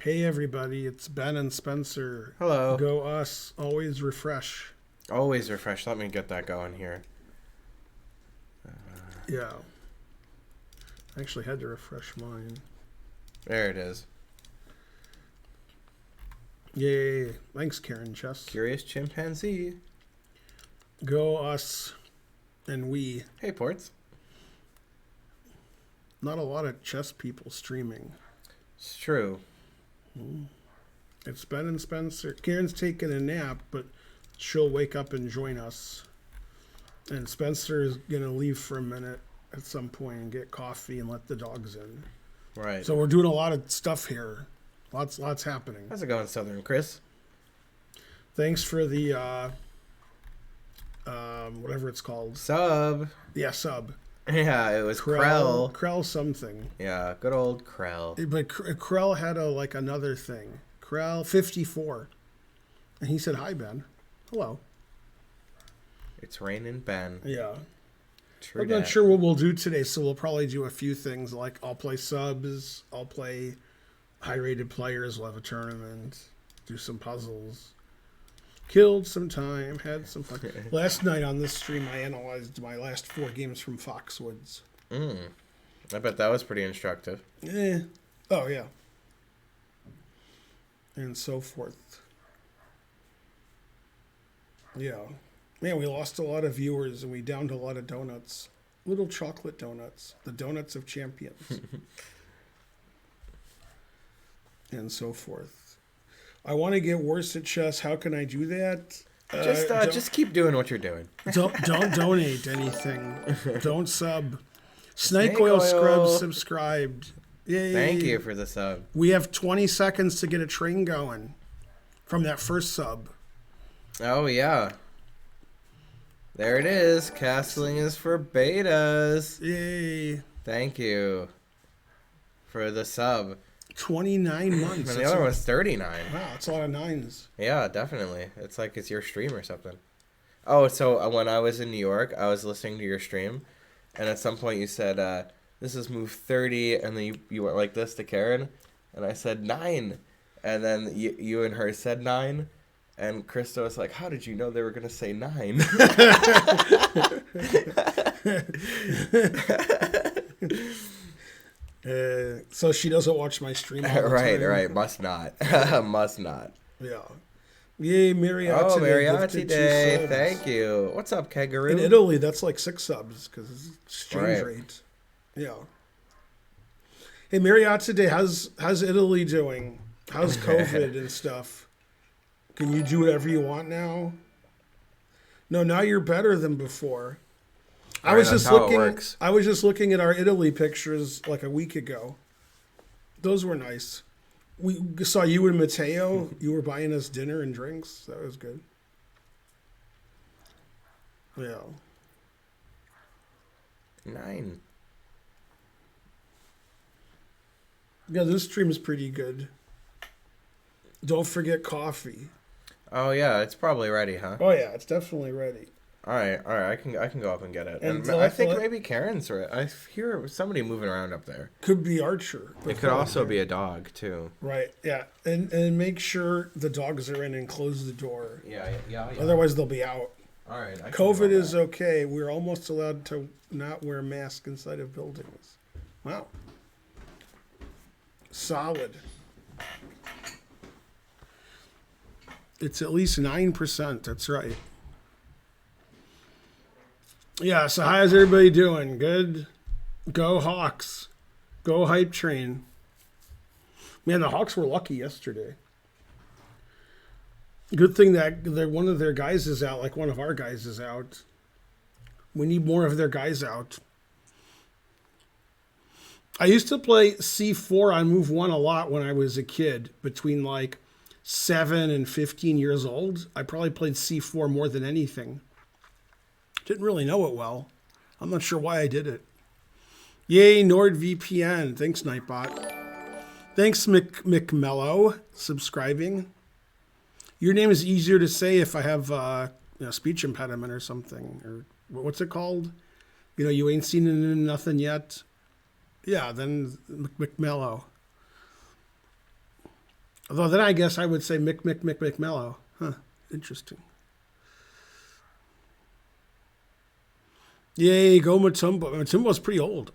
Hey everybody, it's Ben and Spencer. Hello. Go us, always refresh. Always refresh. Let me get that going here. Yeah. I actually had to refresh mine. There it is. Yay. Thanks, Karen Chess. Curious chimpanzee. Go us and we. Hey, Ports. Not a lot of chess people streaming. It's true. It's Ben and Spencer. Karen's taking a nap, but she'll wake up and join us. And Spencer is going to leave for a minute at some point and get coffee and let the dogs in. Right. So we're doing a lot of stuff here. Lots happening. How's it going, Southern Chris? Thanks for the whatever it's called. Sub. Yeah, sub. Yeah, it was Krell. Krell something. Yeah, good old Krell. But Krell had another thing. Krell 54. And he said, "Hi, Ben." Hello. It's raining Ben. Yeah. True I'm not sure what we'll do today, so we'll probably do a few things. Like I'll play subs, I'll play high-rated players, we'll have a tournament, do some puzzles. Killed some time, had some fun. Last night on this stream, I analyzed my last 4 games from Foxwoods. I bet that was pretty instructive. Oh, yeah. And so forth. Yeah. Man, we lost a lot of viewers and we downed a lot of donuts. Little chocolate donuts. The donuts of champions. And so forth. I want to get worse at chess. How can I do that? Just keep doing what you're doing. Don't donate anything. Don't sub. Snake Oil Scrubs subscribed. Yay. Thank you for the sub. We have 20 seconds to get a train going from that first sub. Oh, yeah. There it is. Castling is for betas. Yay. Thank you for the sub. 29 months. And the other one's 39. Wow, that's a lot of nines. Yeah, definitely. It's like it's your stream or something. Oh, so when I was in New York, I was listening to your stream, and at some point you said, this is move 30, and then you went like this to Karen, and I said 9, and then you and her said 9, and Krista was like, how did you know they were going to say 9? So she doesn't watch my stream all the Right, time. right. Must not. Must not. Yeah. Yay, Mariachi. Oh, Day, Mariachi gifted 2 Day. subs. Thank you. What's up, Kangaroo? In Italy, that's like 6 subs because it's exchange Right. rate. Yeah. Hey, Mariachi Day, how's Italy doing? How's COVID and stuff? Can you do whatever you want now? No, now you're better than before. I was that's just how it looking. works. I was just looking at our Italy pictures like a week ago. Those were nice. We saw you and Matteo. You were buying us dinner and drinks. That was good. Yeah. 9. Yeah, this stream is pretty good. Don't forget coffee. Oh, yeah. It's probably ready, huh? Oh yeah, it's definitely ready. All right. I can go up and get it. And And I think maybe Karen's right. I hear somebody moving around up there. Could be Archer. It could also be a dog too. Right. Yeah, and make sure the dogs are in and close the door. Yeah. Otherwise, they'll be out. All right. COVID is okay. We're almost allowed to not wear masks inside of buildings. Wow. Solid. It's at least 9%. That's right. Yeah, so how's everybody doing? Good? Go Hawks. Go Hype Train. Man, the Hawks were lucky yesterday. Good thing that one of their guys is out, like one of our guys is out. We need more of their guys out. I used to play C4 on Move 1 a lot when I was a kid, between like 7 and 15 years old. I probably played C4 more than anything. Didn't really know it well. I'm not sure why I did it. Yay, NordVPN. Thanks, Nightbot. Thanks, McMello, subscribing. Your name is easier to say if I have speech impediment or something. Or what's it called? You ain't seen nothing yet. Yeah, then McMello. Although then I guess I would say Mick Mellow. Huh. Interesting. Yay, go Matumbo. Matumbo's pretty old.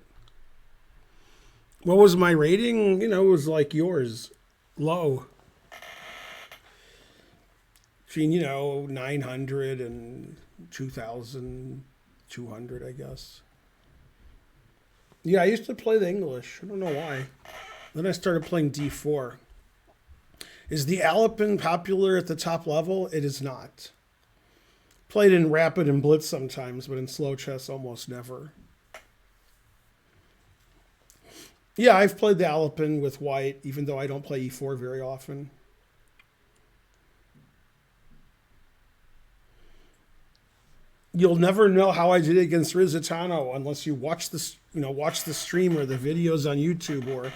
What was my rating? You know, it was like yours. Low. Between, 900 and 2,200, I guess. Yeah, I used to play the English. I don't know why. Then I started playing D4. Is the Alpen popular at the top level? It is not. Played in Rapid and Blitz sometimes, but in slow chess almost never. Yeah, I've played the Alpen with white, even though I don't play E4 very often. You'll never know how I did against Rizitano unless you watch the stream or the videos on YouTube, or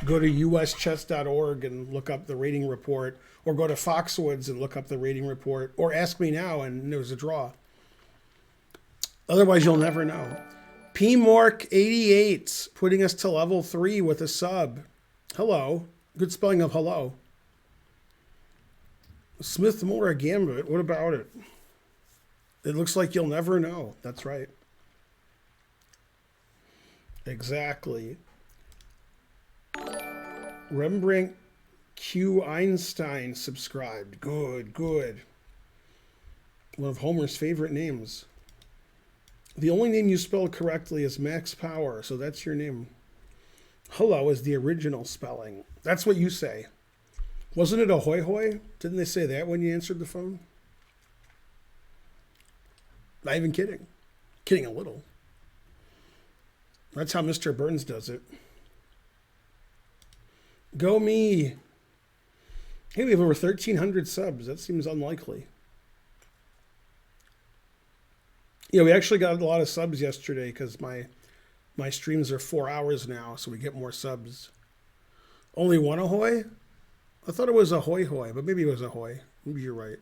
go to uschess.org and look up the rating report, or go to Foxwoods and look up the rating report, or ask me now and there's a draw. Otherwise, you'll never know. PMork88 putting us to level 3 with a sub. Hello. Good spelling of hello. Smith Mora Gambit. What about it? It looks like you'll never know. That's right. Exactly. Rembrandt Q. Einstein subscribed. Good, good. One of Homer's favorite names. The only name you spelled correctly is Max Power, so that's your name. Hello is the original spelling. That's what you say. Wasn't it a hoy hoy? Didn't they say that when you answered the phone? Not even kidding. Kidding a little. That's how Mr. Burns does it. Go me. Hey, we have over 1,300 subs. That seems unlikely. Yeah, we actually got a lot of subs yesterday because my streams are 4 hours now, so we get more subs. Only one ahoy? I thought it was a hoy hoy, but maybe it was a hoy. Maybe you're right.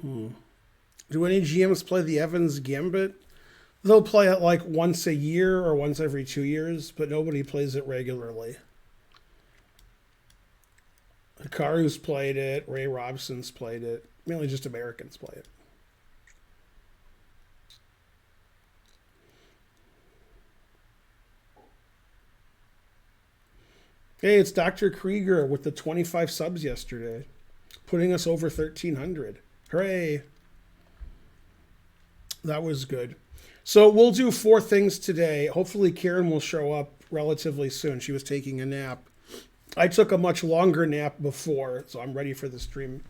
Do any GMs play the Evans Gambit? They'll play it like once a year or once every 2 years, but nobody plays it regularly. Hikaru's played it. Ray Robson's played it. Mainly just Americans play it. Hey, it's Dr. Krieger with the 25 subs yesterday, putting us over 1,300. Hooray. That was good. So we'll do 4 things today. Hopefully Karen will show up relatively soon. She was taking a nap. I took a much longer nap before, so I'm ready for the stream.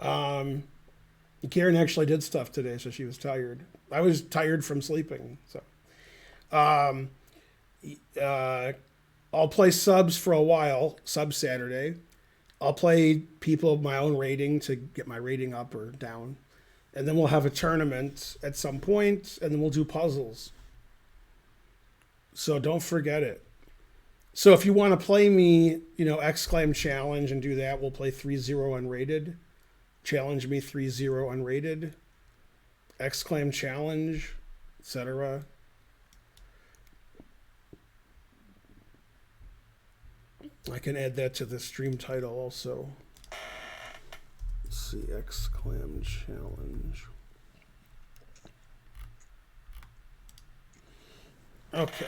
Karen actually did stuff today, so she was tired. I was tired from sleeping. So I'll play subs for a while, sub Saturday. I'll play people of my own rating to get my rating up or down. And then we'll have a tournament at some point, and then we'll do puzzles. So don't forget it. So if you want to play me, Exclaim Challenge and do that, we'll play 3-0 unrated. Challenge me 3-0 unrated. Exclaim Challenge, etc. I can add that to the stream title also. Let's see, Exclaim Challenge. Okay.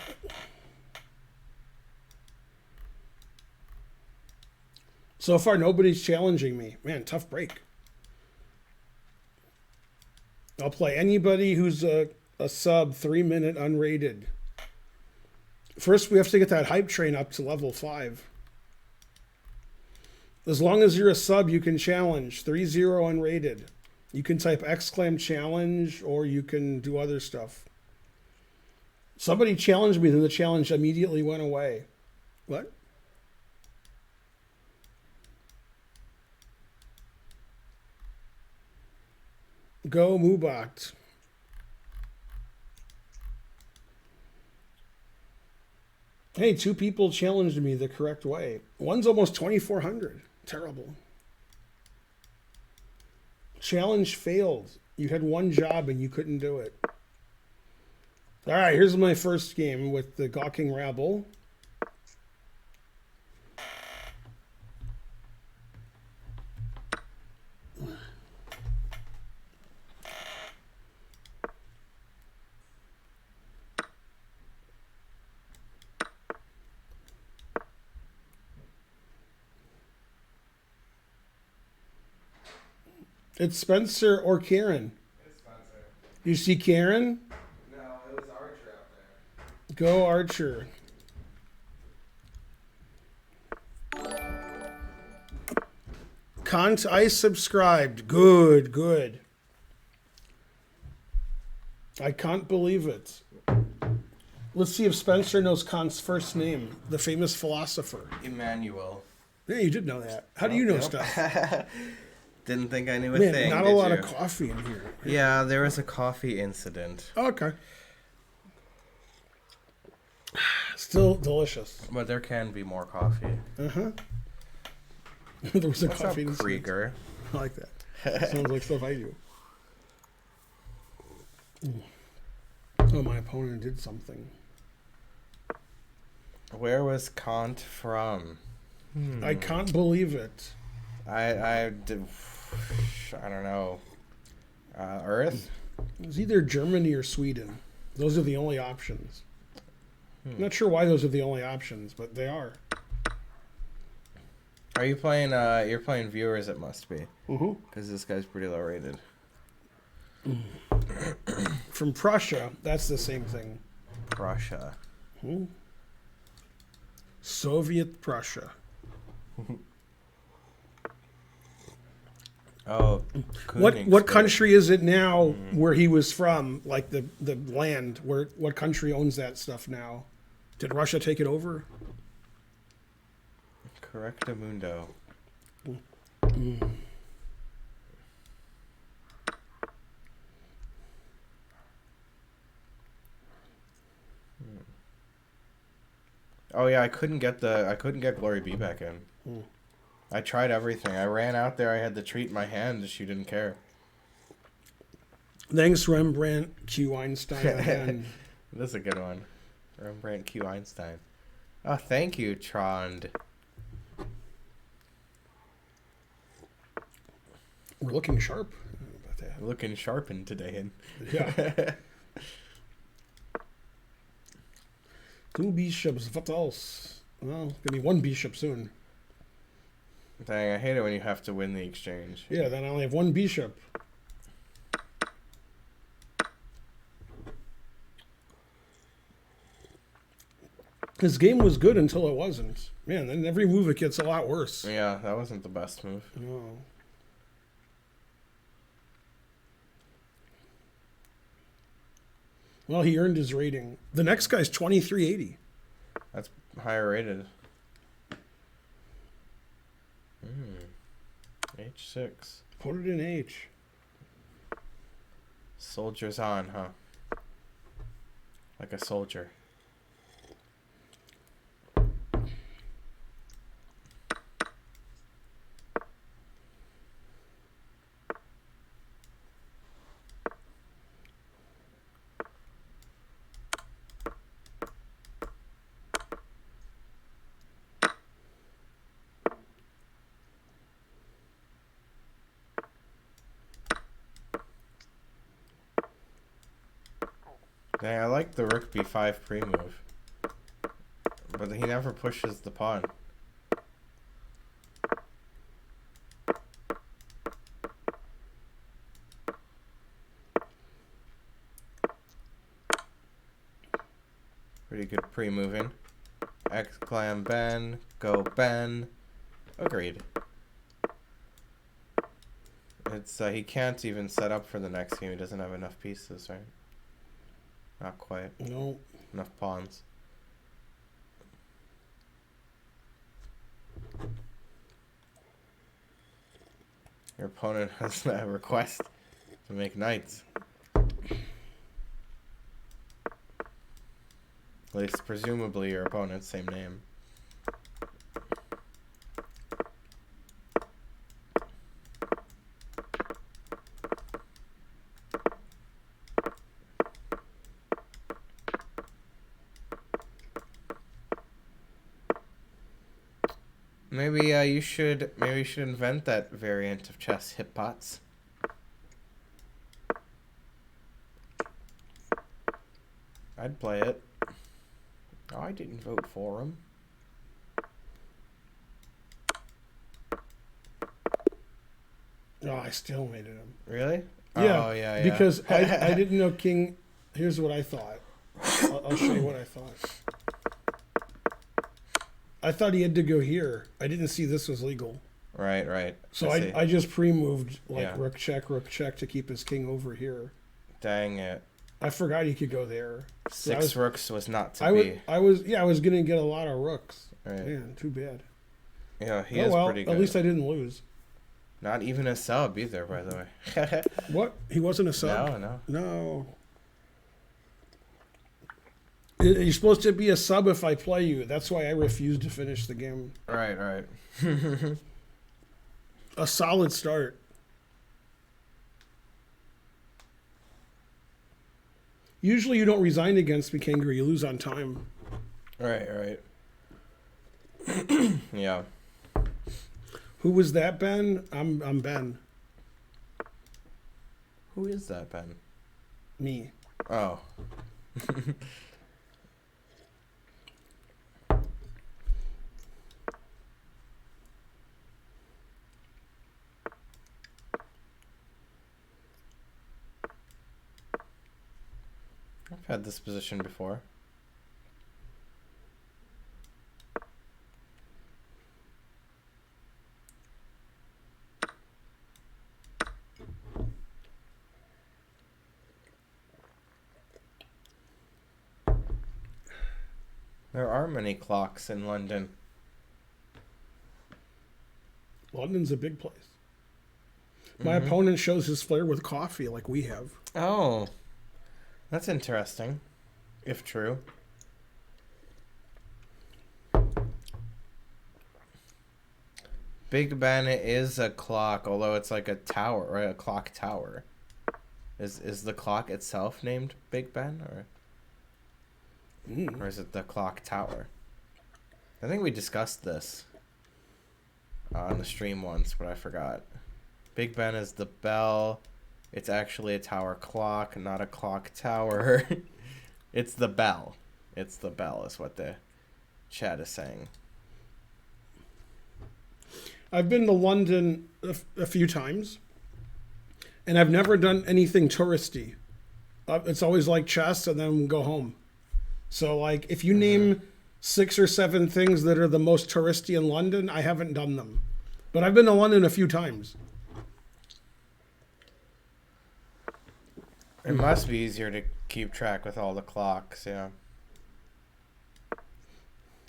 So far, nobody's challenging me. Man, tough break. I'll play anybody who's a sub 3-minute unrated. First, we have to get that hype train up to level 5. As long as you're a sub, you can challenge 3-0 unrated. You can type Exclaim Challenge, or you can do other stuff. Somebody challenged me, then the challenge immediately went away. What? Go Mubot. Hey, 2 people challenged me the correct way. One's almost 2,400. Terrible. Challenge failed. You had one job and you couldn't do it. All right, here's my first game with the Gawking Rabble. It's Spencer or Karen. It's Spencer. You see Karen? No, it was Archer up there. Go Archer. Kant, I subscribed. Good, good. I can't believe it. Let's see if Spencer knows Kant's first name, the famous philosopher. Emmanuel. Yeah, you did know that. How do you know Yep. stuff? Didn't think I knew a Man, thing. not a did lot you? of coffee in here. Yeah, there was a coffee incident, Okay. Still delicious. but there can be more coffee. Uh-huh. There was a What's up, coffee incident. Krieger? I like that. Sounds like stuff I do. Oh, my opponent did something. Where was Kant from? I can't believe it. I don't know. Earth? It was either Germany or Sweden. Those are the only options. I'm not sure why those are the only options, but they are. Are you playing? You're playing viewers. It must be Mm-hmm. because this guy's pretty low rated. From Prussia, that's the same thing. Prussia. Soviet Prussia. Oh, What Königsberg. country is it now where he was from? Like the land where what country owns that stuff now? Did Russia take it over? Correctamundo. Oh yeah, I couldn't get Glory B back in. I tried everything. I ran out there. I had the treat in my hand, and she didn't care. Thanks, Rembrandt Q. Einstein. Again. This is a good one. Rembrandt Q. Einstein. Oh, thank you, Trond. We're looking sharp. I don't know about that. Looking sharpened today. Yeah. Two bishops. What else? Well, gonna be one bishop soon. Dang, I hate it when you have to win the exchange. Yeah, then I only have one bishop. His game was good until it wasn't. Man, then every move it gets a lot worse. Yeah, that wasn't the best move. Oh. Well, he earned his rating. The next guy's 2380. That's higher rated. H6. Put it in H. Soldiers on, huh? Like a soldier. Dang, I like the rook b5 pre-move. But he never pushes the pawn. Pretty good pre-moving. Exclam Ben. Go Ben. Agreed. It's he can't even set up for the next game. He doesn't have enough pieces, right? Not quite. No. Enough pawns. Your opponent has a request to make knights. At least presumably your opponent's same name. Maybe you should invent that variant of chess, Hippots. I'd play it. Oh, I didn't vote for him. Oh, I still made him. Really? Yeah. Oh, yeah, yeah. Because I didn't know king. Here's what I thought. I'll show you what I thought. I thought he had to go here. I didn't see this was legal. Right, right. So see. I just pre-moved like Yeah. rook check to keep his king over here. Dang it. I forgot he could go there. Six rooks was not to I be. was gonna get a lot of rooks. Right. Man, too bad. Yeah, he Oh is well, pretty good. at least I didn't lose. Not even a sub either, by the way. What? He wasn't a sub? No. No. You're supposed to be a sub if I play you. That's why I refused to finish the game. Right, right. A solid start. Usually you don't resign against me, Kangaroo. You lose on time. Right, right. Yeah. Who was that, Ben? I'm Ben. Who is that, Ben? Me. Oh. I've had this position before. There are many clocks in London. London's a big place. My opponent shows his flair with coffee like we have. Oh, that's interesting, if true. Big Ben is a clock, although it's like a tower, right? A clock tower. Is the clock itself named Big Ben, or is it the clock tower? I think we discussed this on the stream once, but I forgot. Big Ben is the bell. It's actually a tower clock, not a clock tower. It's the bell. It's the bell is what the chat is saying. I've been to London a few times, and I've never done anything touristy. It's always like chess and then go home. So, like, if you name 6 or 7 things that are the most touristy in London, I haven't done them. But I've been to London a few times. It must be easier to keep track with all the clocks, yeah.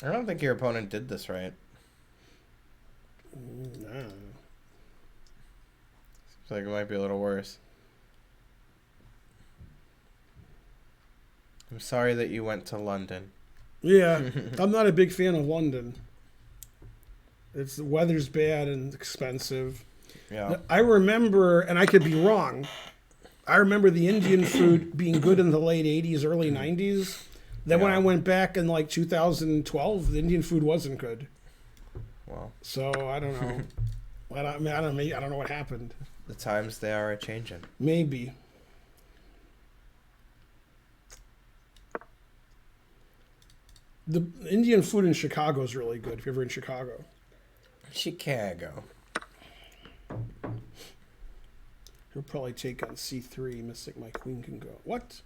I don't think your opponent did this right. Nah. Seems like it might be a little worse. I'm sorry that you went to London. Yeah, I'm not a big fan of London. The weather's bad and expensive. Yeah. I remember, and I could be wrong, I remember the Indian food being good in the late 80s, early 90s. Then when Yeah. I went back in like 2012, the Indian food wasn't good. Well, So I don't know. I don't know what happened. the times they are a-changing. Maybe. The Indian food in Chicago is really good if you're ever in Chicago. Chicago. He'll probably take on C3. Mystic, my queen can go. What?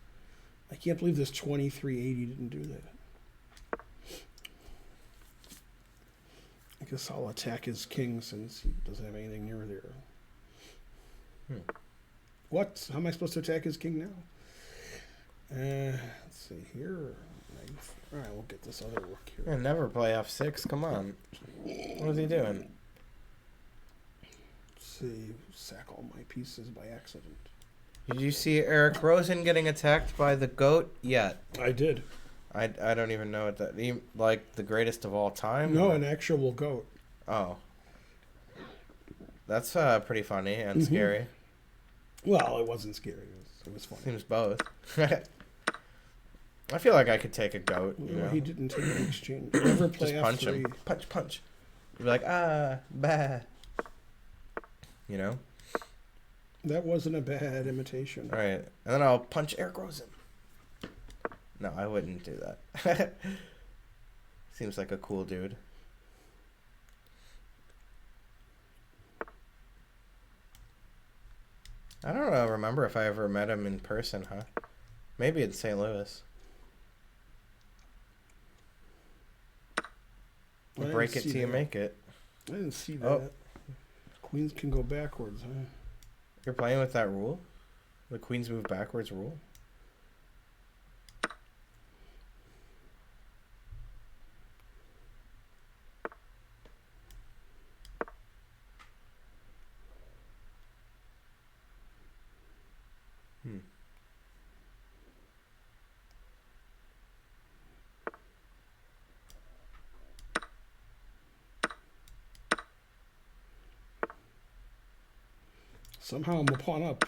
I can't believe this 2380 didn't do that. I guess I'll attack his king since he doesn't have anything near there. What? How am I supposed to attack his king now? Let's see here. Knife. All right, we'll get this other rook here. Yeah, never play F6. Come on. What is he doing? Let's see. Sack all my pieces by accident. Did you see Eric Rosen getting attacked by the goat yet? I did. I don't even know what that... Like, the greatest of all time? No, an actual goat. Oh. That's pretty funny and scary. Well, it wasn't scary. It was funny. Seems both. I feel like I could take a goat. You No, know? he didn't take an exchange. Never play Just punch F3. him. Punch, punch. You'd be like, bah. You know? That wasn't a bad imitation. All right. And then I'll punch Eric Rosen. No, I wouldn't do that. Seems like a cool dude. remember if I ever met him in person, huh? Maybe in St. Louis. Break it till you make it. I didn't see that. Oh. Queens can go backwards, huh? You're playing with that rule? The queens move backwards rule? Somehow I'm a pawn up.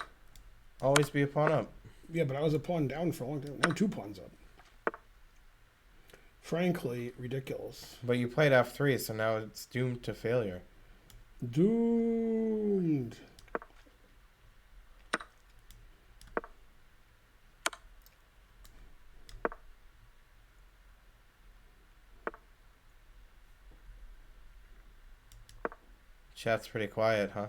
Always be a pawn up. Yeah, but I was a pawn down for a long time. Now 2 pawns up. Frankly, ridiculous. But you played f3, so now it's doomed to failure. Doomed. Chat's pretty quiet, huh?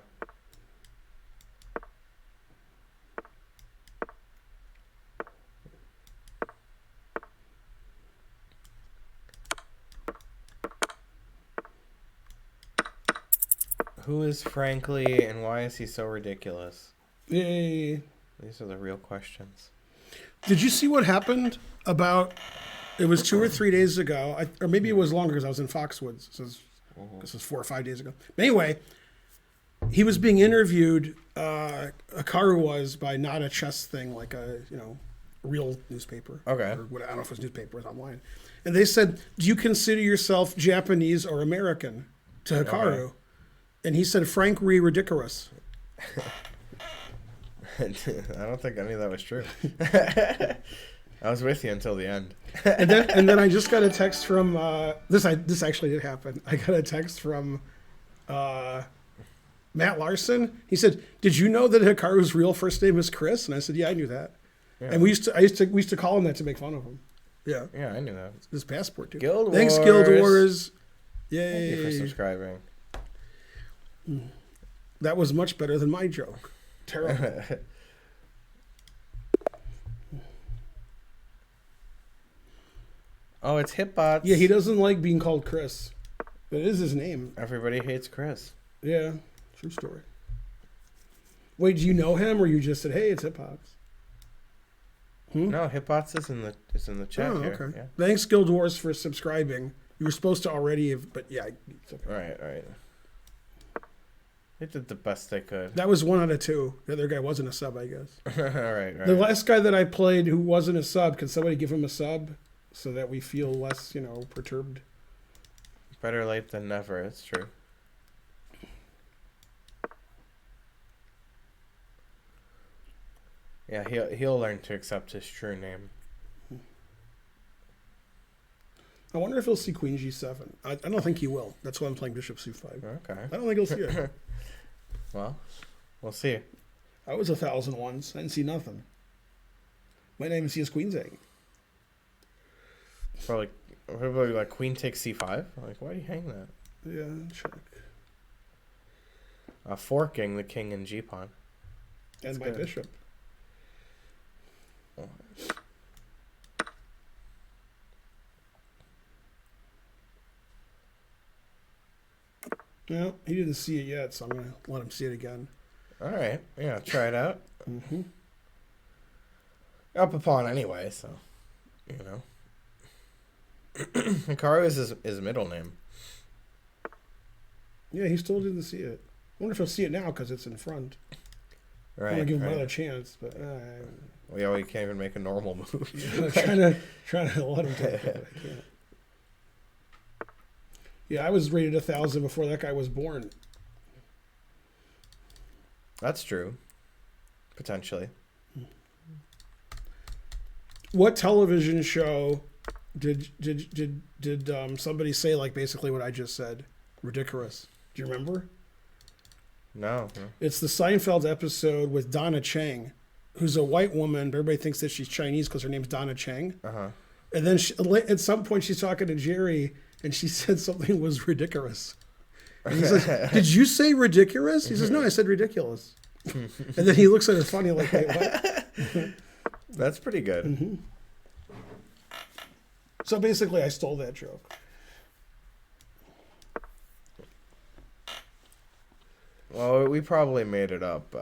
Who is Frankly and why is he so ridiculous? Yay. These are the real questions. Did you see what happened about, it was 2 or 3 days ago, or maybe it was longer because I was in Foxwoods. This was 4 or 5 days ago. But anyway, he was being interviewed, Hikaru was, by Not a Chess Thing, like a, real newspaper. Okay. Or what, I don't know if it was newspaper, it was online. And they said, do you consider yourself Japanese or American to Hikaru? Okay. And he said, frankly, ridiculous. I don't think any of that was true. I was with you until the end. and then I just got a text from this actually did happen. I got a text from Matt Larson. He said, "Did you know that Hikaru's real first name is Chris?" And I said, "Yeah, I knew that." Yeah. And we used to call him that to make fun of him. Yeah. Yeah, I knew that. His passport too. Guild Thanks, Wars. Guild Wars. Yay. Thank you for subscribing. That was much better than my joke. Terrible. Oh, it's Hitbots. Yeah, he doesn't like being called Chris. But it is his name. Everybody hates Chris. Yeah, true story. Wait, do you know him, or you just said, "Hey, it's Hitbots"? No, Hitbots is in the chat here. Okay. Yeah. Thanks, Guild Wars, for subscribing. You were supposed to already have, but yeah. It's okay. Right. They did the best they could. That was 1 out of 2. The other guy wasn't a sub, I guess. right. The last guy that I played who wasn't a sub, can somebody give him a sub so that we feel less, perturbed? Better late than never. It's true. Yeah, he'll learn to accept his true name. I wonder if he'll see Queen G7. I don't think he will. That's why I'm playing Bishop C5. Okay. I don't think he'll see it. Well, we'll see. I was 1,000 once. I didn't see nothing. Might not even see his Queen's egg. Probably like Queen takes C5. Like, why do you hang that? Yeah, check. Forking the king and G pawn. And my bishop. Oh. No, he didn't see it yet, so I'm going to let him see it again. All right. Yeah, try it out. Mm-hmm. Up a pawn anyway, so, Hikaru is his middle name. Yeah, he still didn't see it. I wonder if he'll see it now because it's in front. Right. I want to give him another chance, but Well, you can't even make a normal move. trying to let him take it, but I can't. Yeah, I was rated 1,000 before that guy was born. That's true. Potentially. What television show did somebody say like basically what I just said? Ridiculous. Do you remember? No. It's the Seinfeld episode with Donna Chang, who's a white woman, but everybody thinks that she's Chinese because her name's Donna Chang. Uh-huh. And then at some point she's talking to Jerry, and she said something was ridiculous. And he says, "Did you say ridiculous?" He says, "No, I said ridiculous." And then he looks at her funny like, wait, what? That's pretty good. Mm-hmm. So basically, I stole that joke. Well, we probably made it up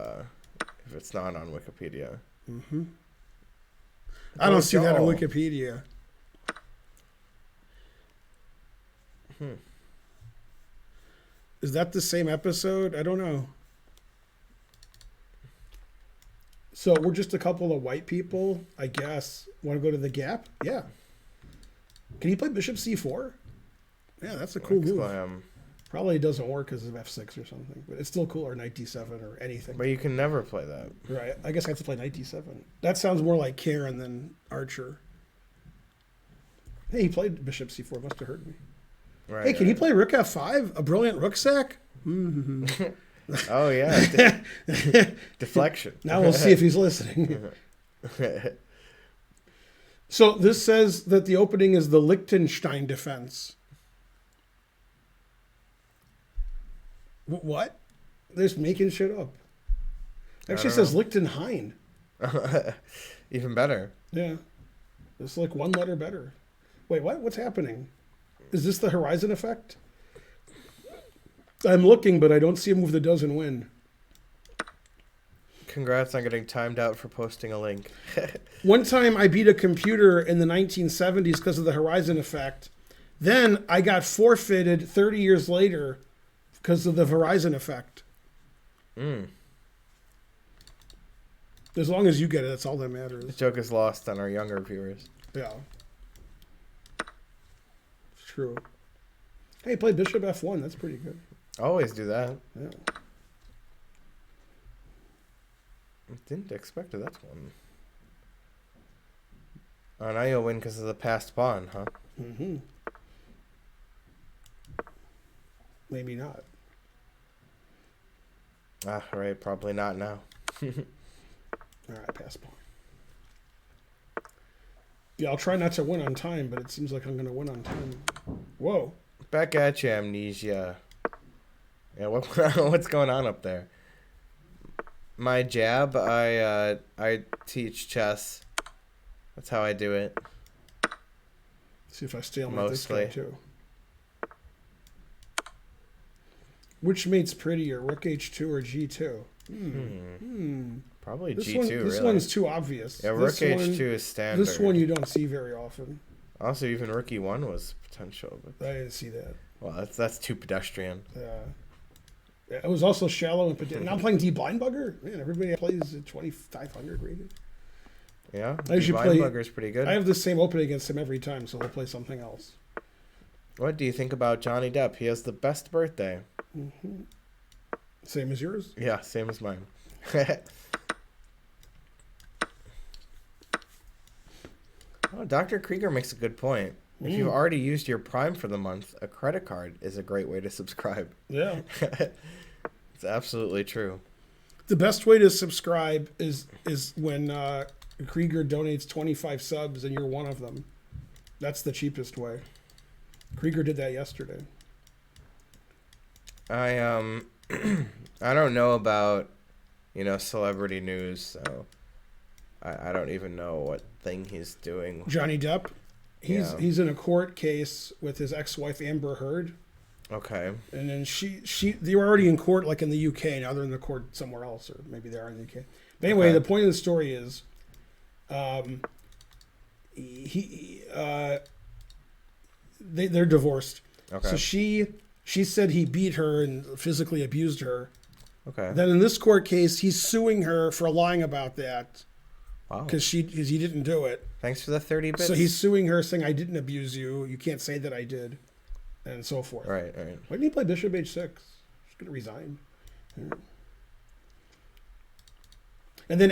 if it's not on Wikipedia. Mm-hmm. I don't see that on Joel. Wikipedia. Is that the same episode? I don't know. So we're just a couple of white people, I guess. Want to go to the Gap? Yeah. Can you play Bishop C4? Yeah, that's a cool move. Exclam. Probably doesn't work because of F6 or something, but it's still cool, or Knight D7 or anything. But you can never play that. Right. I guess I have to play Knight D7. That sounds more like Karen than Archer. Hey, he played Bishop C4. Must have heard me. Right. Hey, can you play Rook F5? A brilliant rook sack? Mm-hmm. Oh, yeah. Deflection. Now we'll see if he's listening. So this says that the opening is the Liechtenstein defense. What? They're just making shit up. Actually, it says Liechtenstein. Even better. Yeah. It's like one letter better. Wait, what? What's happening? Is this the Horizon effect? I'm looking, but I don't see a move that doesn't win. Congrats on getting timed out for posting a link. One time I beat a computer in the 1970s because of the Horizon effect. Then I got forfeited 30 years later because of the Horizon effect. As long as you get it, that's all that The matters. joke is lost on our younger viewers. Yeah. It's true. Hey, play Bishop F1. That's pretty good. Always do that. Yeah. Didn't expect that one. Oh, now you'll win because of the passed pawn, huh? Mm-hmm. Maybe not. Ah, right. Probably not now. All right, pass pawn. Yeah, I'll try not to win on time, but it seems like I'm going to win on time. Whoa. Back at you, Amnesia. Yeah, what's going on up there? My jab, I teach chess. That's how I do it. See if I stay on Mostly. this guy too. Which mate's prettier, Rook H2 or G2? Probably This G2, one, really. this one's too obvious. Yeah, This Rook one- H2 is standard. This one you don't see very often. Also, even Rook E1 was potential. But, I didn't see that. well, that's too pedestrian. Yeah, it was also shallow and pedantic. Now I'm playing D Blind Bugger. Man, everybody plays at 2,500 rated. Yeah, I usually Divine play- Bugger's pretty good. I have the same opening against him every time, so we'll play something else. What do you think about Johnny Depp? He has the best birthday. Same as yours? Yeah, same as mine. Oh, Dr. Krieger makes a good point. If you've already used your Prime for the month, a credit card is a great way to subscribe. Yeah. It's absolutely true. The best way to subscribe is when Krieger donates 25 subs and you're one of them. That's the cheapest way. Krieger did that yesterday. I I don't know about, celebrity news, so I don't even know what thing he's doing. Johnny Depp, Yeah. he's in a court case with his ex-wife Amber Heard, Okay. and then they were already in court like in the UK. Now they're in the court somewhere else, or maybe they are in the UK. But anyway, Okay. the point of the story is, they're divorced. Okay. So she said he beat her and physically abused her. Okay. Then in this court case, he's suing her for lying about that Wow. because he didn't do it. Thanks for the 30 bits. So he's suing her, saying, "I didn't abuse you. You can't say that I did," and so forth. Right. Why didn't he play Bishop H6? He's gonna resign. And then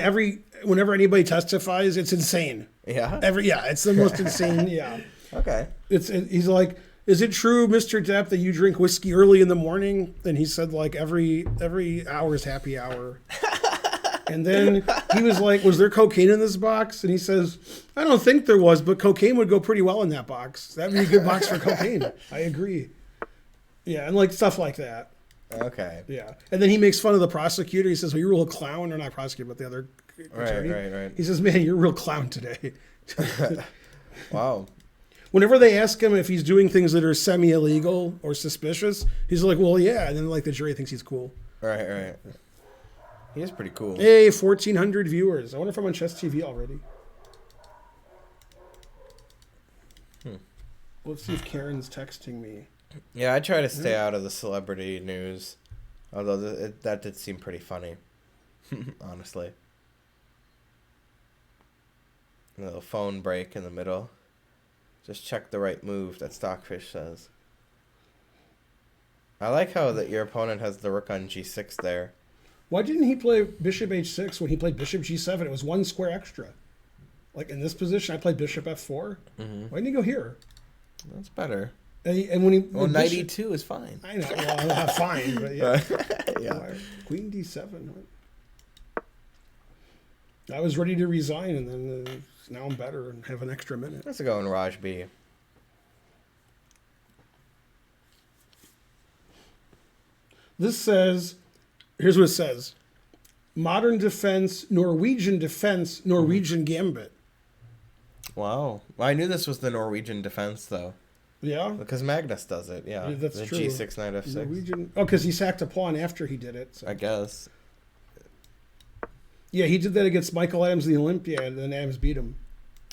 whenever anybody testifies, it's insane. Yeah. It's the most insane. Yeah, Okay. he's like, "Is it true, Mr. Depp, that you drink whiskey early in the morning?" And he said, like, every hour is happy hour. And then he was like, "Was there cocaine in this box?" And he says, "I don't think there was, but cocaine would go pretty well in that box. That'd be a good box for cocaine." I agree. Yeah, and like stuff like that. Okay. Yeah. And then he makes fun of the prosecutor. He says, well, you're a real clown. Or not prosecutor, but the other attorney. Right. He says, man, you're a real clown today. Wow. Whenever they ask him if he's doing things that are semi-illegal or suspicious, he's like, well, yeah. And then like the jury thinks he's cool. Right. He is pretty cool. Hey, 1,400 viewers. I wonder if I'm on Chess TV already. Let's see if Karen's texting me. Yeah, I try to stay out of the celebrity news, although that did seem pretty funny, honestly. A little phone break in the middle. Just check the right move, that Stockfish says. I like how that your opponent has the rook on g6 there. Why didn't he play bishop h6 when he played bishop g7? It was one square extra. Like in this position, I played bishop f4. Mm-hmm. Why didn't he go here? That's better. And when he knight e2 is fine. I know, well, not fine, but yeah. Yeah. Queen d7. I was ready to resign, and then now I'm better and have an extra minute. Let's go in Raj B. This says, here's what it says: modern defense, Norwegian gambit. Wow. Well, I knew this was the Norwegian defense, though. Yeah, Because Magnus does it, yeah. that's the true. g6, knight f6. Norwegian. Oh, because he sacked a pawn after he did it. So. I guess. Yeah, he did that against Michael Adams in the Olympiad, and then Adams beat him.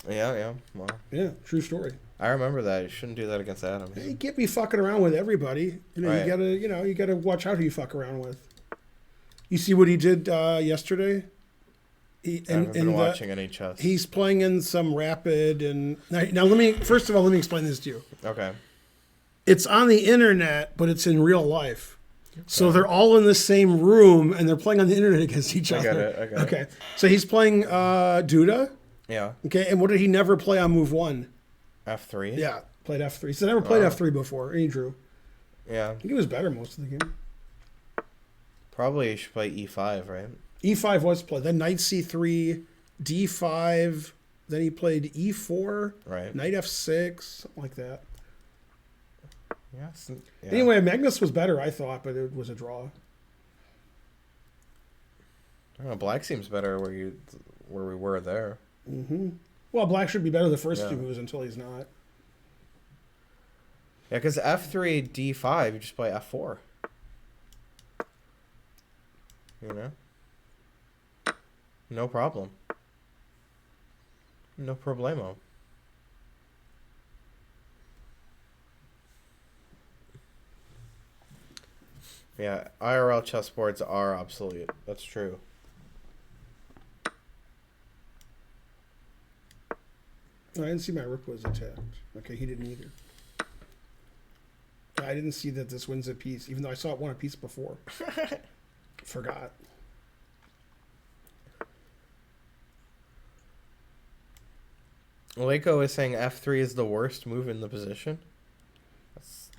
Yeah. Well, Yeah, true story. I remember that. You shouldn't do that against Adams. You can't be fucking around with everybody. Right. You gotta watch out who you fuck around with. You see what he did yesterday? I haven't been watching any chess. He's playing in some rapid and now let me explain this to you. Okay. It's on the internet, but it's in real life. Okay. So they're all in the same room and they're playing on the internet against each other. I got it. Okay. So he's playing Duda. Yeah. Okay, and what did he never play on move 1? F3? Yeah, played F3. He's never played F3 before, and he drew. Yeah. I think he was better most of the game. Probably you should play E5, right? E5 was played. Then knight C3, D5. Then he played E4. Right. Knight F6, something like that. Yeah. Anyway, Magnus was better, I thought, but it was a draw. I don't know, Black seems better where we were there. Mm-hmm. Well, Black should be better the first two moves until he's not. Yeah, because F3, D5, you just play F4. You know? No problem. No problemo. Yeah, IRL chessboards are obsolete. That's true. I didn't see my rook was attacked. Okay, he didn't either. I didn't see that this wins a piece, even though I saw it won a piece before. Forgot. Leiko is saying F3 is the worst move in the position. That's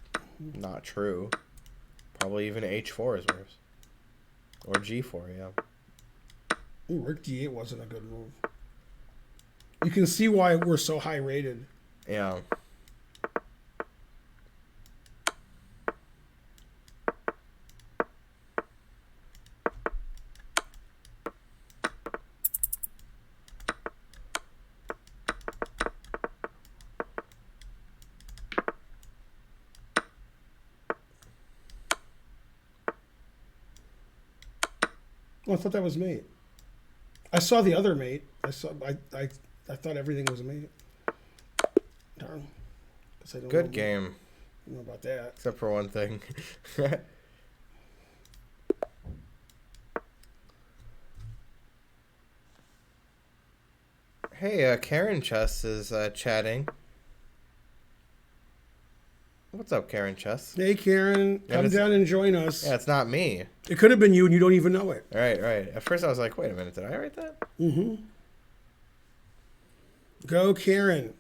not true. Probably even H4 is worse. Or G4, yeah. Ooh, rook D8 wasn't a good move. You can see why we're so high rated. Yeah. Oh, I thought that was mate. I saw the other mate. I thought everything was a mate. Darn. I don't Good know. game. I don't know about that. Except for one thing. Hey, Karen Chess is chatting. What's up, Karen Chess? Hey, Karen, come down and join us. Yeah, it's not me. It could have been you, and you don't even know it. Right. At first, I was like, "Wait a minute, did I write that?" Mm-hmm. Go, Karen.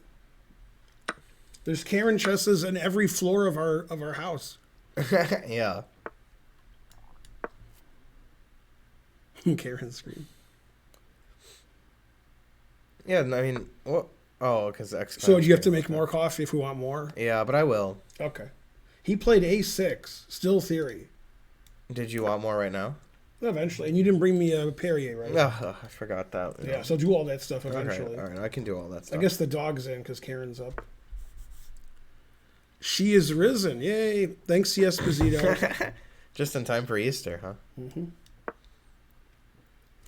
There's Karen chesses on every floor of our house. Yeah. Karen scream. Yeah, I mean, what? Oh, because X. So do you have to make more coffee if we want more? Yeah, but I will. Okay. He played A6, still theory. Did you want more right now? Eventually. And you didn't bring me a Perrier, right? Oh, I forgot that. Yeah, so do all that stuff Okay, eventually. all right, I can do all that I stuff. guess the dog's in because Karen's up. She is risen. Yay. Thanks, Esposito. Just in time for Easter, huh? Mm-hmm.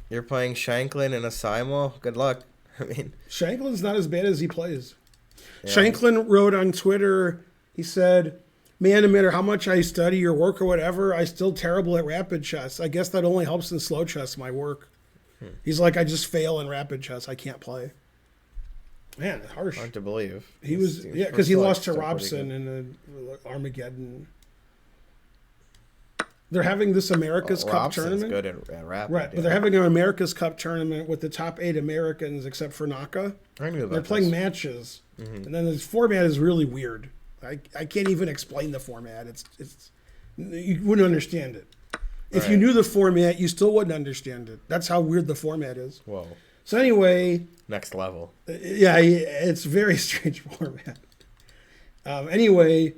You're playing Shanklin in a Simo? Good luck. I mean, Shanklin's not as bad as he plays. yeah. Shanklin wrote on Twitter, he said, man, no matter how much I study or work or whatever, I'm still terrible at rapid chess. I guess that only helps in slow chess, my work. He's like, I just fail in rapid chess. I can't play. Man, harsh. Hard to believe. He was, yeah, because he lost to Robson in Armageddon. They're having this America's Cup Robson's tournament. good at rapid. Right, but they're having an America's Cup tournament with the top 8 Americans except for Naka. I knew about They're playing this. matches, and then the format is really weird. I can't even explain the format. It's you wouldn't understand it. If you Right. knew the format, you still wouldn't understand it. That's how weird the format is. Whoa. So anyway, Next level. yeah, it's a very strange format. Anyway,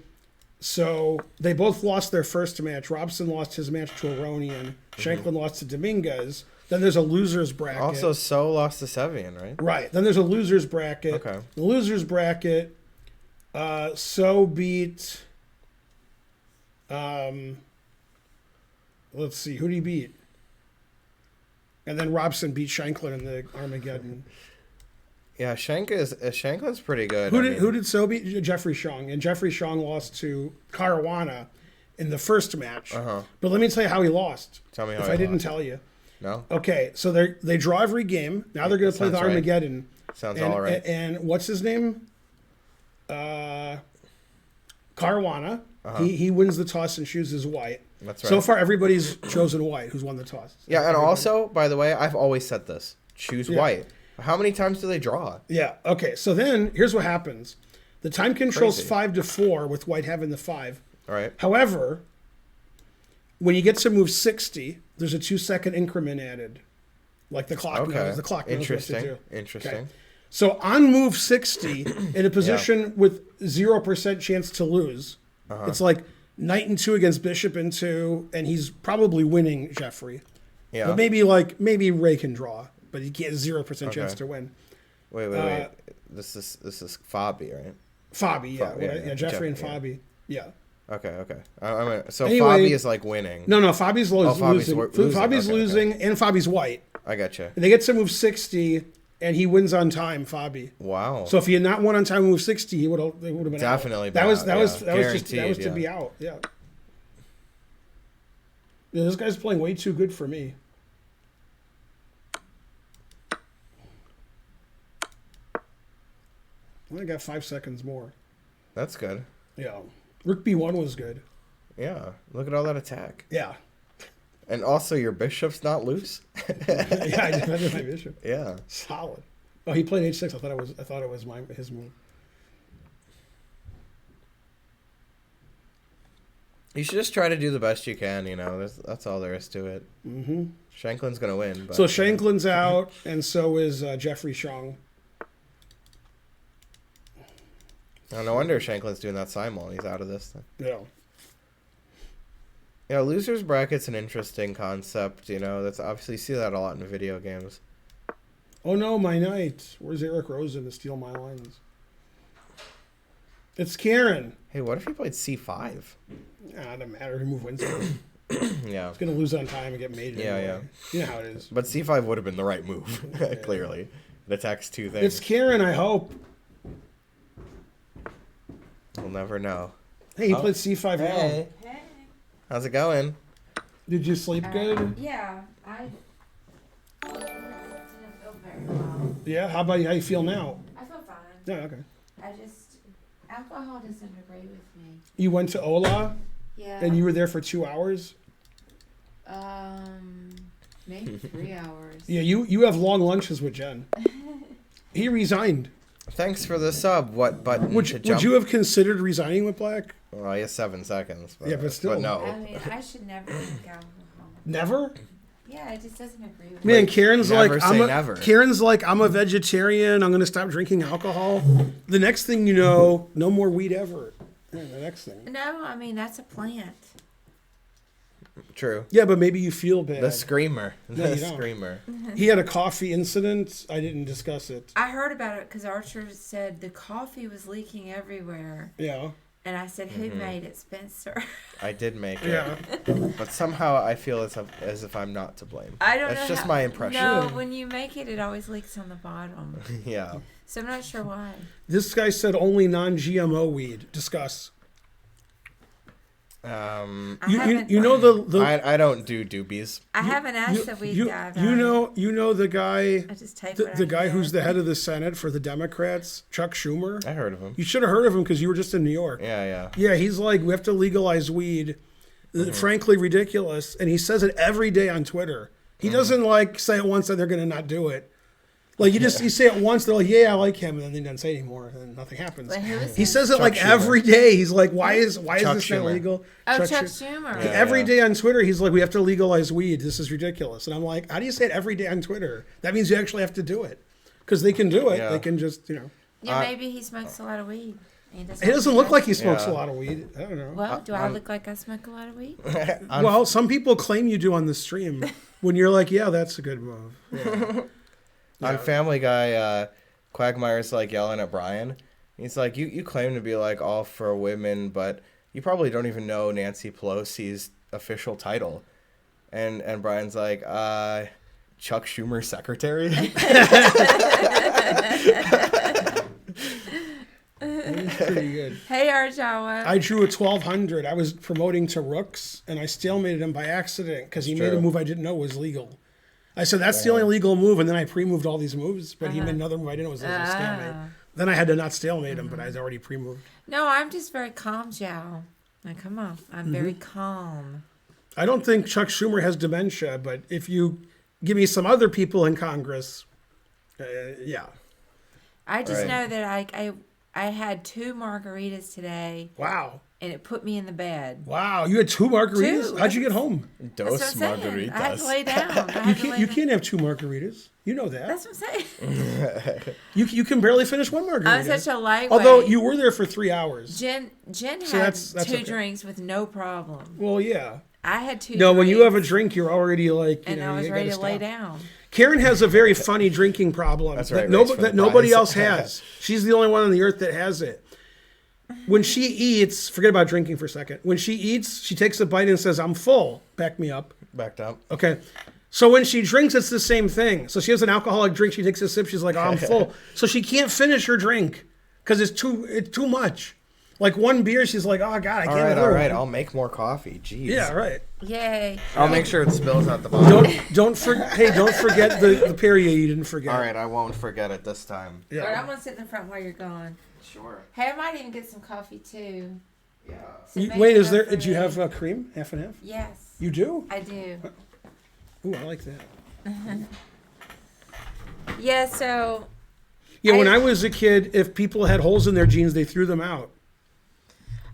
so they both lost their first match. Robson lost his match to Aronian. Shanklin lost to Dominguez. Then there's a losers bracket. Also, So lost to Sevian, right? Right. Then there's a losers bracket. Okay. The losers bracket, So beat. Let's see, who did he beat? And then Robson beat Shanklin in the Armageddon. Yeah, Shanklin's pretty good. Who did So beat? Jeffrey Shong. And Jeffrey Shong lost to Caruana in the first match. Uh-huh. But let me tell you how he lost. Tell me how if he I didn't lost. tell you. No? Okay, so they draw every game. Now they're going to play the Sounds right. Armageddon. Sounds and, all right. And what's his name? Caruana. He wins the toss and chooses white. That's right. So far, everybody's chosen white who's won the toss. Yeah, and Everybody. also, by the way, I've always said this. Choose Yeah. white. How many times do they draw? Yeah, okay, so then here's what happens. The time control's Crazy. 5-4 with white having the 5. All right. However, when you get to move 60, there's a 2-second increment added. Like the clock Okay. knows. The clock knows what to Interesting. do. Interesting. Okay. So on move 60, in a position with 0% chance to lose, it's like knight and 2 against bishop and 2, and he's probably winning Jeffrey. Yeah. But maybe Ray can draw, but he can't 0% chance Okay. to win. Wait. This is Fabi, right? Fabi, yeah, Fabi, yeah. Jeffrey and Jeffrey, Fabi, yeah. Okay. So Anyway- Fabi is like winning. No, Fabi's Fabi's losing. losing. Fabi's Okay, losing, and Fabi's white. I gotcha. And they get to move 60, and he wins on time, Fabi. Wow. So if he had not won on time move 60, he would have been Definitely out. been out, That was Guaranteed, to be out. Yeah. Yeah, this guy's playing way too good for me. I only got 5 seconds more. That's good. Yeah. Rook B1 was good. Yeah. Look at all that attack. Yeah. And also, your bishop's not loose. Yeah, I defended my bishop. Yeah. Solid. Oh, he played H6. I thought it was his move. You should just try to do the best you can, you know. That's all there is to it. Mm-hmm. Shanklin's going to win. But, So Shanklin's out, and so is Jeffrey Shong. Oh, no wonder Shanklin's doing that simul. He's out of this thing. Yeah. Yeah, losers bracket's an interesting concept, you know. That's obviously you see that a lot in video games. Oh no, my knight. Where's Eric Rosen to steal my lines? It's Karen. Hey, what if he played C5? It doesn't matter who move wins. He's Yeah. gonna lose on time and get mated. Yeah, anyway. You know how it is. But C5 would have been the right move, clearly. It attacks two things. It's Karen, I hope. We'll never know. Hey, he played C5 now. Hey. How's it going? Did you sleep good? Yeah, I didn't feel very well. Yeah. How about you? How you feel now? I feel fine. Yeah. Okay. Alcohol doesn't agree with me. You went to Ola Yeah. and you were there for 2 hours. Maybe 3 hours. Yeah. You have long lunches with Jen. He resigned. Thanks for the sub. What button to Would jump? you have considered resigning with Black? Well, he has 7 seconds. But, Yeah, but still. no. I mean, I should never drink alcohol. Never. Yeah, it just doesn't agree with Man, me. Karen's never like, say never. Karen's like, I'm a vegetarian. I'm going to stop drinking alcohol. The next thing you know, no more weed ever. Yeah, the next thing. No, I mean, that's a plant. True. Yeah, but maybe you feel bad. The screamer. No, The you don't. screamer. He had a coffee incident. I didn't discuss it. I heard about it because Archer said the coffee was leaking everywhere. Yeah. And I said, who made it, Spencer? I did make it. Yeah. But somehow I feel as if I'm not to blame. I don't know. That's just how- my impression. No, when you make it, it always leaks on the bottom. Yeah. So I'm not sure why. This guy said only non-GMO weed. Discuss. I You haven't, know the I don't do doobies. I haven't asked the weed guy about you it. know the guy I just take the, what I the guy can who's get. the head of the Senate for the Democrats, Chuck Schumer. I heard of him. You should have heard of him because you were just in New York. Yeah. Yeah, he's like, we have to legalize weed. Frankly, ridiculous. And he says it every day on Twitter. He doesn't like say it once and they're going to not do it. Like you say it once, they're like, yeah, I like him, and then they don't say it anymore, and nothing happens. But who is He this? says it Chuck like Schumer. every day. He's like, why is Chuck this not Schumer. legal? Oh, Chuck Schumer. Schumer. Yeah. Every day on Twitter, he's like, we have to legalize weed. This is ridiculous. And I'm like, how do you say it every day on Twitter? That means you actually have to do it. Because they can do it. Yeah. They can just, Yeah, maybe he smokes a lot of weed. He doesn't look like he smokes Yeah. a lot of weed. I don't know. Well, do I look like I smoke a lot of weed? Well, some people claim you do on the stream when you're like, yeah, that's a good move. Yeah. On Family Guy, Quagmire's like yelling at Brian. He's like, you claim to be like all for women, but you probably don't even know Nancy Pelosi's official title. And Brian's like, Chuck Schumer's secretary? Pretty good. Hey, Arjawa. I drew a 1200. I was promoting to Rooks, and I stalemated him by accident because he made a true. move I didn't know was legal. I said, that's the only legal move, and then I pre-moved all these moves, but he made another move I didn't know was a stalemate. Then I had to not stalemate him, but I was already pre-moved. No, I'm just very calm, Joe. Now, come on. I'm very calm. I don't think Chuck Schumer has dementia, but if you give me some other people in Congress, yeah. I just Right. know that I had 2 margaritas today, Wow. and it put me in the bed. Wow. You had 2 margaritas? Two. How'd you get home? Dos That's what I'm saying. I had to lay margaritas. down. I had to lay You down. can't have 2 margaritas. You know that. That's what I'm saying. You can barely finish one margarita. I'm such a lightweight. Although you were there for 3 hours. Jen had So that's 2 okay. drinks with no problem. Well, yeah. I had 2 No, drinks, when you have a drink, you're already like, and I was you ready gotta to lay stop. down. Karen has a very funny drinking problem That's that, right, race for the that nobody prize. else has. She's the only one on the earth that has it. When she eats, forget about drinking for a second. When she eats, she takes a bite and says, I'm full. Back me up. Backed up. Okay. So when she drinks, it's the same thing. So she has an alcoholic drink. She takes a sip. She's like, oh, I'm full. So she can't finish her drink because it's too much. Like one beer, she's like, oh, God, I can't. All right. I'll make more coffee. Jeez. Yeah, right. Yay. I'll make sure it spills out the bottom. Don't forget the Perrier you didn't forget. All right, I won't forget it this time. All right, I'm Yeah. going to sit in the front while you're gone. Sure. Hey, I might even get some coffee, too. Yeah. So make Wait, is enough there? for Did you me. have cream, half and half? Yes, You do? I do. Ooh, I like that. Yeah, so Yeah, when I was a kid, if people had holes in their jeans, they threw them out.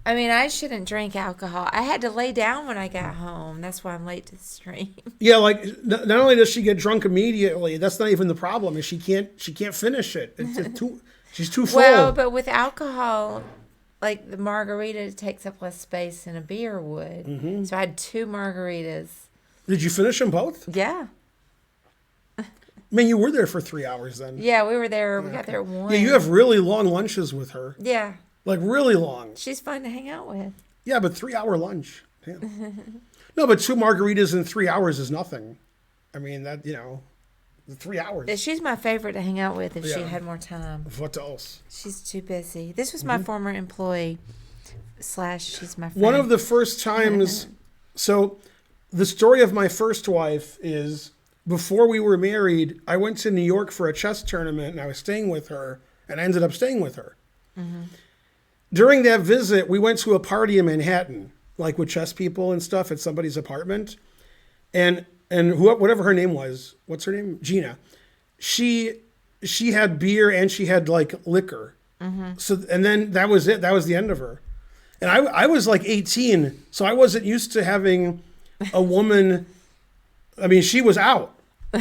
I mean, I shouldn't drink alcohol. I had to lay down when I got home. That's why I'm late to the stream. Yeah, like not only does she get drunk immediately, that's not even the problem. Is she can't finish it. It's too. She's too full. Well, but with alcohol, like the margarita takes up less space than a beer would. Mm-hmm. So I had 2 margaritas. Did you finish them both? Yeah. I mean, you were there for 3 hours then. Yeah, we were there. We got there at 1. Yeah, you have really long lunches with her. Yeah. Like really long. She's fun to hang out with. Yeah, but 3 hour lunch. Damn. No, but 2 margaritas in 3 hours is nothing. I mean that the 3 hours. She's my favorite to hang out with if she Yeah. had more time. What else? She's too busy. This was my former employee / she's my friend. One of the first times, so the story of my first wife is before we were married, I went to New York for a chess tournament and I was staying with her and I ended up staying with her. During that visit, we went to a party in Manhattan, like with chess people and stuff at somebody's apartment. And whatever her name was, what's her name? Gina. She had beer and she had like liquor. So, and then that was it. That was the end of her. And I was like 18, so I wasn't used to having a woman. I mean, she was out.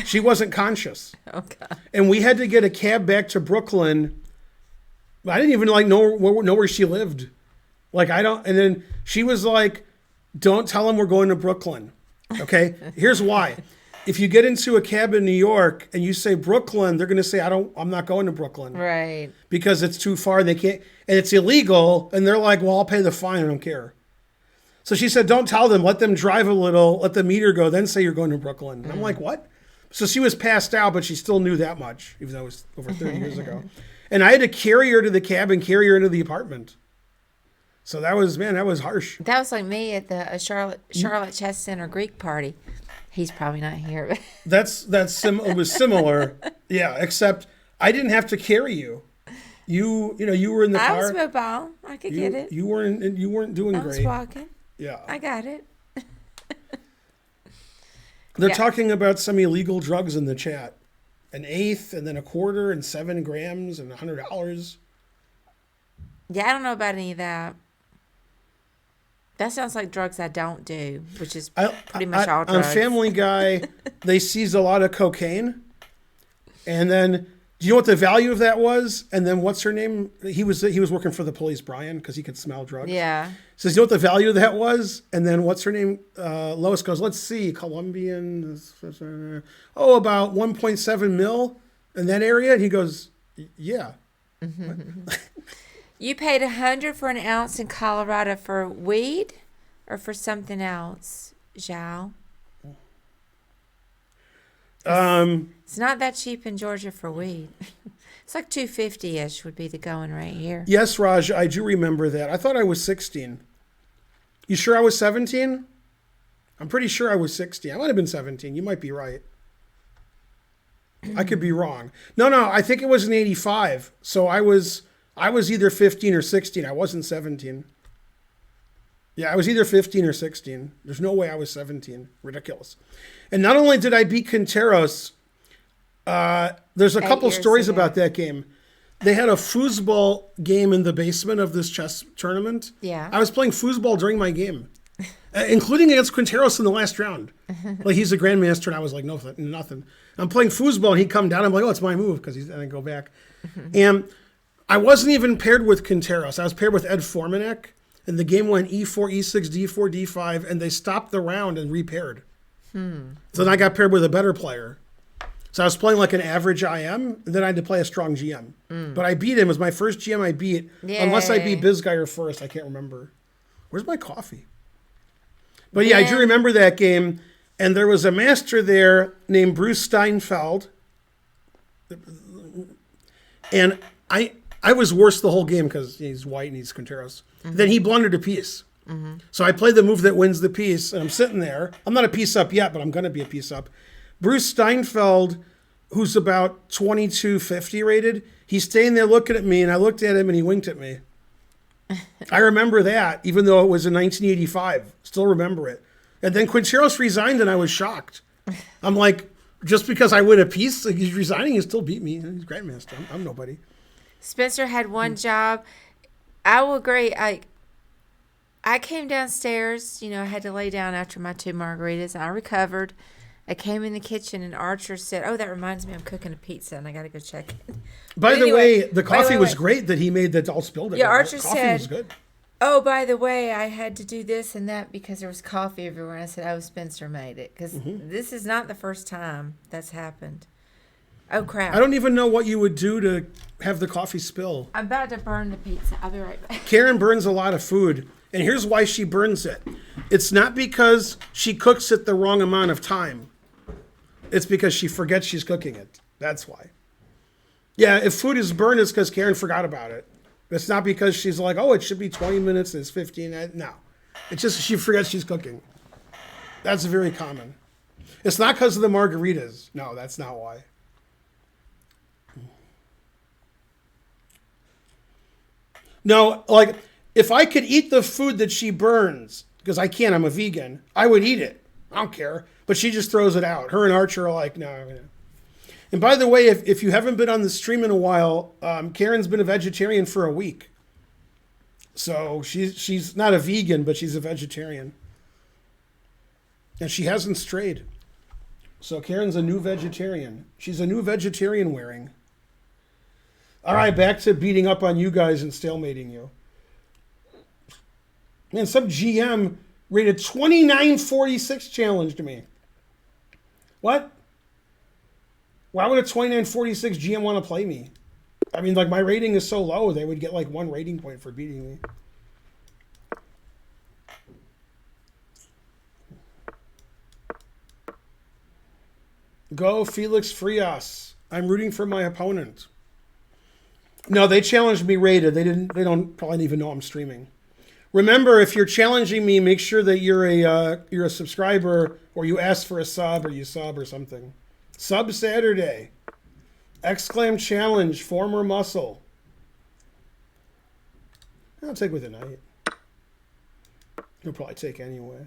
She wasn't conscious. Oh, God. And we had to get a cab back to Brooklyn. I didn't even know where she lived. Like, I don't. And then she was like don't tell them we're going to Brooklyn. Okay? Here's why. If you get into a cab in New York and you say Brooklyn, they're going to say, I'm not going to Brooklyn. Right. Because it's too far. They can't, and it's illegal. And they're like, well, I'll pay the fine. I don't care. So she said, don't tell them. Let them drive a little. Let the meter go. Then say you're going to Brooklyn. And I'm like, what? So she was passed out, but she still knew that much, even though it was over 30 years ago. And I had to carry her to the cab and carry her into the apartment. So that was harsh. That was like me at the Charlotte Chess Center Greek party. He's probably not here. It was similar. Yeah, except I didn't have to carry you. You were in the car. I was mobile. I could get it. You weren't doing I great. was walking. Yeah. I got it. They're Yeah. talking about some illegal drugs in the chat. An eighth, and then a quarter, and 7 grams, and $100. Yeah, I don't know about any of that. That sounds like drugs I don't do, which is pretty much all On drugs. Family Guy, they seized a lot of cocaine. And then, do you know what the value of that was? And then what's her name? He was working for the police, Brian, because he could smell drugs. Yeah. Says, you know what the value of that was? And then what's her name? Lois goes, let's see, Colombian. About 1.7 mil in that area. And he goes, yeah. You paid $100 for an ounce in Colorado for weed or for something else, Zhao? It's not that cheap in Georgia for weed. It's like $2.50-ish would be the going rate here. Yes, Raj, I do remember that. I thought I was 16. You sure I was 17? I'm pretty sure I was 16. I might have been 17. You might be right. I could be wrong. No, I think it was in 85. So I was either 15 or 16. I wasn't 17. Yeah, I was either 15 or 16. There's no way I was 17. Ridiculous. And not only did I beat Quinteros, there's a couple 8 years stories ago. about that game. They had a foosball game in the basement of this chess tournament. Yeah. I was playing foosball during my game, including against Quinteros in the last round. Like, he's a grandmaster, and I was like, no, nothing. I'm playing foosball, and he'd come down. I'm like, oh, it's my move, and I go back. And I wasn't even paired with Quinteros. I was paired with Ed Formanek, and the game went E4, E6, D4, D5, and they stopped the round and repaired. So then I got paired with a better player. So I was playing like an average IM, and then I had to play a strong GM. But I beat him. It was my first GM I beat, unless I beat Yay. Bizgeier first. I can't remember. Where's my coffee? But yeah, I do remember that game. And there was a master there named Bruce Steinfeld. And I was worse the whole game because he's white and he's Quinteros. Then he blundered a piece. So I played the move that wins the piece, and I'm sitting there. I'm not a piece up yet, but I'm going to be a piece up. Bruce Steinfeld, who's about 2250 rated, he's staying there looking at me, and I looked at him, and he winked at me. I remember that, even though it was in 1985. Still remember it. And then Quinteros resigned, and I was shocked. I'm like, just because I win a piece, like, he's resigning, he still beat me. He's grandmaster. I'm nobody. Spencer had one job. I will agree. I came downstairs, I had to lay down after my 2 margaritas, and I recovered. I came in the kitchen, and Archer said, oh, that reminds me, I'm cooking a pizza, and I got to go check it. By But the anyway, way, the coffee wait. was great that he made that all spilled it. Yeah, Archer coffee said- was good. Oh, by the way, I had to do this and that because there was coffee everywhere. And I said, oh, Spencer made it. Because this is not the first time that's happened. Oh, crap. I don't even know what you would do to have the coffee spill. I'm about to burn the pizza. I'll be right back. Karen burns a lot of food, and here's why she burns it. It's not because she cooks it the wrong amount of time. It's because she forgets she's cooking it. That's why. Yeah, if food is burned, it's because Karen forgot about it. It's not because she's like, oh, it should be 20 minutes and it's 15. No. It's just she forgets she's cooking. That's very common. It's not because of the margaritas. No, that's not why. No, like, if I could eat the food that she burns, because I can't, I'm a vegan, I would eat it. I don't care. But she just throws it out. Her and Archer are like, no. And by the way, if you haven't been on the stream in a while, Karen's been a vegetarian for a week. So she's not a vegan, but she's a vegetarian. And she hasn't strayed. So Karen's a new vegetarian. She's a new vegetarian wearing. All right, back to beating up on you guys and stalemating you. Man, some GM Rated 2946 challenged me. What? Why would a 2946 GM want to play me? I mean, like, my rating is so low, they would get like 1 rating point for beating me. Go Felix Frias. I'm rooting for my opponent. No, they challenged me rated. They don't probably even know I'm streaming. Remember, if you're challenging me, make sure that you're a subscriber, or you ask for a sub, or you sub or something. Sub Saturday. Exclam challenge, former muscle. I'll take with a knight. He'll probably take anyway.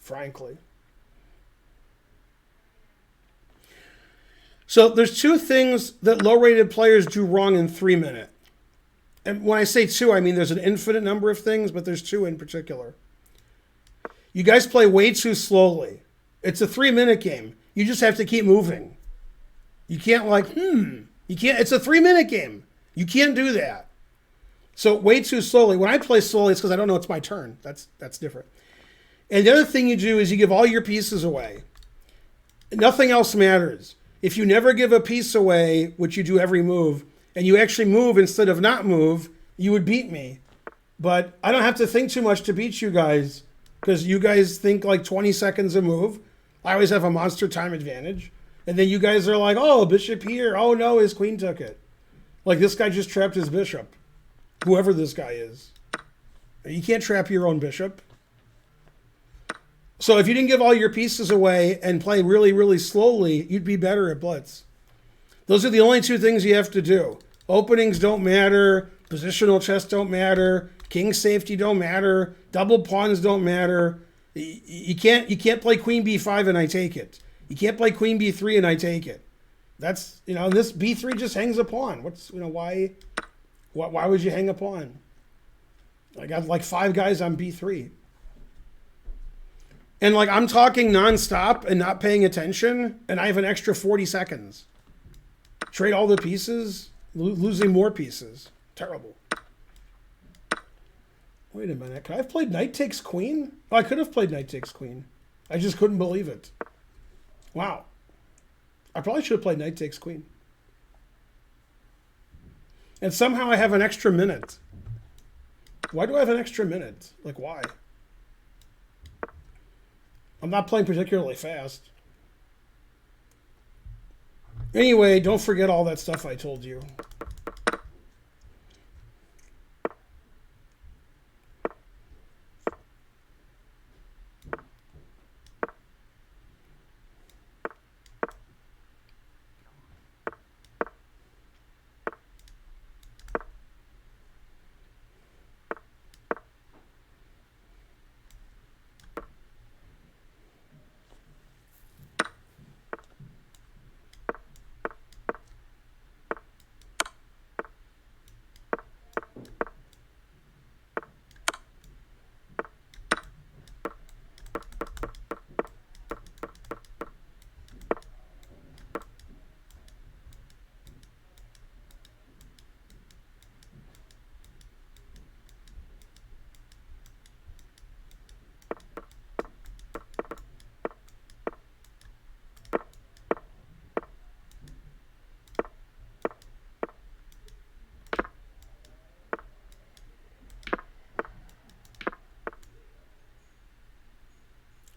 Frankly. So there's 2 things that low-rated players do wrong in 3 minute. And when I say 2, I mean there's an infinite number of things, but there's 2 in particular. You guys play way too slowly. It's a 3-minute game. You just have to keep moving. You can't You can't. It's a 3-minute game. You can't do that. So way too slowly. When I play slowly, it's because I don't know it's my turn. That's different. And the other thing you do is you give all your pieces away. Nothing else matters. If you never give a piece away, which you do every move, and you actually move instead of not move, you would beat me. But I don't have to think too much to beat you guys, because you guys think like 20 seconds a move. I always have a monster time advantage. And then you guys are like, oh, bishop here. Oh, no, his queen took it. Like, this guy just trapped his bishop. Whoever this guy is. You can't trap your own bishop. So if you didn't give all your pieces away and play really, really slowly, you'd be better at Blitz. Those are the only 2 things you have to do. Openings don't matter. Positional chess don't matter. King safety don't matter. Double pawns don't matter. You can't play queen b5 and I take it. You can't play queen b3 and I take it. That's, this b3 just hangs a pawn. Why would you hang a pawn? I got like 5 guys on b3. And like, I'm talking nonstop and not paying attention, and I have an extra 40 seconds. Trade all the pieces, losing more pieces. Terrible. Wait a minute. Could I have played knight takes queen? Oh, I could have played knight takes queen. I just couldn't believe it. Wow. I probably should have played knight takes queen. And somehow I have an extra minute. Why do I have an extra minute? Like, why? I'm not playing particularly fast. Anyway, don't forget all that stuff I told you.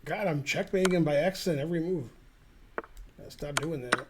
God, I'm checkmating him by accident every move. Gotta stop doing that.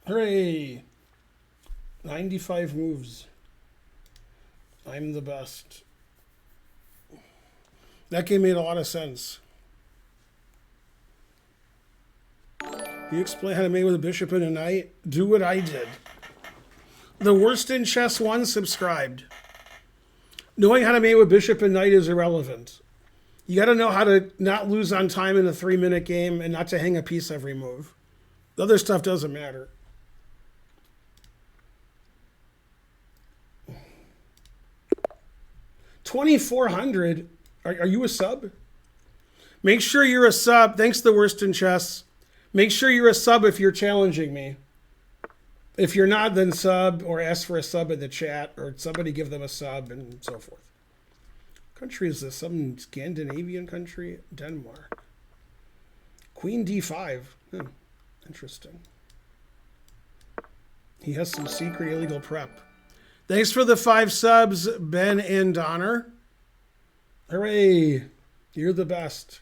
Hooray! 95 moves. I'm the best. That game made a lot of sense. You explain how to mate with a bishop and a knight? Do what I did. The worst in chess one subscribed. Knowing how to mate with bishop and knight is irrelevant. You got to know how to not lose on time in a 3-minute game and not to hang a piece every move. The other stuff doesn't matter. $2,400. Are you a sub? Make sure you're a sub. Thanks, the worst in chess. Make sure you're a sub if you're challenging me. If you're not, then sub or ask for a sub in the chat or somebody give them a sub and so forth. What country is this? Some Scandinavian country? Denmark. Queen d5. Interesting. He has some secret illegal prep. Thanks for the 5 subs, Ben and Donner. Hooray. You're the best.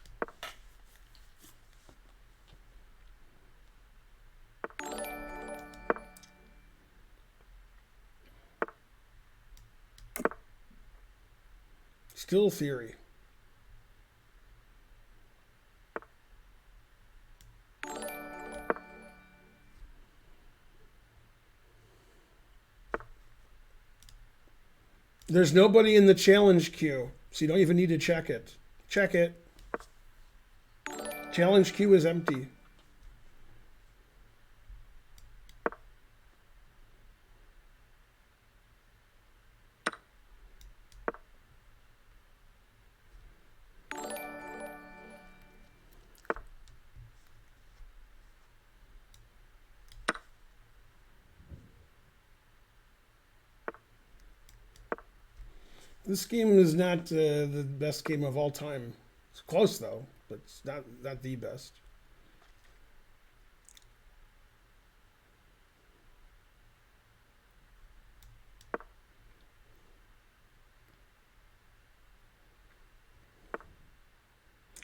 Still theory. There's nobody in the challenge queue, so you don't even need to check it. Check it. Challenge queue is empty. This game is not the best game of all time. It's close though, but it's not the best.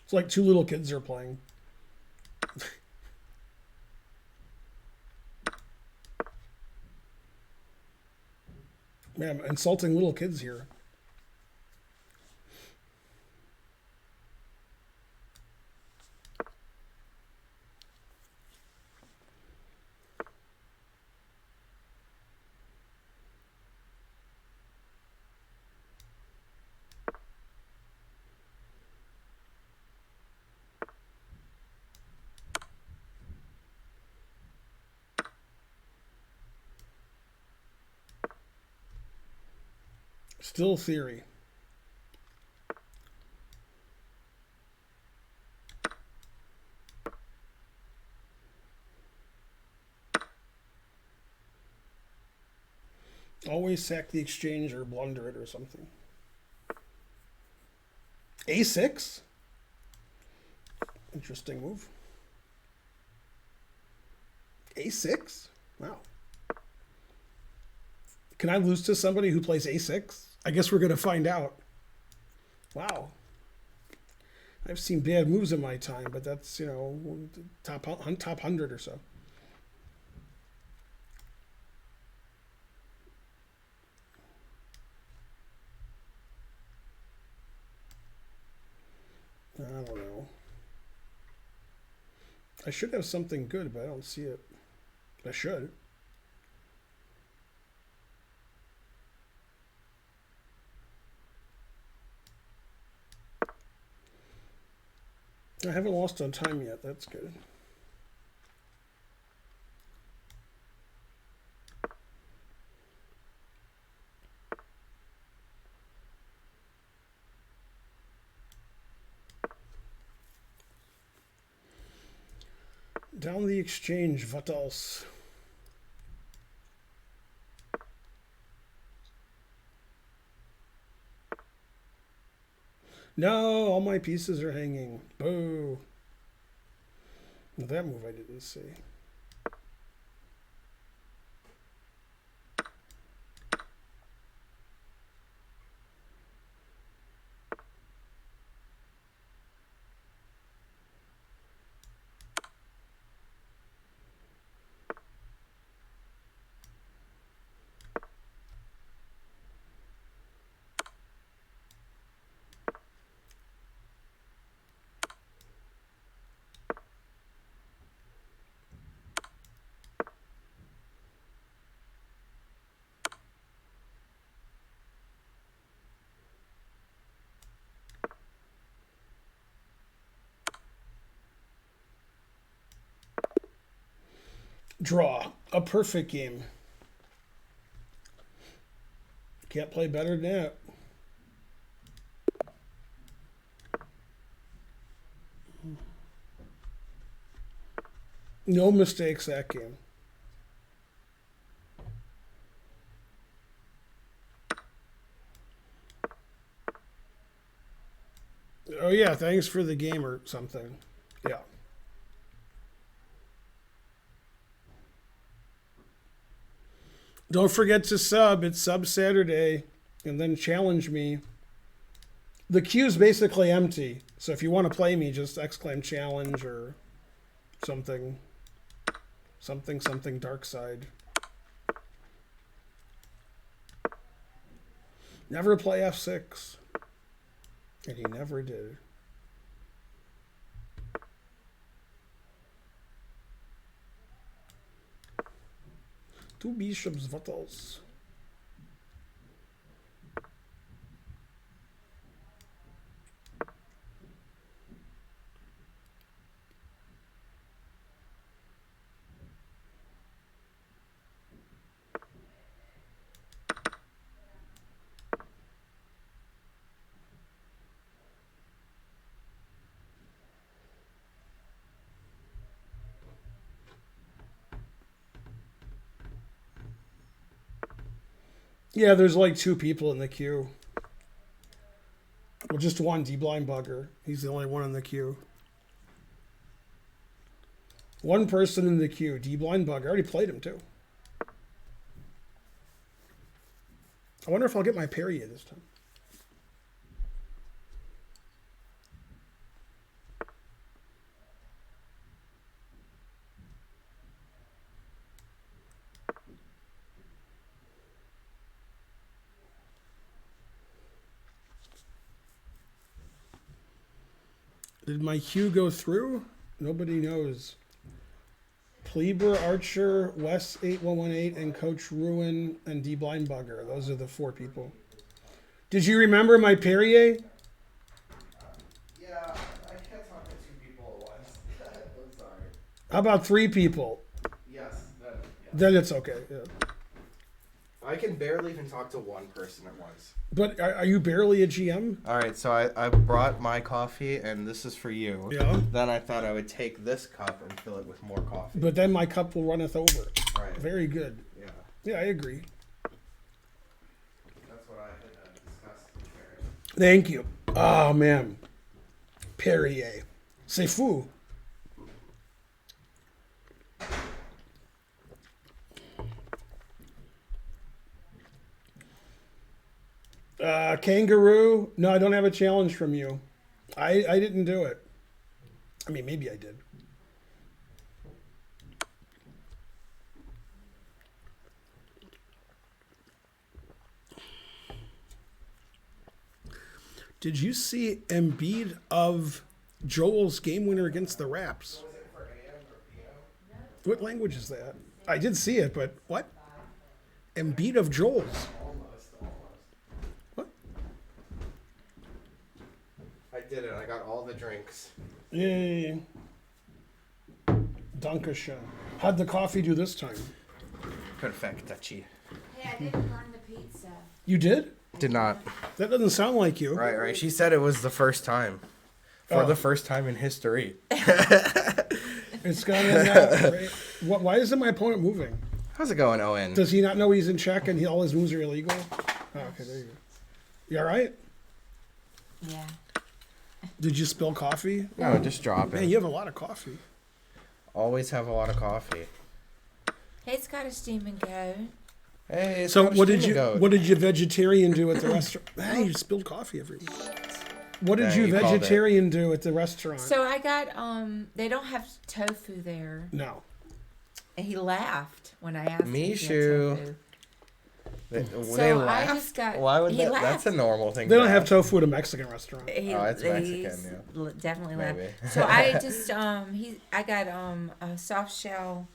It's like 2 little kids are playing. Man, I'm insulting little kids here. Still theory. Always sack the exchange or blunder it or something. A6? Interesting move. A6? Wow. Can I lose to somebody who plays A6? I guess we're going to find out. Wow. I've seen bad moves in my time, but that's, you know, top 100 or so. I don't know. I should have something good, but I don't see it. I should. I haven't lost on time yet. That's good. Down the exchange, what else? No, all my pieces are hanging. Boo. That move I didn't see. Draw. A perfect game. Can't play better than that. No mistakes that game. Oh yeah, thanks for the game or something. Yeah. Don't forget to sub. It's Sub Saturday. And then challenge me. The queue's basically empty. So if you want to play me, just exclaim challenge or something. Something dark side. Never play F6. And he never did. Two bishops, what else? Yeah, there's like two people in the queue. Well, just one, D-Blind Bugger. He's the only one in the queue. One person in the queue, D-Blind Bugger. I already played him too. I wonder if I'll get my Perrier this time. Did my queue go through? Nobody knows. Pleber, Archer, Wes 8118, and Coach Ruin and D Blind Bugger. Those are the four people. Did you remember my Perrier? Yeah, I can't talk to two people at once. I'm sorry. How about three people? Yes. Then it's okay. Yeah. I can barely even talk to one person at once. But are you barely a GM? All right, so I brought my coffee, and this is for you. Yeah. Then I thought I would take this cup and fill it with more coffee. But then my cup will runneth over. Right. Very good. Yeah. Yeah, I agree. That's what I had discussed. Thank you. Oh, man. Perrier. C'est fou. Kangaroo. No, I don't have a challenge from you. I didn't do it. I mean, maybe I did. Did you see Embiid of Joel's game winner against the Raps? Was it for AM or PM? What language is that? I did see it, but what? Embiid of Joel's. Almost. What? I did it. I got all the drinks. Yay. Dankeschön. How'd the coffee do this time? Perfectaci. Hey, I didn't burn the pizza. You did? Did not. That doesn't sound like you. Right. She said it was the first time. For Oh. the first time in history. It's gone in that. Right? Why isn't my opponent moving? How's it going, Owen? Does he not know he's in check and all his moves are illegal? Oh, okay, there you go. You all right? Yeah. Did you spill coffee? No, just drop Man, it. you have a lot of coffee. Always have a lot of coffee. Hey, Scottish Demon Goat. Hey, So Scottish what did Demon you Goat. what did you vegetarian do at the restaurant? Hey, you spilled coffee everywhere. What did Yeah, you you called it. vegetarian do at the restaurant? So I got they don't have tofu there, No. and he laughed when I asked him if he had Mishu. tofu. They I laughed? just got. Why would he that? laughed. That's a normal thing. They to don't have ask. tofu at a Mexican restaurant. He, Oh, it's Mexican, he's yeah. definitely Maybe. laughed. So I just I got a soft shell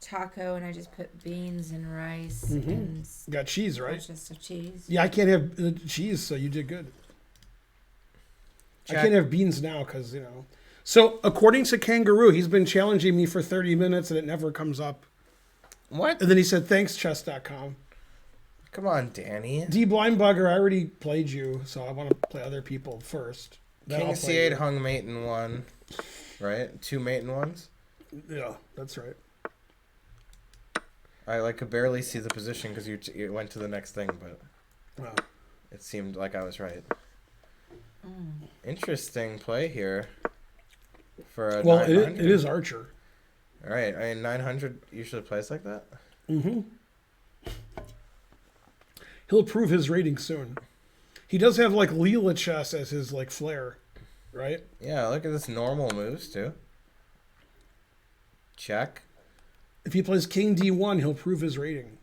taco, and I just put beans and rice and You got cheese, a right? bunch of stuff, cheese. Yeah, I can't have cheese, so you did good. I Check. can't have beans now because, you know. So, according to Kangaroo, he's been challenging me for 30 minutes and it never comes up. What? And then he said, thanks, chess.com. Come on, Danny. D Blindbugger, I already played you, so I want to play other people first. Then King I'll play C8 you. hung mate in 1. Right? 2 mate in 1s? Yeah, that's right. I could barely see the position because you went to the next thing, but Wow. it seemed like I was right. Interesting play here for a Well, 900. it is Archer. All right. I mean, 900 usually plays like that. Mm-hmm. He'll prove his rating soon. He does have like Leela chess as his like flair, right? Yeah, look at this normal moves too. Check. If he plays King D1, he'll prove his rating.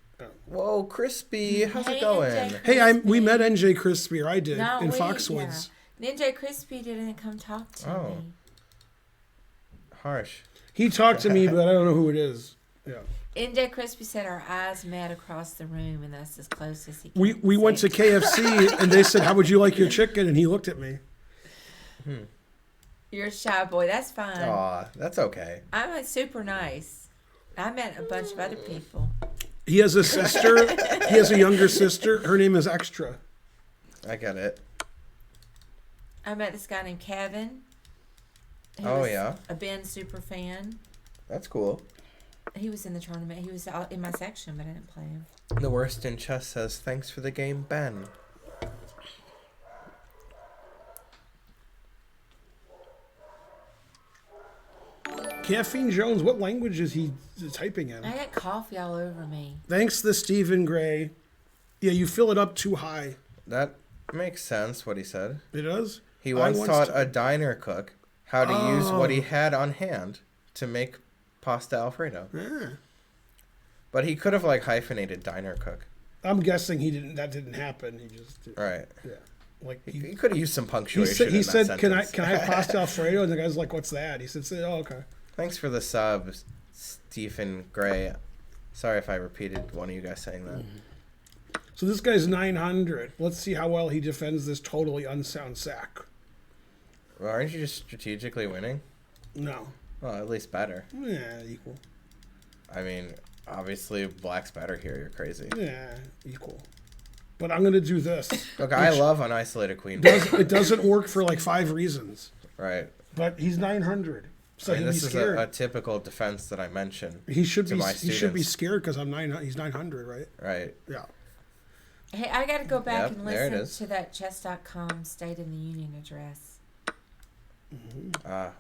Whoa, Crispy, how's Hey, it going? NJ. Hey, we met NJ Crispy, or I did, No, in we- Foxwoods. yeah. Ninja Crispy didn't come talk to Oh. me. Harsh. He talked to me, but I don't know who it is. Yeah. Ninja Crispy said our eyes met across the room, and that's as close as he We came went to say. KFC, and they said, how would you like your chicken? And he looked at me. You're a shy boy. That's fine. Aw, that's okay. I'm super nice. I met a bunch of other people. He has a sister. He has a younger sister. Her name is Extra. I get it. I met this guy named Kevin. who Oh, was yeah? a Ben super fan. That's cool. He was in the tournament. He was out in my section, but I didn't play him. The worst in chess says, thanks for the game, Ben. Caffeine Jones, what language is he typing in? I got coffee all over me. Thanks to Stephen Gray. Yeah, you fill it up too high. That makes sense, what he said. It does? He I once taught a diner cook how to use what he Oh. had on hand to make pasta Alfredo. Yeah. But he could have, like, hyphenated diner cook. I'm guessing that didn't happen. He just Right. yeah. Like He could have used some he punctuation said, in that can I sentence. have pasta Alfredo? And the guy's like, what's that? He said, oh, okay. Thanks for the sub, Stephen Gray. Sorry if I repeated one of you guys saying that. So this guy's 900. Let's see how well he defends this totally unsound sack. Well, aren't you just strategically winning? No. Well, at least better. Yeah, equal. I mean, obviously, black's better here. You're crazy. Yeah, equal. But I'm gonna do this. Look, I love an isolated queen. It doesn't work for like 5 reasons. Right. But he's 900, so I mean, he'd be this is scared. a typical defense that I mentioned. He should to be. my He should be students. scared because I'm 900. He's 900, right? Right. Yeah. Hey, I got to go back Yep, and there it listen is. to that chess.com State of the Union address.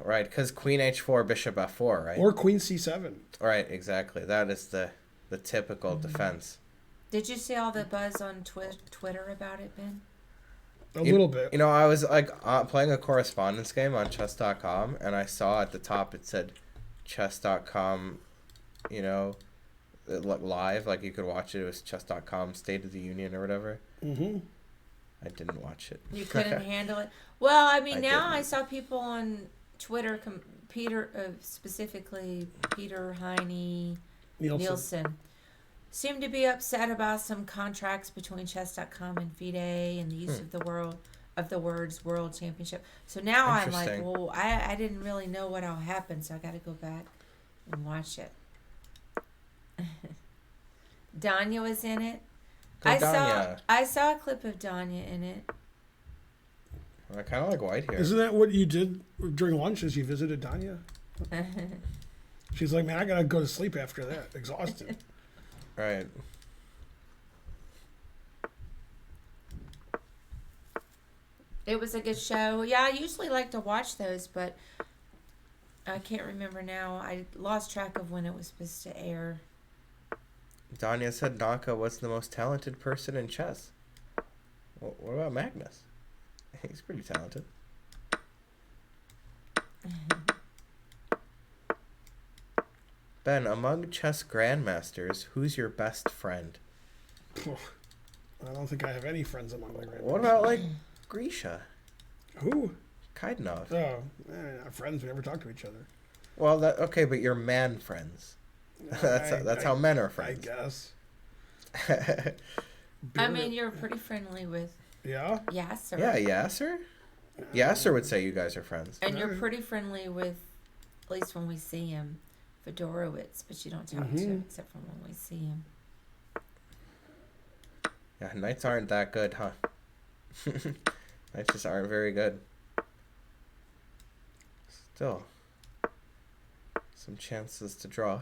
Right, because queen h4, bishop f4, right? Or Queen C7. Right, exactly. That is the typical Mm-hmm. defense. Did you see all the buzz on Twitter about it, Ben? A little bit. You know, I was like playing a correspondence game on chess.com, and I saw at the top it said chess.com, you know, live, like you could watch it. It was chess.com State of the Union or whatever. Mm-hmm. I didn't watch it. You couldn't handle it. Well, I mean, I now didn't. I saw people on Twitter, Peter, specifically Peter Heine Nielsen, seem to be upset about some contracts between chess.com and FIDE and the use of the words World Championship. So now I'm like, Interesting. well, I didn't really know what all happened, so I got to go back and watch it. Danya was in it. Go Danya. I saw a clip of Danya in it. I kind of like white here. Isn't that what you did during lunch? Is you visited Danya? She's like, man, I gotta go to sleep after that. Exhausted. Right. It was a good show. Yeah, I usually like to watch those, but I can't remember now. I lost track of when it was supposed to air. Danya said Naka was the most talented person in chess. What about Magnus? He's pretty talented. Ben, among chess grandmasters, who's your best friend? I don't think I have any friends among the grandparents. What about, like, Grisha? Who? Kaidanov? Oh, not friends. We never talk to each other. Well, okay, but you're man friends. That's how men are I friends. guess. I mean, you're pretty friendly with Yeah. Yasser. Yeah, Yasser? Yasser would say you guys are friends. And you're pretty friendly with, at least when we see him, Fedorowicz, but you don't talk to him except for when we see him. Yeah, knights aren't that good, huh? Knights just aren't very good. Still, some chances to draw.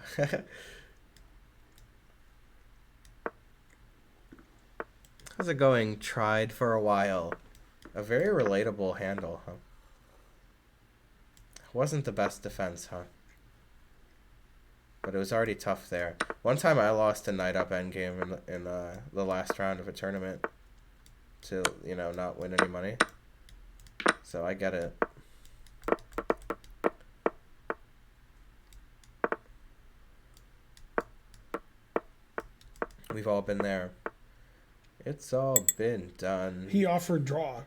How's it going? Tried for a while. A very relatable handle, huh? Wasn't the best defense, huh? But it was already tough there. One time I lost a knight up endgame in the last round of a tournament to, not win any money. So I get it. We've all been there. It's all been done. He offered draw.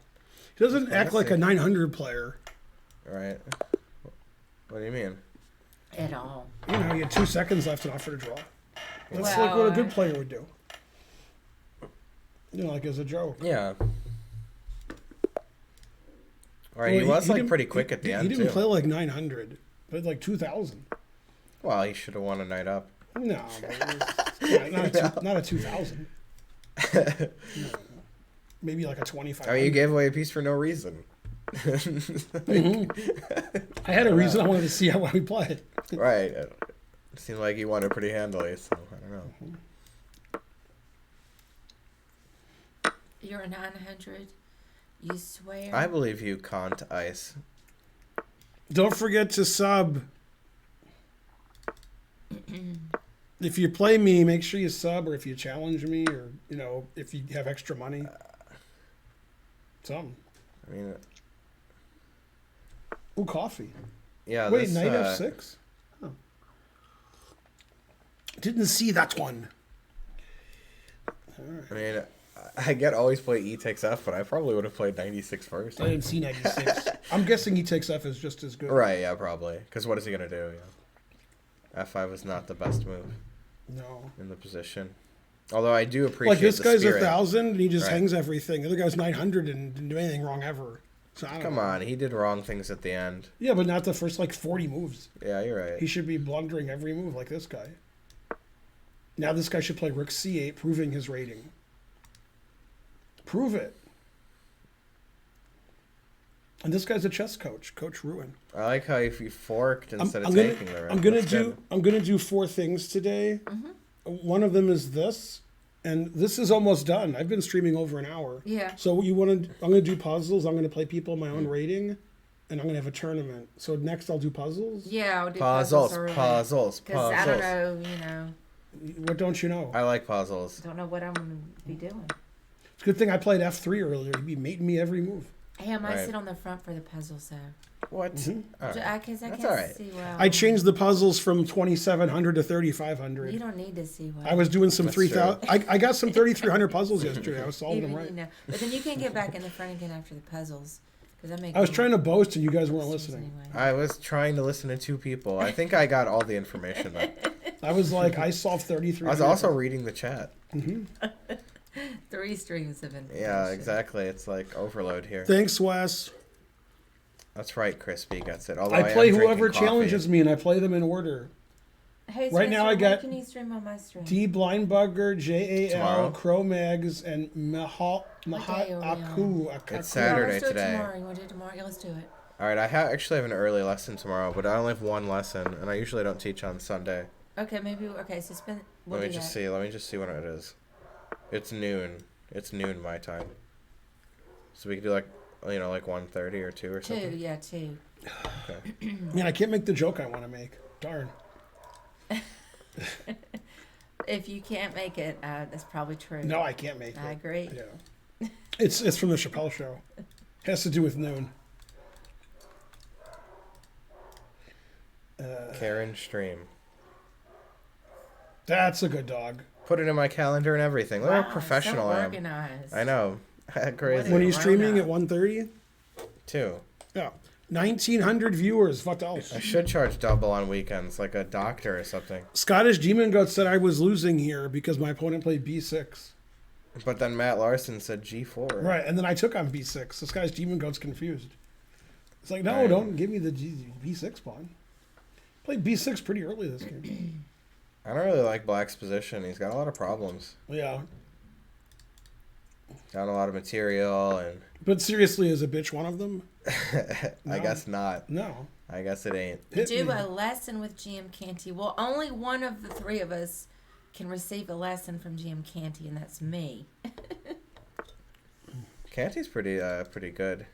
He doesn't act like a 900 player. Right. What do you mean? At all. He had 2 seconds left and offered a draw. That's like what a good player would do. Like as a joke. Yeah. Right, he was pretty quick at the end, He didn't too. play like 900. Played like 2,000. Well, he should have won a night up. No, but not a 2,000. No. Maybe like a 25. I mean, you gave away a piece for no reason. I had a reason. I wanted to see how well we played. Right. It seemed like he won it pretty handily, so I don't know. You're a 900. You swear. I believe you can't ice. Don't forget to sub. If you play me, make sure you sub, or if you challenge me, or if you have extra money. Something. I mean, Ooh, coffee. yeah. Wait, this, knight f6? Oh. Didn't see that one. I mean, I get always play E takes F, but I probably would have played 96 first. I didn't see 96. I'm guessing he takes F is just as good. Right, yeah, probably. Because what is he going to do? Yeah. F5 is not the best move No. in the position. Although I do appreciate Like this the guy's spirit. 1,000 and he just Right. hangs everything. The other guy's 900 and didn't do anything wrong ever. So I don't Come know. on, he did wrong things at the end. Yeah, but not the first 40 moves. Yeah, you're right. He should be blundering every move like this guy. Now this guy should play Rook C8, proving his rating. Prove it. And this guy's a chess coach, Coach Ruin. I like how if you forked instead of I'm gonna- taking the rook. I'm gonna That's do. good. I'm gonna do 4 things today. One of them is this, and this is almost done. I've been streaming over an hour. Yeah. So you want to? I'm gonna do puzzles. I'm gonna play people my own rating, and I'm gonna have a tournament. So next I'll do puzzles. Yeah, I'll do Puzzles, early. puzzles, Because I don't puzzles. know, What don't you know? I like puzzles. don't know what I'm going to be doing. It's a good thing I played F3 earlier. He'd be mating me every move. Hey, I might Right. sit on the front for the puzzles, though. What? All right. Because I That's can't all right. see well. I changed the puzzles from 2,700 to 3,500. You don't need to see well. I was doing some That's 3,000. I got some 3,300 puzzles yesterday. I was solving them Even, right. But then you can't get back in the front again after the puzzles. Because I make. I was trying to boast and you guys weren't questions listening. Anyway. I was trying to listen to 2 people. I think I got all the information though. I was like, I solved I 3,300. was also reading the chat. 3 streams of information. Yeah, exactly. It's like overload here. Thanks, Wes. That's right, Crispy gets it. Although I play am drinking whoever coffee. challenges me and I play them in order. Hey, Right now I Spencer, got when can you stream on my stream? D Blindbugger, JAL, Tomorrow? Cro-Mags, and Mahat day are we Aku. It's Yeah, Saturday let's do it today. tomorrow. You want to do it tomorrow? Yeah, let's do it. All right, I actually have an early lesson tomorrow, but I only have 1 lesson, and I usually don't teach on Sunday. Okay, maybe. Okay, so spend. We'll Let me do just that. see. Let me just see when it is. It's noon. It's noon my time. So we could do like 1:30 or 2 or 2, something. yeah, 2. Okay. Man, I can't make the joke I want to make. Darn. If you can't make it, that's probably true. No, I can't make I it. agree. Yeah. It's from the Chappelle Show. Has to do with noon. Karen stream. That's a good dog. Put it in my calendar and everything. Look Wow, how professional so I am. organized. I know. Crazy. When are you Why streaming not? at 1:30? 2. Yeah. 1,900 viewers. What else? I should charge double on weekends, like a doctor or something. Scottish Demon Goat said I was losing here because my opponent played B6. But then Matt Larson said G4. Right, and then I took on B6. This guy's Demon Goat's confused. It's like, no, Right. don't give me the B6 pawn. Played B6 pretty early this game. I don't really like Black's position. He's got a lot of problems. Yeah. Got a lot of material, and But seriously, is a bitch one of them? I No. guess not. No. I guess it ain't. Hit Do me. a lesson with GM Canty. Well, only one of the three of us can receive a lesson from GM Canty, and that's me. Canty's pretty good.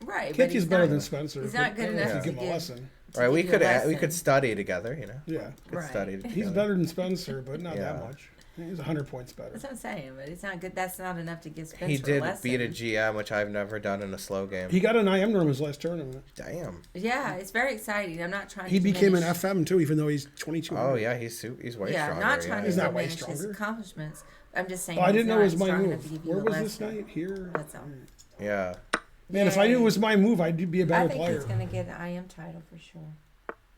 Right. but Kitty's he's better not- than Spencer. he's but not good I don't know if enough you to give him a give- lesson. to Right, we give you a could we lesson. could study together, you know. Yeah. Could Right. study together. He's better than Spencer, but not Yeah. that much. He's 100 points better. That's what I'm saying, but it's not good. That's not enough to give Spencer He a did lesson. beat a GM, which I've never done in a slow game. He got an IM norm his last tournament. Damn. Yeah, it's very exciting. I'm not trying He to became an diminish- FM too, even though he's 22. Oh yeah, he's way Yeah, stronger. not trying He's to not way diminish his stronger. accomplishments. I'm just saying. Oh, I he's didn't know not it was my strong enough to move. give you Where a was this lesson. night? Here. That's all. Yeah. Man, if I knew it Yay. was my move, I'd be a I better think player. he's gonna get an IM title for sure.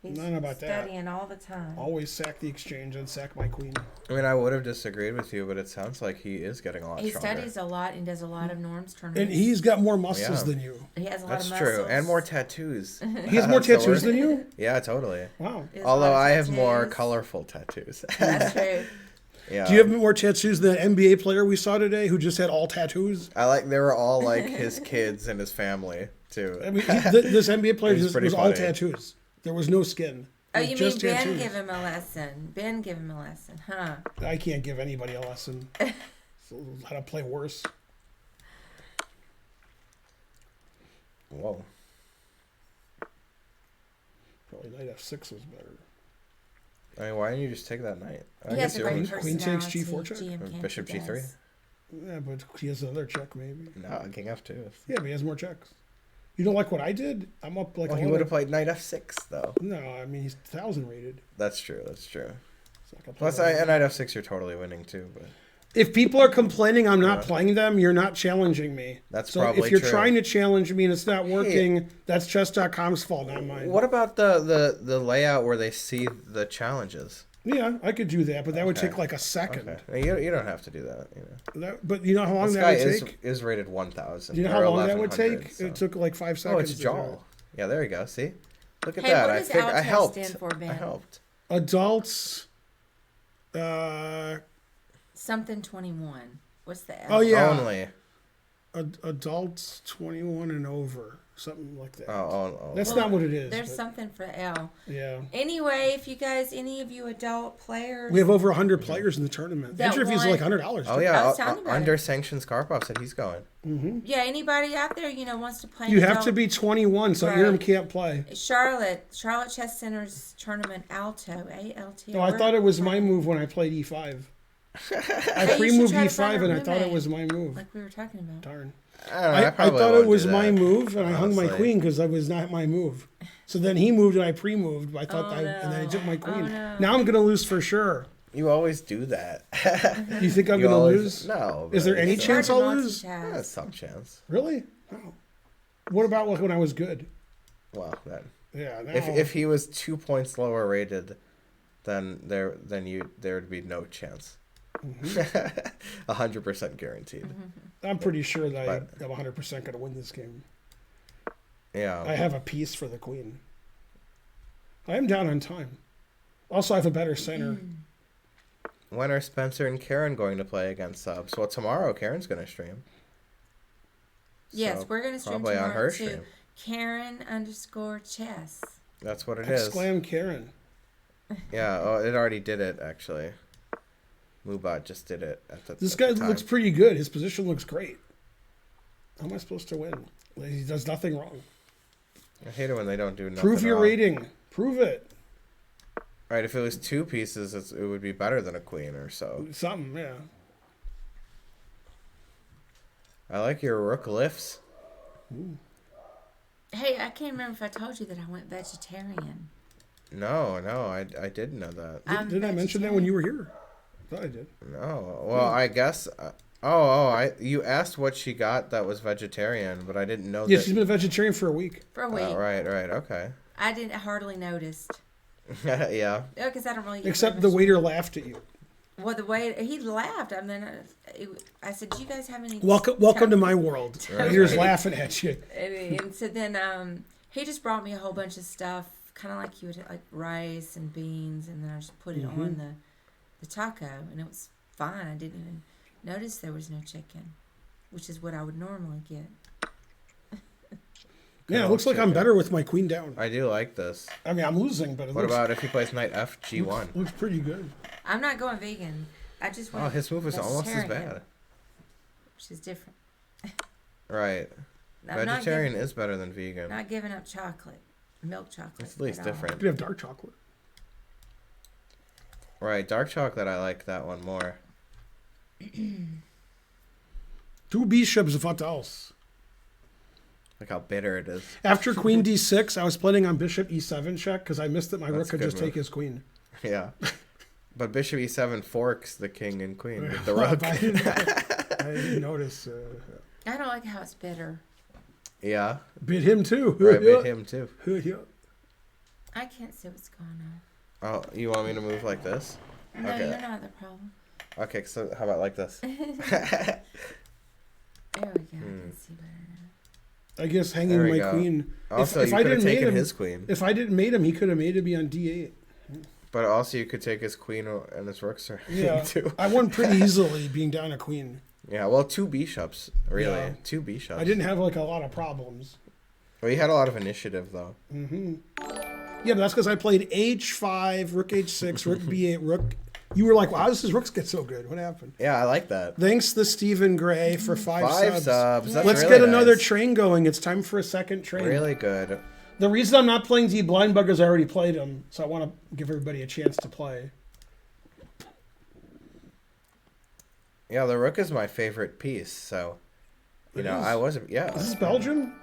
He's Not about that. studying all the time. Always sack the exchange and sack my queen. I mean, I would have disagreed with you, but it sounds like he is getting a lot He stronger. studies a lot and does a lot of norms And tournaments. he's got more muscles Yeah. than you. He has a lot That's of muscles. true, and more tattoos. He has more That's the tattoos word. than you? Yeah, totally. Wow. He has a lot Although of I have more tattoos. colorful tattoos. That's true. Yeah. Do you have more tattoos than that NBA player we saw today who just had all tattoos? I like they were all like his kids and his family too. I mean, this NBA player It's just pretty was all funny. tattoos. There was no skin. Oh, It was you mean just Ben tattoos. give him a lesson? Ben give him a lesson, huh? I can't give anybody a lesson. So how to play worse. Whoa. Probably knight f6 was better. I mean, why didn't you just take that knight? I He has guess a you great would- Queen personality. takes G4 check? GM Or Canty Bishop G3? does. Yeah, but he has another check maybe. No, King F2. Yeah, but he has more checks. You don't like what I did? I'm up like Well, he 11. would have played Knight F6 though. No, I mean he's 1,000 rated. That's true. That's true. So I can play Plus, that. at Knight F6, you're totally winning too. But If people are complaining I'm not Yeah. playing them, you're not challenging me. That's so probably if you're true. trying to challenge me and it's not working, that's chess.com's fault, not mine. what about the layout where they see the challenges? Yeah, I could do that, but that would Okay. take like a second. Okay, you don't have to do that. You know, But you know how long this that guy would is take? is rated 1,000. Do you know or how long that would 1,100, take? so- It took like 5 Oh, seconds. it's to do it. Jaw. Yeah, there you go. See, look at Hey, that. what I does figured I Alto helped. stand for, Ben? I helped. Adults. Something 21. What's the L? Oh, yeah. Only. Adults 21 and over, something like that. Oh. That's Well, not what it is. There's but something for L. yeah. Anyway, if you guys, any of you adult players, We have over 100 players in the tournament. That Entry fees are want- like $100. Oh I yeah, was telling you about under it. sanctions. Karpov said he's going. yeah, anybody out there, wants to play? You an have to adult- be 21, so Right. Iram can't play. Charlotte Chess Center's tournament Alto, ALT. No, I thought it was my move when I played E5. I Hey, you pre-moved should try to find E5 a and I thought it roommate. was my move. like we were talking about. Darn. I don't know. I probably thought it won't was do my that, move and I hung my honestly. queen because that was not my move. So then he moved and I pre-moved. I thought Oh, and then he took my no. queen. Oh, no. Now I'm going to lose for sure. You always do that. You think I'm You going to always- lose? No. Is there but any it's- chance Hard to I'll lose? multitask. There's some chance. Really? Oh. What about like when I was good? Well, then Yeah. Now, if he was 2 points lower rated, then there would be no chance. Mm-hmm. 100% guaranteed. I'm pretty sure that But- I'm 100% going to win this game. Yeah. I have a piece for the queen. I am down on time. Also, I have a better center. When are Spencer and Karen going to play against subs? Well, tomorrow Karen's going to stream. Yes, So, we're gonna stream probably on tomorrow her too. stream. Karen_chess. That's what it is. Exclaim Karen. Yeah. Oh, it already did it actually. Mubot just did it at the. This at guy the time. looks pretty good. His position looks great. How am I supposed to win? He does nothing wrong. I hate it when they don't do nothing. Prove your wrong. rating. Prove it. Right, if it was 2 pieces, it would be better than a queen or so. Something, yeah. I like your rook lifts. Hey, I can't remember if I told you that I went vegetarian. No, I didn't know that. I'm Did I mention that when you were here? I thought I did. No, well, I guess. You asked what she got that was vegetarian, but I didn't know Yeah, that. she's been a vegetarian for a week. for a week. Oh, right, okay. I didn't hardly noticed. Yeah. Because I don't really. eat Except the vegetarian. waiter laughed at you. Well, the way he laughed, I mean, I said, "Do you guys have any?" Welcome to my world. Right, Waiter's right. laughing at you. And so then he just brought me a whole bunch of stuff kind of like you would like rice and beans, and then I just put it on the taco, and it was fine. I didn't even notice there was no chicken, which is what I would normally get. Yeah, it looks like I'm better with my queen down. I do like this. I mean, I'm losing, but it What looks, about if he plays knight f g1? looks pretty good. I'm not going vegan. I just want Oh, his move is almost as vegetarian, bad. which is different. Right. I'm Vegetarian is better than vegan. not giving up chocolate, milk chocolate. It's at least at all. different. You could have dark chocolate. Right, dark chocolate, I like that one more. 2 bishops, what else? Look how bitter it is. After queen d6, I was planning on bishop e7 check because I missed that my That's rook a could good just move. take his queen. Yeah. But bishop e7 forks the king and queen with the Well, rook. I didn't notice. I don't like how it's bitter. Yeah. Bid him too. Right, bit him too. Yeah. I can't see what's going on. Oh, you want me to move like this? No, Okay. you're not the problem. Okay, so how about like this? There we go. I can see better now. I guess hanging There we my go. queen. Also, if you I could have didn't mate taken him, his queen. If I didn't mate him, he could have made me on d8. But also, you could take his queen and his rooks are Yeah, too. I won pretty easily being down a queen. Yeah, well, 2 bishops, really. Yeah. 2 bishops. I didn't have like a lot of problems. Well, you had a lot of initiative, though. Yeah, but that's because I played h5, rook h6, rook b8, rook. You were like, wow, how does his rooks get so good? What happened? Yeah, I like that. Thanks to Stephen Gray for 5 5 subs. That's Let's really get another nice. train going. It's time for a second train. Really good. The reason I'm not playing D Blind Bug is I already played him, so I want to give everybody a chance to play. Yeah, the rook is my favorite piece, so... You It know, is? I wasn't... Yeah. Is this Belgium?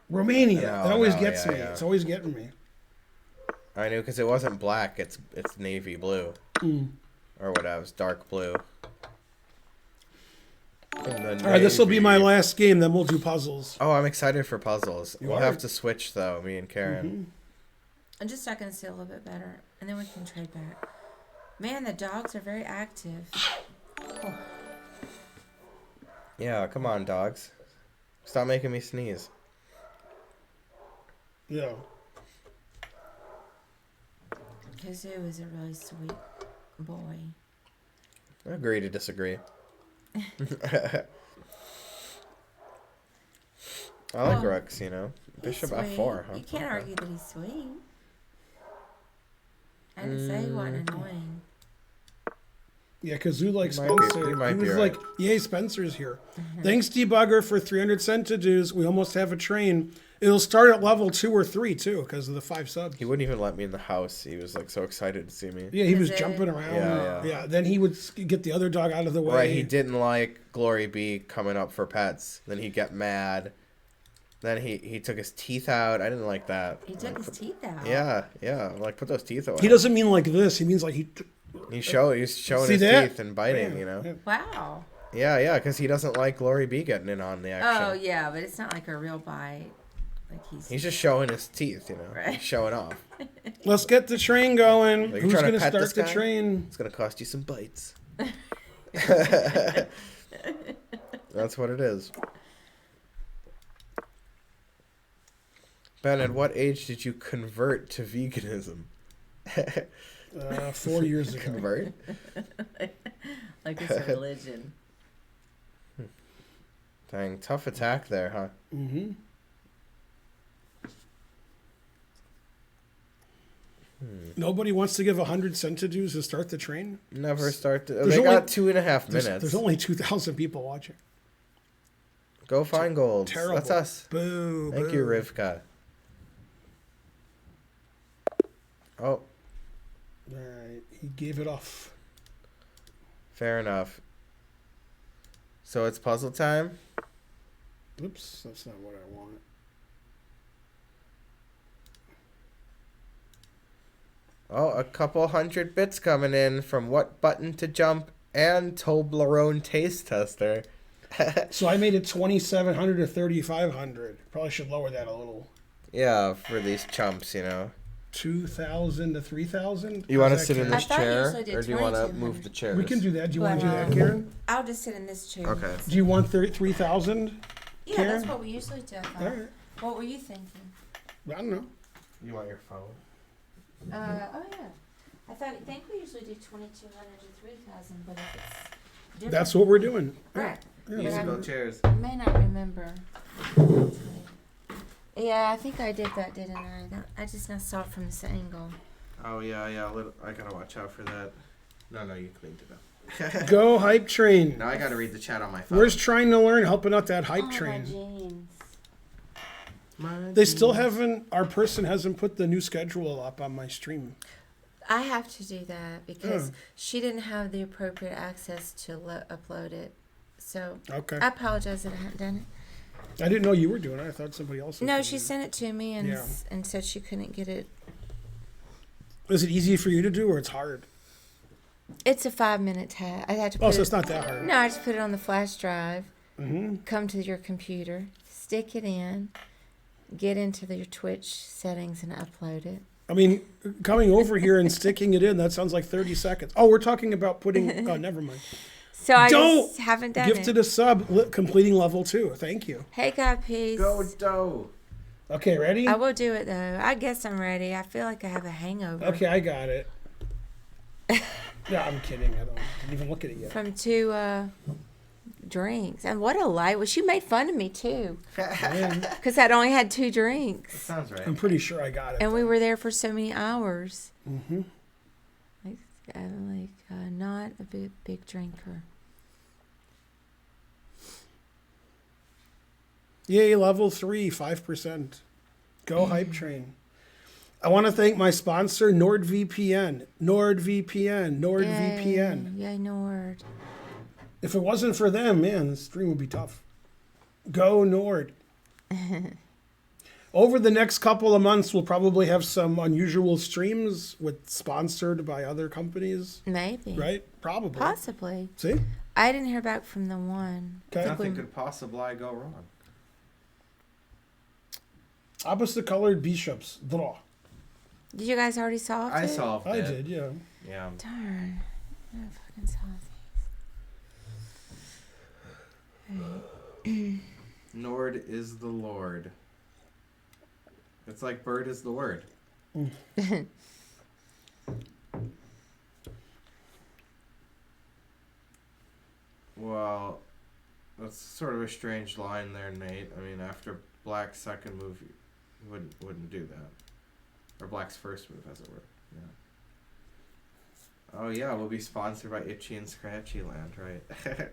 Romania. No, That always no, gets yeah, me. yeah. It's always getting me. I knew, because it wasn't black. It's navy blue. Or whatever. It's dark blue. All right, this will be my last game, then we'll do puzzles. Oh, I'm excited for puzzles. You We'll are? have to switch, though, me and Karen. I'm just not going to see a little bit better, and then we can trade back. Man, the dogs are very active. Yeah, come on, dogs. Stop making me sneeze. Yeah. Kazoo is a really sweet boy. Agree to disagree. I like Well, rooks, you know. He's Bishop sweet. f4, huh? You can't argue that he's sweet. I didn't say he wasn't annoying. Yeah, Kazoo likes You might be- Spencer. you might He be was right. like, yay, Spencer's here. Thanks, Debugger, for 300 centidues. We almost have a train. It'll start at level 2 or 3, too, because of the 5 subs. He wouldn't even let me in the house. He was like so excited to see me. Yeah, he Is was it- jumping around. Yeah. Then he would get the other dog out of the way. Right, he didn't like Glory B coming up for pets. Then he'd get mad. Then he took his teeth out. I didn't like that. He took his teeth out. Yeah, yeah. Like put those teeth away. He doesn't mean like this. He means like he. He's showing See his that? teeth and biting. Yeah, You know. yeah. Wow. Yeah, because he doesn't like Glory B getting in on the action. Oh, yeah, but it's not like a real bite. Like He's just showing his teeth. You know. Right. He's showing off. Let's get the train going. Are you Who's trying to going to pet start this the guy? train? It's gonna cost you some bites. That's what it is. Ben, at what age did you convert to veganism? 4 years ago. Convert? Like it's a religion. Dang, tough attack there, huh? Mm-hmm. Nobody wants to give 100 centidues to start the train? Never start to... There's They only- got 2.5 There's, minutes. there's only 2,000 people watching. Go find gold. Terrible. That's us. Boo. Thank boo. you, Rivka. Oh, All right. He gave it off. fair enough. So it's puzzle time? Oops. That's not what I want. Oh, a couple hundred bits coming in from What Button to Jump and Toblerone Taste Tester. So I made it 2,700 to 3,500. Probably should lower that a little. Yeah, for these chumps, you know. 2,000 to 3,000. You want to How's sit that, in Karen? this I thought you chair, usually did or do you want to 2,200. move the chairs? We can do that. Do you want to do But, that, Karen? I'll just sit in this chair. Okay. Do you want 3,000? Yeah, Karen? that's what we usually do. I thought. All right. What were you thinking? I don't know. You want your phone? Oh yeah. I think we usually do 2,200 to 3,000, but if it's different. That's what we're doing. Right. But I Musical chairs. may not remember. Yeah, I think I did that, didn't I? I just now saw it from this angle. Oh yeah. I gotta watch out for that. No, you cleaned it up. Go Hype Train. Now I gotta read the chat on my phone. Where's Trying to Learn helping out that Hype Oh, Train? my jeans. They still haven't, our person hasn't put the new schedule up on my stream. I have to do that because Oh. she didn't have the appropriate access to upload it. So Okay. I apologize that I hadn't done I didn't know you were doing it. I thought somebody else it. was No, doing she it. sent it to me and Yeah. and said she couldn't get it. Is it easy for you to do or it's hard? It's a 5-minute task. I had to put Oh, so it, it's not that hard. No, I just put it on the flash drive. Mm-hmm. Come to your computer, stick it in, get into your Twitch settings, and upload it. I mean, coming over here and sticking it in, that sounds like 30 seconds. Oh, we're talking about putting, oh, never mind. So I Don't just haven't done Gifted it. a sub, completing level 2. Thank you. Hey, God, peace. Go Doe. Okay, ready? I will do it though. I guess I'm ready. I feel like I have a hangover. Okay, I got it. Yeah, I'm kidding. I didn't even look at it yet. From 2 drinks. And what a light. Well, she made fun of me too. Man, Because I'd only had 2 drinks. Sounds right. I'm pretty sure I got it. And we were there for so many hours. Mm-hmm. I'm not a big drinker. Yay, level 3, 5%. Go Hype Train. I want to thank my sponsor, NordVPN. NordVPN. Yay, Nord. If it wasn't for them, man, this stream would be tough. Go Nord. Over the next couple of months, we'll probably have some unusual streams with sponsored by other companies, Maybe. right? Probably. Possibly. See? I didn't hear back from the one. Okay. Nothing could possibly go wrong. Opposite colored bishops. Draw. Did you guys already solve it? I solved I it. did, yeah. Yeah. Darn. I fucking solved Nord is the Lord. It's like bird is the word. these. Well, that's sort of a strange line there, Nate. I mean, after Black's second move, you wouldn't do that, or Black's first move, as it were. Yeah. Oh yeah, we'll be sponsored by Itchy and Scratchy Land, right?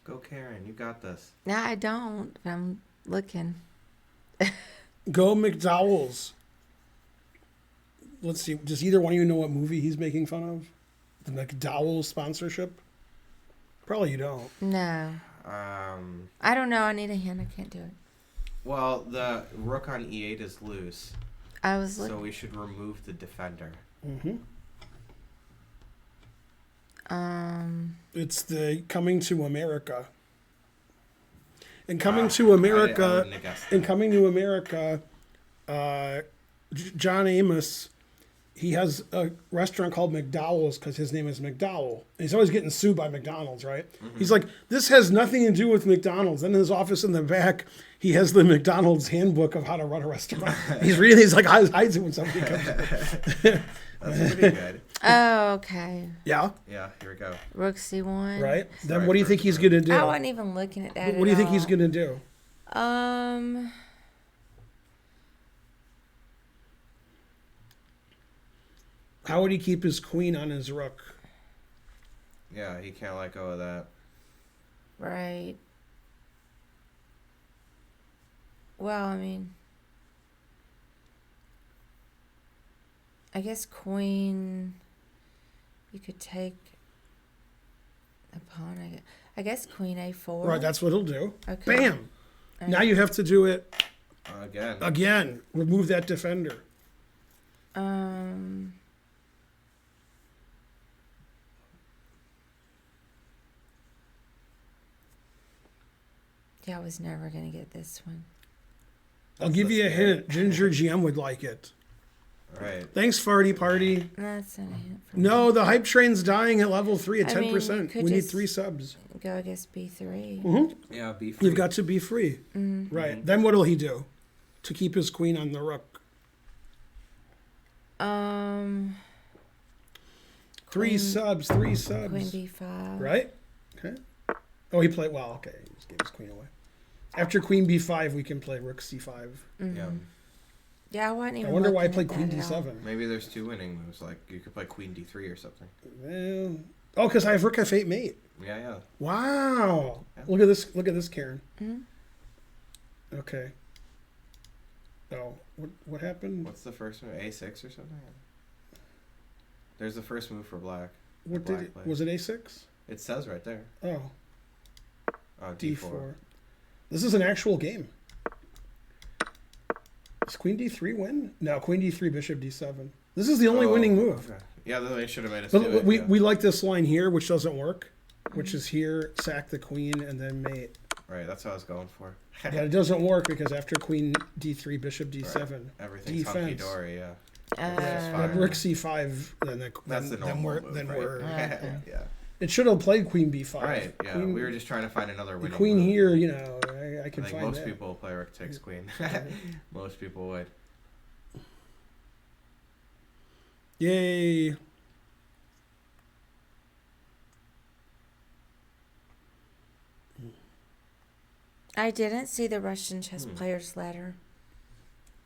Go, Karen. You got this. No, I don't. I'm looking. Go McDowell's. Let's see. Does either one of you know what movie he's making fun of? The McDowell sponsorship? Probably you don't. No. Um. I don't know. I need a hand. I can't do it. Well, the rook on e8 is loose, I was so looking. we should remove the defender. Mm-hmm. It's the Coming to America. And Coming to I America, wouldn't have guessed in that. Coming to America, John Amos, he has a restaurant called McDowell's because his name is McDowell. And he's always getting sued by McDonald's, right? Mm-hmm. He's like, this has nothing to do with McDonald's. And in his office in the back, he has the McDonald's handbook of how to run a restaurant. He's like, hides it when somebody comes in. That's pretty good. Oh, okay. Yeah, Yeah, here we go. Rook C1. right? Then Sorry what do you for think he's interrupting. going to do? I wasn't even looking at that. What do you think he's going to do? How would he keep his queen on his rook? Yeah, he can't let go of that. Right. Well, I mean, I guess queen. You could take a pawn. I guess queen a4. Right, that's what he'll do. Okay. Bam! Now you have to do it Again. again. Remove that defender. Yeah, I was never gonna get this one. I'll give you a hint. Ginger GM would like it. Right. Thanks, Farty Party. That's not a hint for No, the hype train's dying at level 3 at I mean, 10%. you could We need just- 3 subs. me. Go against B3. Yeah, be free. You've got to be free. Right. Then what'll he do? To keep his queen on the rook. Three Queen- subs, 3 subs. Queen B5. Right? Okay. Oh, he played, well, okay. He just gave his queen away. After queen b5, we can play rook c5. Yeah. Yeah, I wasn't I even. wonder why I looking played at queen that at all. d7. Maybe there's 2 winning moves. Like you could play queen d3 or something. Well, oh, because I have rook f8 mate. Yeah, yeah. Wow. Yeah. Look at this. Look at this, Karen. Mhm. Okay. Oh, what happened? What's the first move? A6 or something? There's the first move for black. What black did it, plays. was it a6? It says right there. Oh, Oh, d4. d4. This is an actual game. Does queen d3 win? No, queen d3, bishop d7. This is the only Oh, winning move. okay. Yeah, they should have made us But do it. we, Yeah. we like this line here, which doesn't work, which is here, sack the queen, and then mate. Right, that's what I was going for. But it doesn't work because after queen d3, bishop d7, Everything's hunky dory, yeah. yeah, fine. rook c5, then That's the normal move, then right? we're yeah. it should have played queen b5. Right, yeah. Queen, We were just trying to find another the winning queen move. here, you know, I I can think find most that. people play rook takes queen. Most people would. Yay. I didn't see the Russian chess players ladder.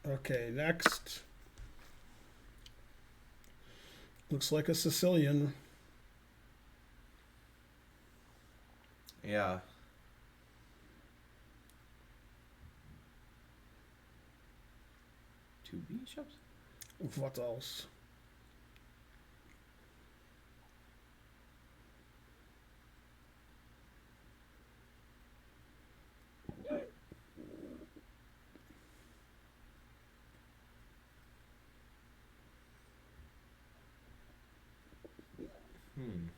Okay, next. Looks like a Sicilian. Yeah. Two bishops? What else? Hmm.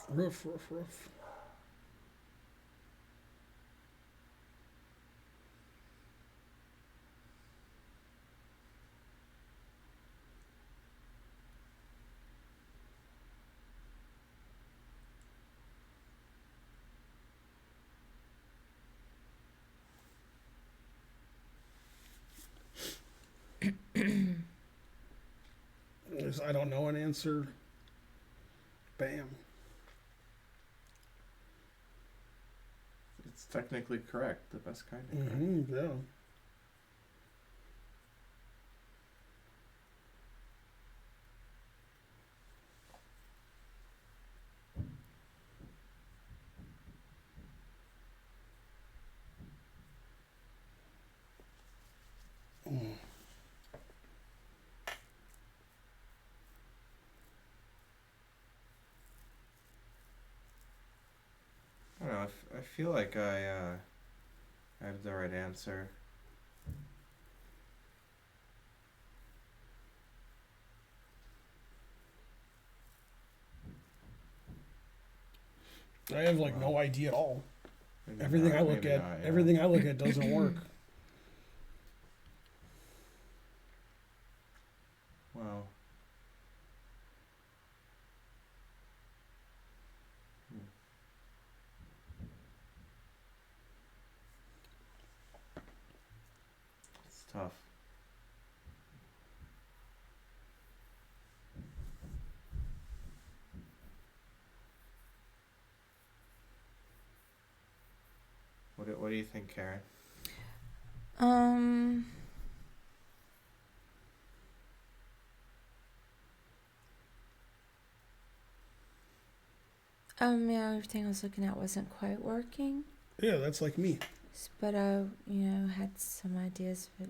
Roof, roof, roof. I don't know an answer. Bam. It's technically correct. The best kind of correct. Yeah. I don't know. I feel like I have the right answer. I have like no idea at all. Maybe Everything not, I look maybe at, not, yeah. everything I look at doesn't work. Wow. It's tough. What do you think, Karen? Yeah, everything I was looking at wasn't quite working. Yeah, that's like me. But I, had some ideas, but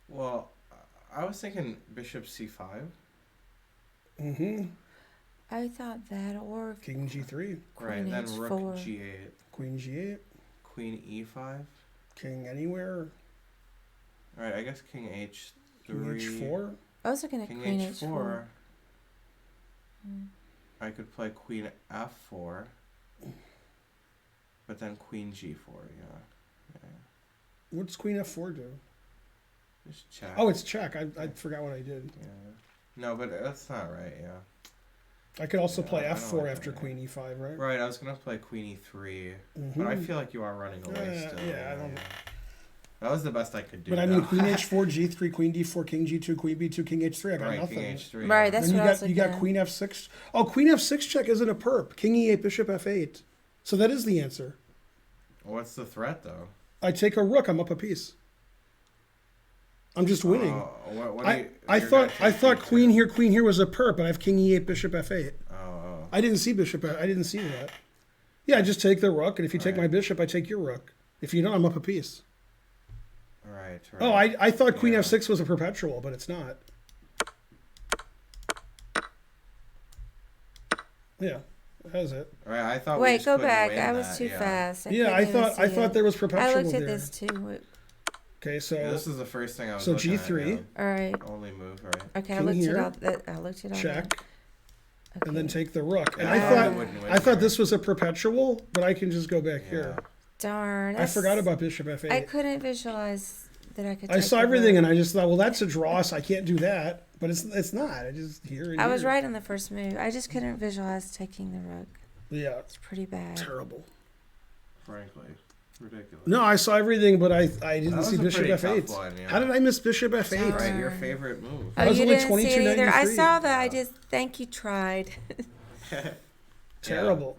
Well, I was thinking bishop c5. Mm-hmm. I thought that or King G3. Right, then H4. rook g8, Queen G8. queen e5. King anywhere. All right, I guess king h3. King H4. I was looking at King queen h4. h4. I could play queen f4. But then queen g4, yeah. What's Queen F4 do? Just check. Oh, it's check. I forgot what I did. Yeah. No, but that's not right, yeah. I could also Yeah, play I don't F4 like after that. Queen E5, right? Right, I was going to play queen e3. Mhm. But I feel like you are running away still. yeah, I don't- That was the best I could do. But I mean, though. Queen H4, G3, Queen D4, King G2, Queen B2, King H3. I got Right, nothing. king h3. Right, yeah. that's Then what I was you got looking Queen F6. Oh, Queen F6 check isn't a perp. King E8, Bishop F8. So that is the answer. What's the threat, though? I take a rook. I'm up a piece. I'm just winning. What I thought Queen here was a perp, but I have King E8, Bishop F8. Oh. I didn't see Bishop. I didn't see that. Yeah, I just take the rook, and if you take Right. my bishop, I take your rook. If you don't, I'm up a piece. Right. Oh, I thought Queen Yeah. F6 was a perpetual, but it's not. Yeah, that was it. Right, I thought we Wait, just go couldn't back. win I was that, too yeah. fast. Yeah, couldn't I even thought see it. there was perpetual I looked at there. this too. Okay, so Yeah, this is the first thing I was so looking G3. at, All right. yeah. Only move, right? Okay, I King looked here. at all that. I looked at all check, that. Okay. and then take the rook. And Yeah, I thought thought we wouldn't win I thought here. this was a perpetual, but I can just go back here. Darn. I forgot about Bishop F8. I couldn't visualize that I could. I take saw the everything, rook. and I just thought, well, that's a draw, so I can't do that. But it's not. I just here. And I was here. right on the first move. I just couldn't visualize taking the rook. Yeah, It's pretty bad. terrible. Frankly, ridiculous. No, I saw everything, but I didn't That see was a Bishop pretty F8. tough one, yeah. How did I miss Bishop F8? Right, your favorite move. That Oh, was you only didn't see it either. I 22.93. saw that. I Yeah. just think you tried. Terrible.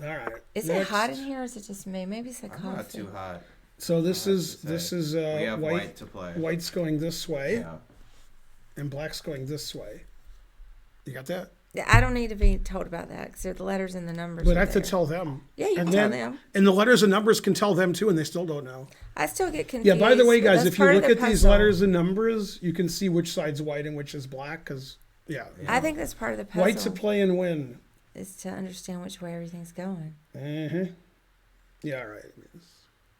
All right. Is next. it hot in here, or is it just me? Maybe it's the I'm coffee. not too hot. So this I have is to this say. is We have white white. to play. White's going this way, Yeah. and black's going this way. You got that? Yeah, I don't need to be told about that because the letters and the numbers. But are I have to there. tell them. Yeah, you and can tell then- them. And the letters and numbers can tell them too, and they still don't know. I still get confused. Yeah. By the way, but guys, that's if you part of look the at these puzzle. letters and numbers, you can see which side's white and which is black. Because I think that's part of the puzzle. white to play and win. Is to understand which way everything's going. Yeah. All right.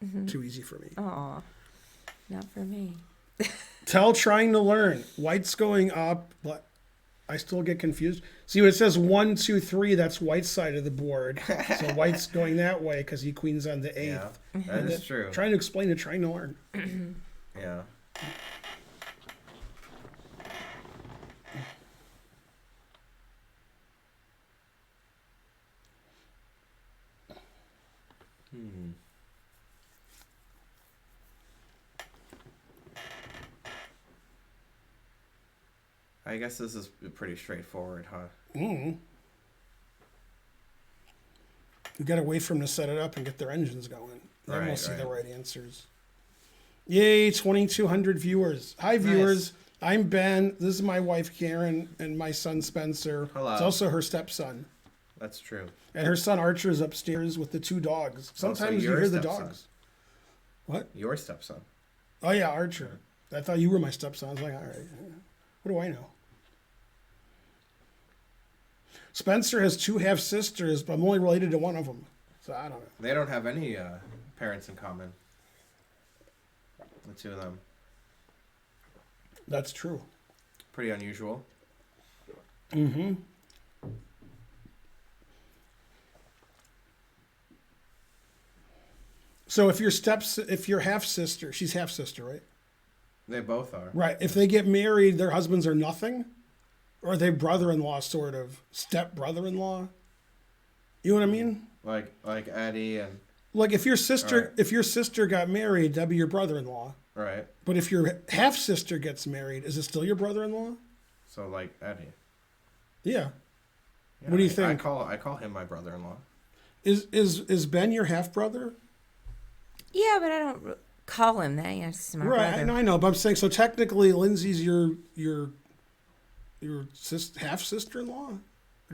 It's too easy for me. Aw, not for me. Tell trying to learn. White's going up, but I still get confused. See when it says 1, 2, 3, that's white's side of the board. So white's going that way because he queens on the 8th. Yeah, that is true. Trying to explain it, trying to learn. Yeah. I guess this is pretty straightforward, huh? You got to wait for them to set it up and get their engines going. Then we'll Right, see the right. right answers. Yay, 2,200 viewers. Hi, viewers. I'm Ben. This is my wife, Karen, and my son, Spencer. Hello. It's also her stepson. That's true. And her son, Archer, is upstairs with the 2 dogs. Sometimes you your hear the stepson. dogs. What? Your stepson. Oh, yeah, Archer. I thought you were my stepson. I was like, all right. What do I know? Spencer has 2 half-sisters, but I'm only related to one of them. So I don't know. They don't have any parents in common. The 2 of them. That's true. Pretty unusual. So if your half-sister, she's half-sister, right? They both are. Right. If they get married, their husbands are nothing? Or are they brother-in-law, sort of? Step-brother-in-law? You know what I mean? Like Eddie and Like if your sister Right. if your sister got married, that'd be your brother-in-law. right. But if your half-sister gets married, is it still your brother-in-law? So like Eddie. Yeah. Yeah, What do you I think? call him my brother-in-law. Is Ben your half-brother? Yeah, but I don't call him that. Yeah, it's my Right. brother. I know, but I'm saying so technically Lindsay's your half-sister-in-law?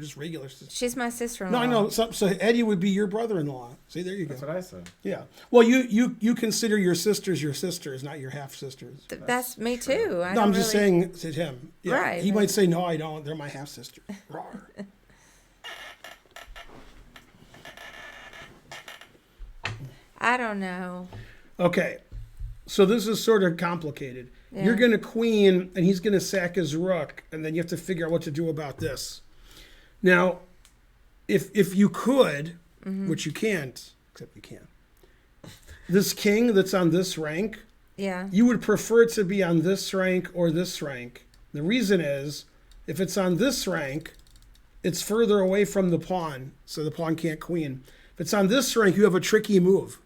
just regular sisters. She's my sister-in-law. No, I know. So Eddie would be your brother-in-law. See, there you go. That's what I said. Yeah. Well, you consider your sisters, not your half sisters. That's me true. too. I No, I'm don't just really- saying to him. Yeah. Right, He but- might say, no, I don't. They're my half sister. I don't know. Okay. So this is sort of complicated. Yeah. You're going to queen, and he's going to sack his rook, and then you have to figure out what to do about this. Now, if you could, which you can't, except you can, this king that's on this rank, Yeah. you would prefer it to be on this rank or this rank. The reason is, if it's on this rank, it's further away from the pawn, so the pawn can't queen. If it's on this rank, you have a tricky move.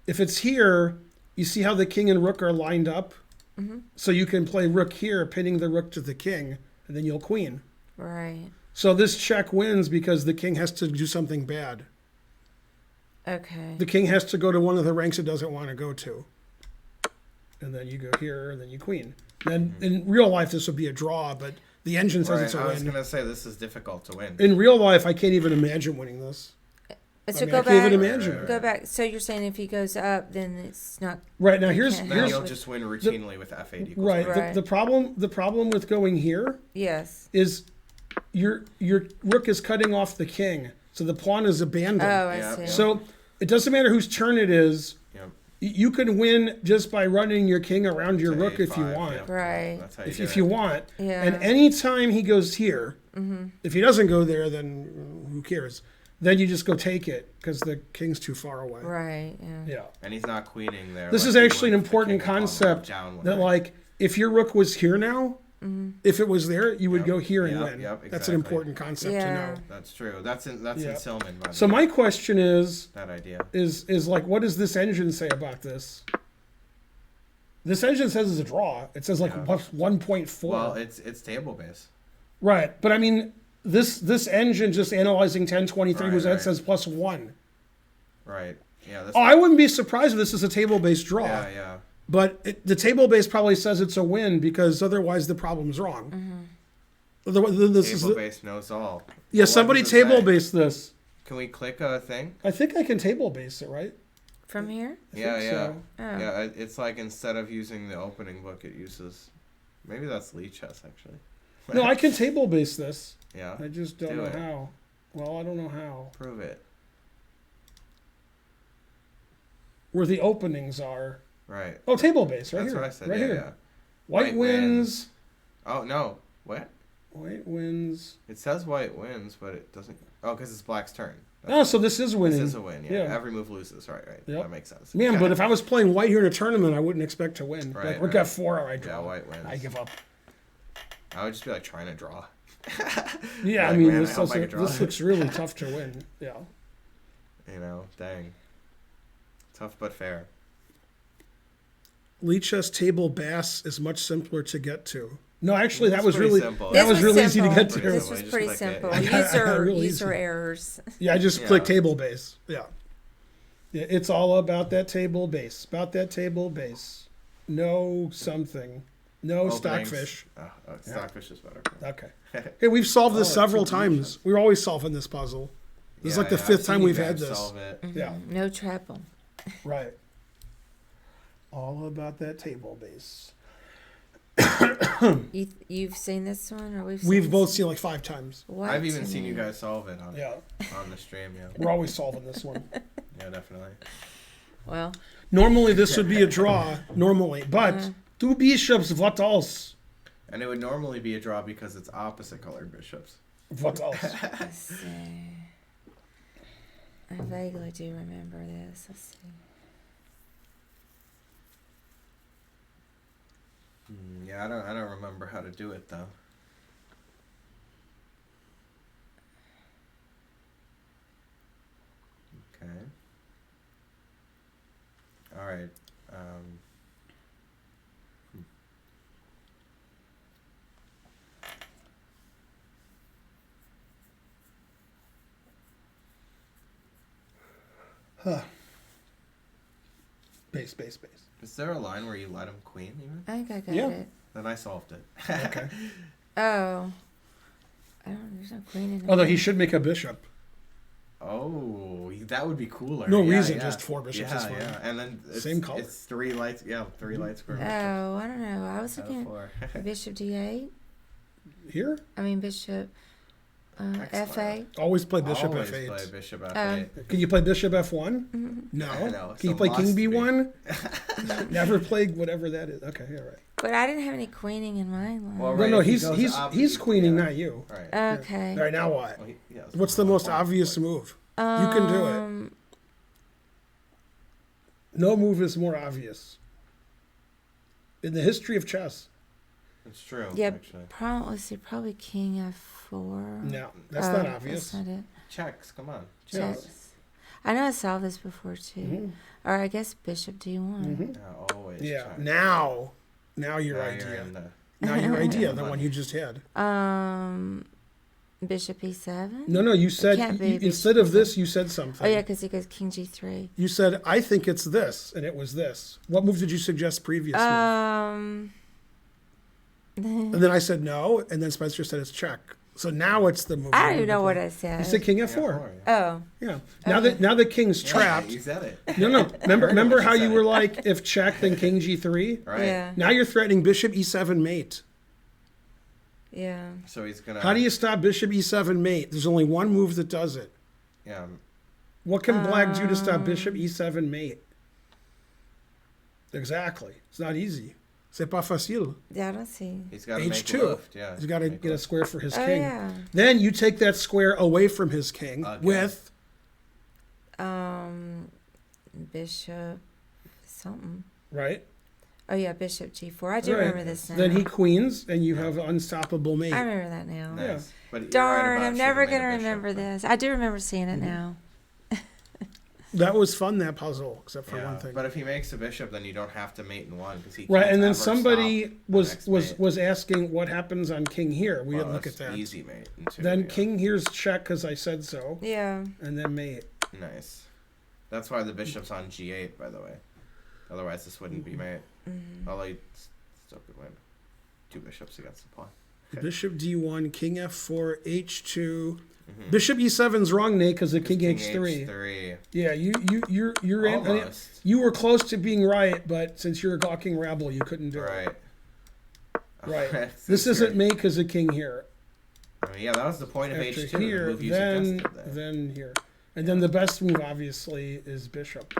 If it's here, you see how the king and rook are lined up? So you can play rook here, pinning the rook to the king, and then you'll queen. Right. So this check wins because the king has to do something bad. Okay. The king has to go to one of the ranks it doesn't want to go to. And then you go here, and then you queen. Then in real life, this would be a draw, but the engine says Right, it's a I was win. gonna say this is difficult to win. In real life, I can't even imagine winning this. So I mean, go I can't even back. imagine. Go back. So you're saying if he goes up, then it's not. Right now, here's can't Then have you'll it. just win routinely with f8 equals right. one. Right. The problem with going here Yes. is your rook is cutting off the king, so the pawn is abandoned. Oh, I Yeah, see. yeah. So it doesn't matter whose turn it is. Yep. You can win just by running your king around your To rook if you A5, want. yep. Right. That's how you If, do if it. you want. Yeah. And anytime he goes here, if he doesn't go there, then who cares? Then you just go take it because the king's too far away. Right. Yeah. Yeah. And he's not queening there. This like is he actually would an if the important king had gone concept down one that, way. like, if your rook was here now, if it was there, you would Yep, go here and yep, win. yep, That's an exactly. important concept to Yeah. know. That's true. That's in Yeah. Silman. By the So way, my question is that idea. like, what does this engine say about this? This engine says it's a draw. It says like Yeah. 1.4. Well, it's table base. Right, but I mean, this engine just analyzing 1023 was Right, that right. says +1. Right. Yeah. That's Oh, I wouldn't be surprised if this is a table-based draw. yeah. Yeah. But the table base probably says it's a win because otherwise the problem's wrong. Otherwise, then this is Table the, base knows all. yeah. Well, Somebody what does it table say? base this. Can we click a thing? I think I can table base it, right? From here. I Yeah. think Yeah. so. Oh. Yeah. It's like instead of using the opening book, it uses. Maybe that's Lee chess actually. No, I can table base this. Yeah. I just don't Do know it. how. Well, I don't know how. Prove it. Where the openings are. Right. Oh, table base right That's here. what I said. Right yeah. here. Yeah. White White wins. Oh no. What? White wins. It says white wins, but it doesn't. Oh, because it's black's turn. Oh, so this is winning. This is a win. Yeah. Yeah. Every move loses. Right. Right. Yep. That makes sense. Man, but if I was playing white here in a tournament, I wouldn't expect to win. Right, Like rook right. f4, I draw. Yeah, white wins. I give up. I would just be like trying to draw. Yeah, I Like, mean, man, I this, hope I doesn't, could draw. this looks really tough to win. Yeah. You know, dang. Tough but fair. Lichess table bass is much simpler to get to. No, actually, that It's was pretty really simple. that This was really easy to simple. get to. This I was just pretty click it. simple. Yeah, User really user easy. errors. Yeah, I just Yeah. click table base. Yeah. Yeah, it's all about that table base. About that table base. No something. No Openings. stockfish. Stockfish is better. Okay. Hey, we've solved this Oh, several it's times. We're always solving this puzzle. This is like the I've fifth seen time you we've guys had this. Solve it. Yeah, No trouble. right. All about that table base. You've seen this one, or we've seen We've this both one? seen like 5 times. What I've even to seen me? you guys solve it on Yeah, on the stream. Yeah. we're always solving this one. Yeah, definitely. Well, Normally this would be a draw, normally, but two bishops, what else? And it would normally be a draw because it's opposite colored bishops. What else? let's see. I vaguely do remember this. Let's see. Yeah, I don't remember how to do it though. Okay. All right. Base, base, base. Is there a line where you let him queen even? I think I got Yeah. it. Then I solved it. Okay. Oh. I don't. There's no queen in it. Although he should make a bishop. Oh, that would be cooler. No Yeah, reason, yeah. just 4 bishops is Yeah, fine. yeah. And then it's, Same color. It's 3 lights. Yeah, 3 light square. Oh, I don't know. I was Out of looking 4. at Bishop D8. Here, I mean Bishop F8. always play bishop Always f8. play bishop Oh. f8. Can you play bishop f1? Mm-hmm. No. No, it's Can you a play king must be. b1? Never played whatever that is. Okay, all right. But I didn't have any queening in my line. Well, No, right, no, if he he's goes he's up, he's queening, yeah. not you. Right. Okay. All right, now what? Well, yeah, it's What's the one most point. obvious move? You can do it. No move is more obvious in the history of chess. It's true. Yeah, Actually. probably King F4. No, that's not Oh, obvious. That's not it. Checks. Come on. Yes. Checks. I know I saw this before too. Mhm. Or I guess Bishop D1. Mhm. Yeah, always. Yeah. check. Now your Now you're idea. in the- Now your idea, the one you just had. Bishop E7. No, you said can't be instead bishop of this, you said something. Oh yeah, because he goes King G3. You said I think it's this, and it was this. What move did you suggest previously? Um. And then I said no, and then Spencer said it's check. So now it's the move. I you don't even wanted to know what play. I said. You said King Yeah, F4. four, yeah. Oh. Yeah. Now the king's Yeah, trapped. you said it. No. Remember what how you you said. were like, if check, then King G3. Right. Yeah. Now you're threatening Bishop E7 mate. Yeah. So he's gonna. How do you stop Bishop E7 mate? There's only one move that does it. Yeah. What can Black do to stop Bishop E7 mate? Exactly. It's not easy. C'est pas facile. Yeah, I don't see. He's got to make H2. lift. Yeah. He's got to make get a lift. square for his Oh king. yeah. Then you take that square away from his king Okay. with Bishop something. right. Oh yeah, Bishop G4. I do Right. remember this now. Then he queens, and you have unstoppable mate. I remember that now. Nice. But you're right Darn, about I'm should've never made a gonna bishop, remember but- this. I do remember seeing it now. That was fun, that puzzle, except for Yeah, one thing. but if he makes a bishop, then you don't have to mate in one because he. Right, can't and then ever somebody stop the was next was mate. was asking what happens on king here. We Well, didn't look at that's that. Easy mate. in two, Then yeah. king here's check because I said so, Yeah. and then mate. Nice. That's why the bishop's on G8, by the way. Otherwise, this wouldn't be mate. Mm-hmm. Although you still could win. 2 bishops against the pawn. Okay. Bishop D1, king F4, H2. Mhm. Bishop E7's wrong, Nate, because of king H3. H3. Yeah, you're in. Almost. You were close to being right, but since you're a gawking rebel, you couldn't do Right. it. Right. Since This you're- isn't mate because of king here. I mean, yeah, that was the point of After H2. The here, move you then suggested there. here, and then the best move obviously is bishop.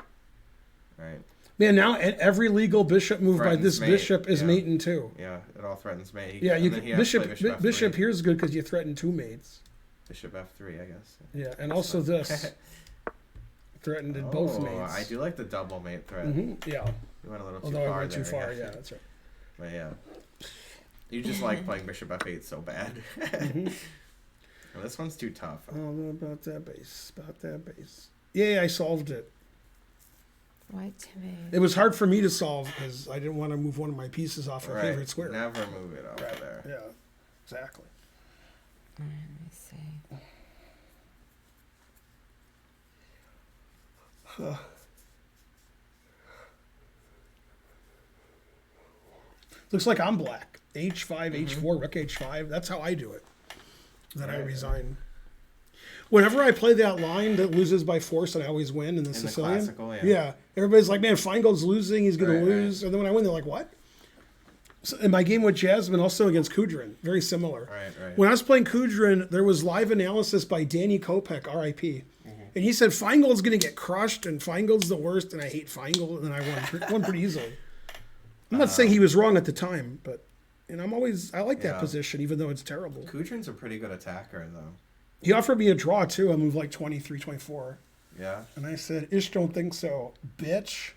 Right. Man, now every legal bishop move by Threatens this mate, bishop is yeah. mating too. Yeah, it all threatens mate. Yeah, you and then can, he has to play bishop F3. bishop here is good because you threaten 2 mates. Bishop F3, I guess. Yeah, and also this threatened both Oh, mates. I do like the double mate threat. Yeah, You went a little too although far I went too there, far. Yeah, that's right. But yeah. You just like playing Bishop F8 so bad. Well, this one's too tough. Oh, about that base. About that base. Yeah, I solved it. White to move. It was hard for me to solve because I didn't want to move one of my pieces off our favorite square. Never move it over Right. there. Yeah, exactly. Let me see. Looks like I'm black. H5, H4, Rook H5. That's how I do it. Then I Right. resign. Whenever I play that line that loses by force, and I always win in the In the Sicilian. classical, yeah. Yeah. Everybody's like, man, Feingold's losing. He's going Right, to right. lose. And then when I win, they're like, what? So in my game with Jasmine, also against Kudrin, very similar. Right, right. When I was playing Kudrin, there was live analysis by Danny Kopek, RIP. Mm-hmm. And he said Feingold's going to get crushed, and Feingold's the worst, and I hate Feingold, and I won pretty easily. I'm not saying he was wrong at the time, but and I like that Yeah. position, even though it's terrible. Kudrin's a pretty good attacker, though. He offered me a draw, too. I moved like 23, 24. Yeah. And I said, Ish don't think so, bitch.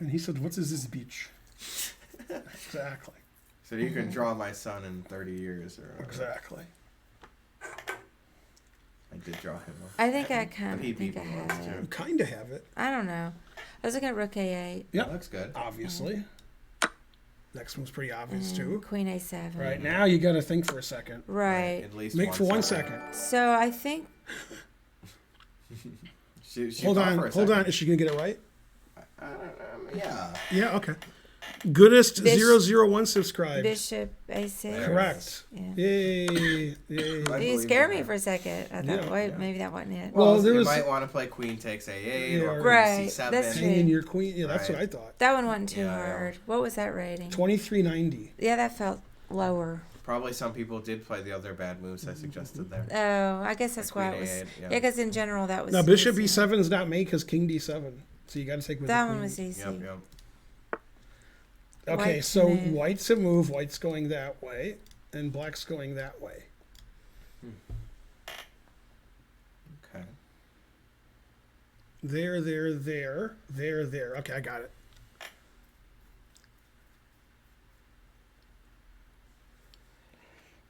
And he said, what is this bitch? Exactly. So you can draw my son in 30 years. Or whatever. Exactly. I did draw him. I think I kind But he of think beat I me have once, it. too. You kind of have it, I don't know. I was looking at Rook A8. Yeah. That looks good. obviously. Next one's pretty obvious, and too. Queen A7. Right, now you got to think for a second. Right. At least Make for 1 second. second. So I think She Hold thought on, for a hold on. second. Is she going to get it right? Yeah. Yeah, okay. Goodest Bish- 001 subscribed. Bishop A6. There. Correct. Yeah. Yay. Yay. You believe scared that. me for a second. I thought, Yeah. wait, Yeah. maybe that wasn't it. Well, Well, there you was- might want to play Queen takes A8 Yeah, or Queen right, C7. that's true. Hanging your queen. Yeah, that's what Right. I thought. That one wasn't too Yeah, yeah. hard. What was that rating? 2390. Yeah, that felt lower. Probably some people did play the other bad moves I suggested there. Oh, I guess that's Like why Queen it was. A8, Yeah, because in general that was. Now, Bishop easy. E7 is not made because King D7. So you got to take with That the one queen. was easy. Yep, yep. Okay, White's so move. white's a move. White's going that way, and black's going that way. Okay. There. Okay, I got it.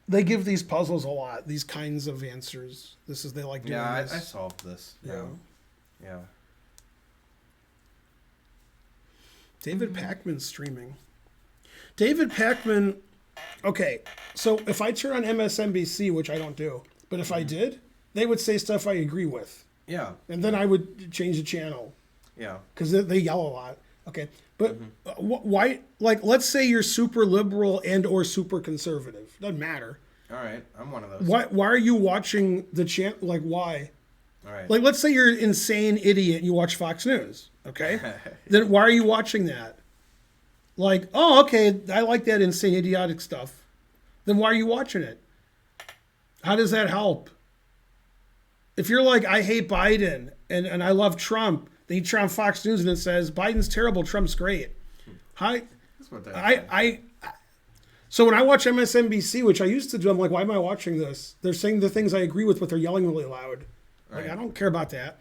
They give these puzzles a lot. These kinds of answers. They like doing Yeah, I this. solved this. Yeah. Yeah. David Pacman's streaming. David Pacman. Okay, so if I turn on MSNBC, which I don't do, but if I did, they would say stuff I agree with, Yeah. and then I would change the channel Yeah. because they yell a lot. Okay, but why? Like, let's say you're super liberal and or super conservative. Doesn't matter. All right. I'm one of those. Why are you watching the channel? Like, why? All right. Like, let's say you're an insane idiot and you watch Fox News. Okay, then why are you watching that? Like, oh, okay, I like that insane idiotic stuff. Then why are you watching it? How does that help? If you're like, I hate Biden and I love Trump, then you turn on Fox News and it says Biden's terrible, Trump's great. Hi, That's what they so when I watch MSNBC, which I used to do, I'm like, why am I watching this? They're saying the things I agree with, but they're yelling really loud. Like, Right. I don't care about that.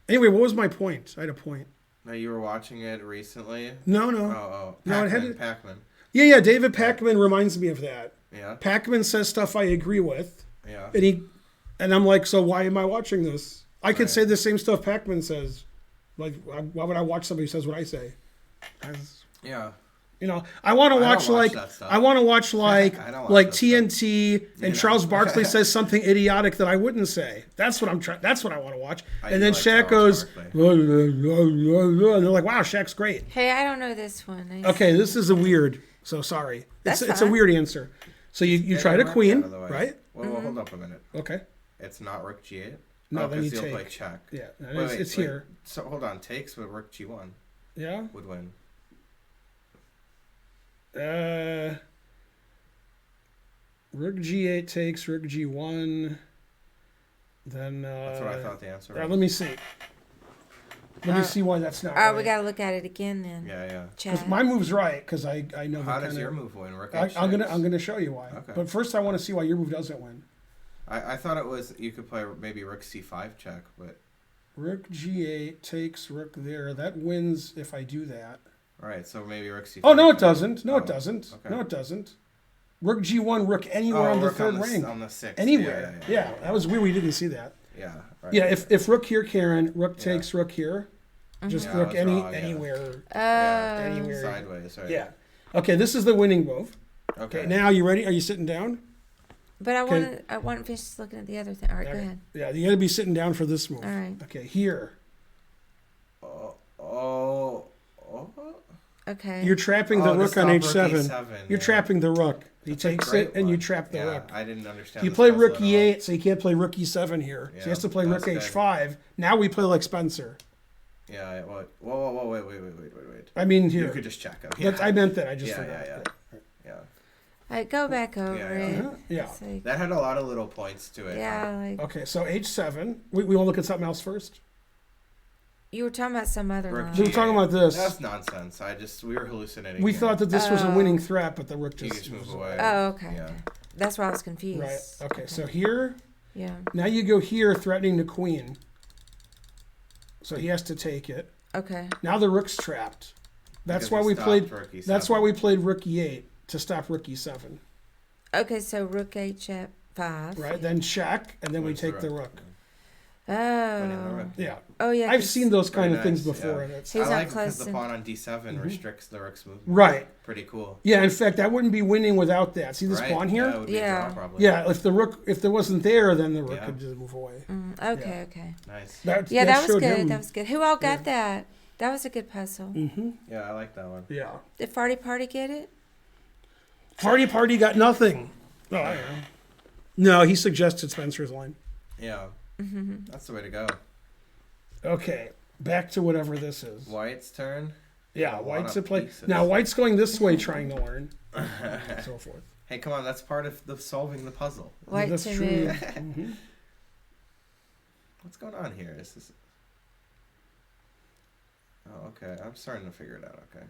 Anyway, what was my point? I had a point. Now you were watching it recently. No. Oh. No, it had Pac-Man. to- Pac-Man. Yeah, David Pacman reminds me of that. Yeah. Pacman says stuff I agree with, Yeah. and I'm like, so why am I watching this? I could Right. say the same stuff Pacman says. Like, why would I watch somebody who says what I say? Yeah. You know, I want to I don't watch watch like that stuff. I want to watch like I don't watch like that TNT, and know. Charles Barkley says something idiotic that I wouldn't say. That's what I'm trying. That's what I want to watch. I And do then like Shaq Charles goes, Barkley. and they're like, "Wow, Shaq's great." Hey, I don't know this one. Okay, this is a weird. So sorry. That's It's a fine. weird answer. So you Get tried your a rook queen, out of the way. right? Well, hold up a minute. Okay. It's not rook G8. No, Oh, then 'cause you you'll play take. check. Yeah, and Wait, it's wait. here. So hold on. Takes, but rook G1 Yeah. would win. Rook G8 takes rook G1. Then That's what I thought the answer all right, was. let me see. Let me see why that's not All right, right. we got to look at it again then. Yeah, yeah. 'Cause Chat. my move's right because I know. How the does kinda- your move win? Rook I'm H6? gonna show you why. Okay. But first, I want to see why your move doesn't win. I thought it was you could play maybe rook C5 check, but Rook G8 takes rook there. That wins if I do that. all right. So maybe rook C5. Oh no, it check. doesn't. No, Oh, it doesn't. okay. No, it doesn't. Rook G1, rook anywhere Oh, on the rook third on the, rank. on the sixth. Anywhere. Yeah, that was weird. We didn't see that. Yeah. Right. Yeah, if rook here, Karen, rook Yeah. takes rook here. Just Yeah, I rook was any wrong, yeah. anywhere. Yeah. Anywhere. Sideways. Right. Yeah. Okay, this is the winning move. Okay. Okay, now you ready? Are you sitting down? But Okay. I want to finish looking at the other thing. All right, go Okay. ahead. Yeah, you got to be sitting down for this move. All right. Okay, here. Oh. Okay. You're trapping the Oh, to rook on stop rook h7. E7, You're yeah. trapping the rook. He That's a takes great it, and you one. trap the Yeah, rook. I didn't understand. You this play puzzle rook at all. e8, so you can't play rook e7 here. So Yeah, he has to play rook that's good. h5. Now we play like Spencer. Yeah. Whoa. Wait. I mean, You here. could just check him. That's- I meant that. I just Yeah, forgot. yeah. All right, go back over Yeah, it. Uh-huh. Yeah. It's like- That had a lot of little points to it. yeah, like Okay, so h7. We want to look at something else first? you were talking about some other Rook line. We were talking about this. That's nonsense. We were hallucinating. We here. thought that this was a Oh. winning threat, but the rook You just just move moves away. Oh, okay. Yeah. Okay. That's why I was confused. Right. Okay, so here, Yeah. now you go here threatening the queen. So he has to take it. Okay. Now the rook's trapped. That's Because why he we stopped played rook E7. that's why we played rook e8 to stop rook e7. Okay, so rook h5. Right? Then check, and then we Wins the take the rook. Winning the Oh. rook. Yeah. Oh yeah. I've 'cause- seen those kind Very of things nice, before. yeah. And it's, He's I not like because close the to- pawn on D7 restricts the rook's movement. right. Pretty cool. Yeah, in fact, that wouldn't be winning without that. See this Right? pawn Yeah, here? it would be a Yeah. draw probably. Yeah, if there wasn't there, then the rook Yeah. could just move away. Okay, okay. Nice. That Yeah, that was showed good. him- That was good. Who all got that? That was a good puzzle. Yeah, I like that one. Yeah. Did Farty Party get it? Farty Party got nothing. Oh, I don't know. No, he suggested Spencer's line. Yeah. That's the way to go. Okay, back to whatever this is. White's turn. Yeah, A lot White's of at play. pieces. Now, White's going this way trying to learn. And so forth. Hey, come on, that's part of the solving the puzzle. White That's to true. move. Mhm. What's going on here? Is this... Oh, okay. I'm starting to figure it out. Okay.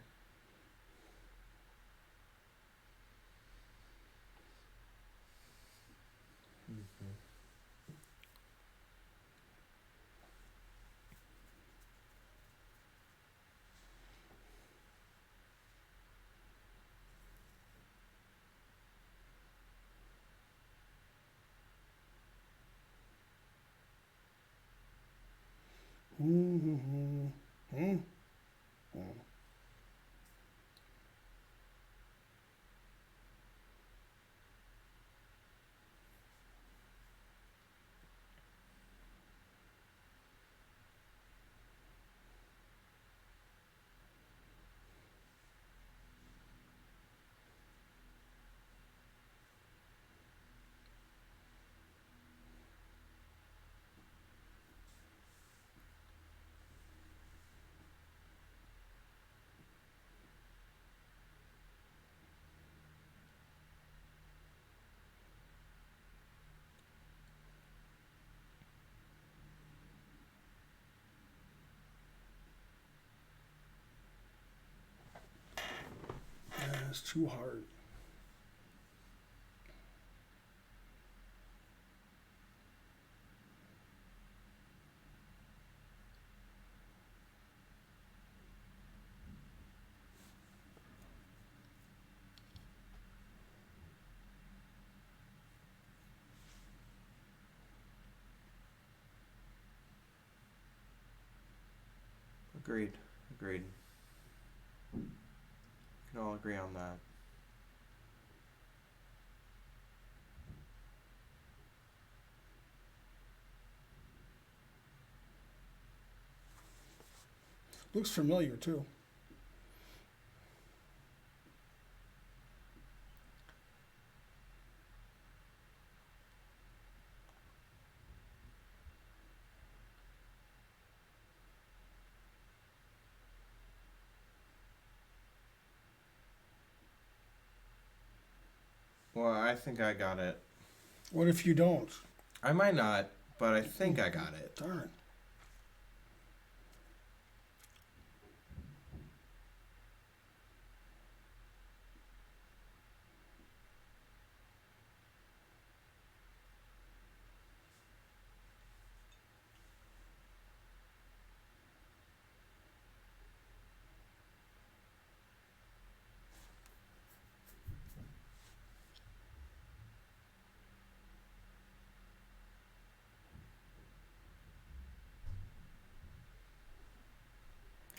It's too hard. Agreed. Agreed. We can all agree on that. Looks familiar too. Well, I think I got it. What if you don't? I might not, but I think I got it. Darn.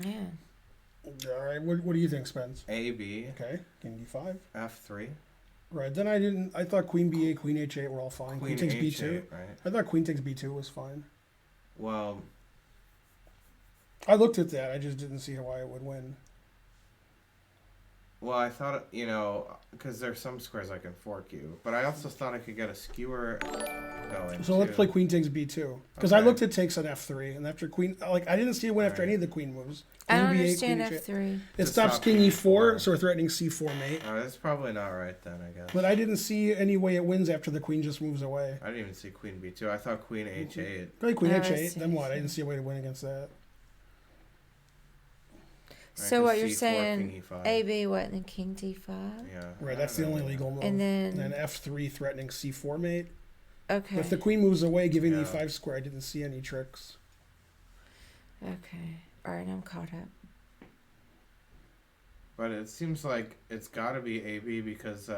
Yeah. All right. What do you think, Spence? A, B, Okay. King D5. F3. Right. Then I didn't. I thought Queen B8, Queen H8 were all fine. Queen, takes B2. H8, right? I thought Queen takes B2 was fine. Well, I looked at that. I just didn't see why it would win. I thought, because there's some squares I can fork you, but I also thought I could get a skewer going. So let's too. play Queen takes B2 because I Okay. looked at takes on F3 and after Queen, I didn't see it win after Right. any of the Queen moves. I Queen don't B8, understand Queen H8. F3. It To stops stop King King E4, E4. so we're threatening C4 mate. That's probably not right then, I guess. But I didn't see any way it wins after the Queen just moves away. I didn't even see Queen B2. I thought Queen H8. Play Queen Oh, I H8, see, then I what? I see. didn't see a way to win against that. So Right, what 'cause you're C4, saying, King E5. AB, what, and then King D5? Yeah. Right, I that's the don't only know. legal move. And then, F3 threatening C4 mate. okay. If the Queen moves away, giving the Yeah. E5 square, I didn't see any tricks. Okay. All right, I'm caught up. But it seems like it's got to be AB because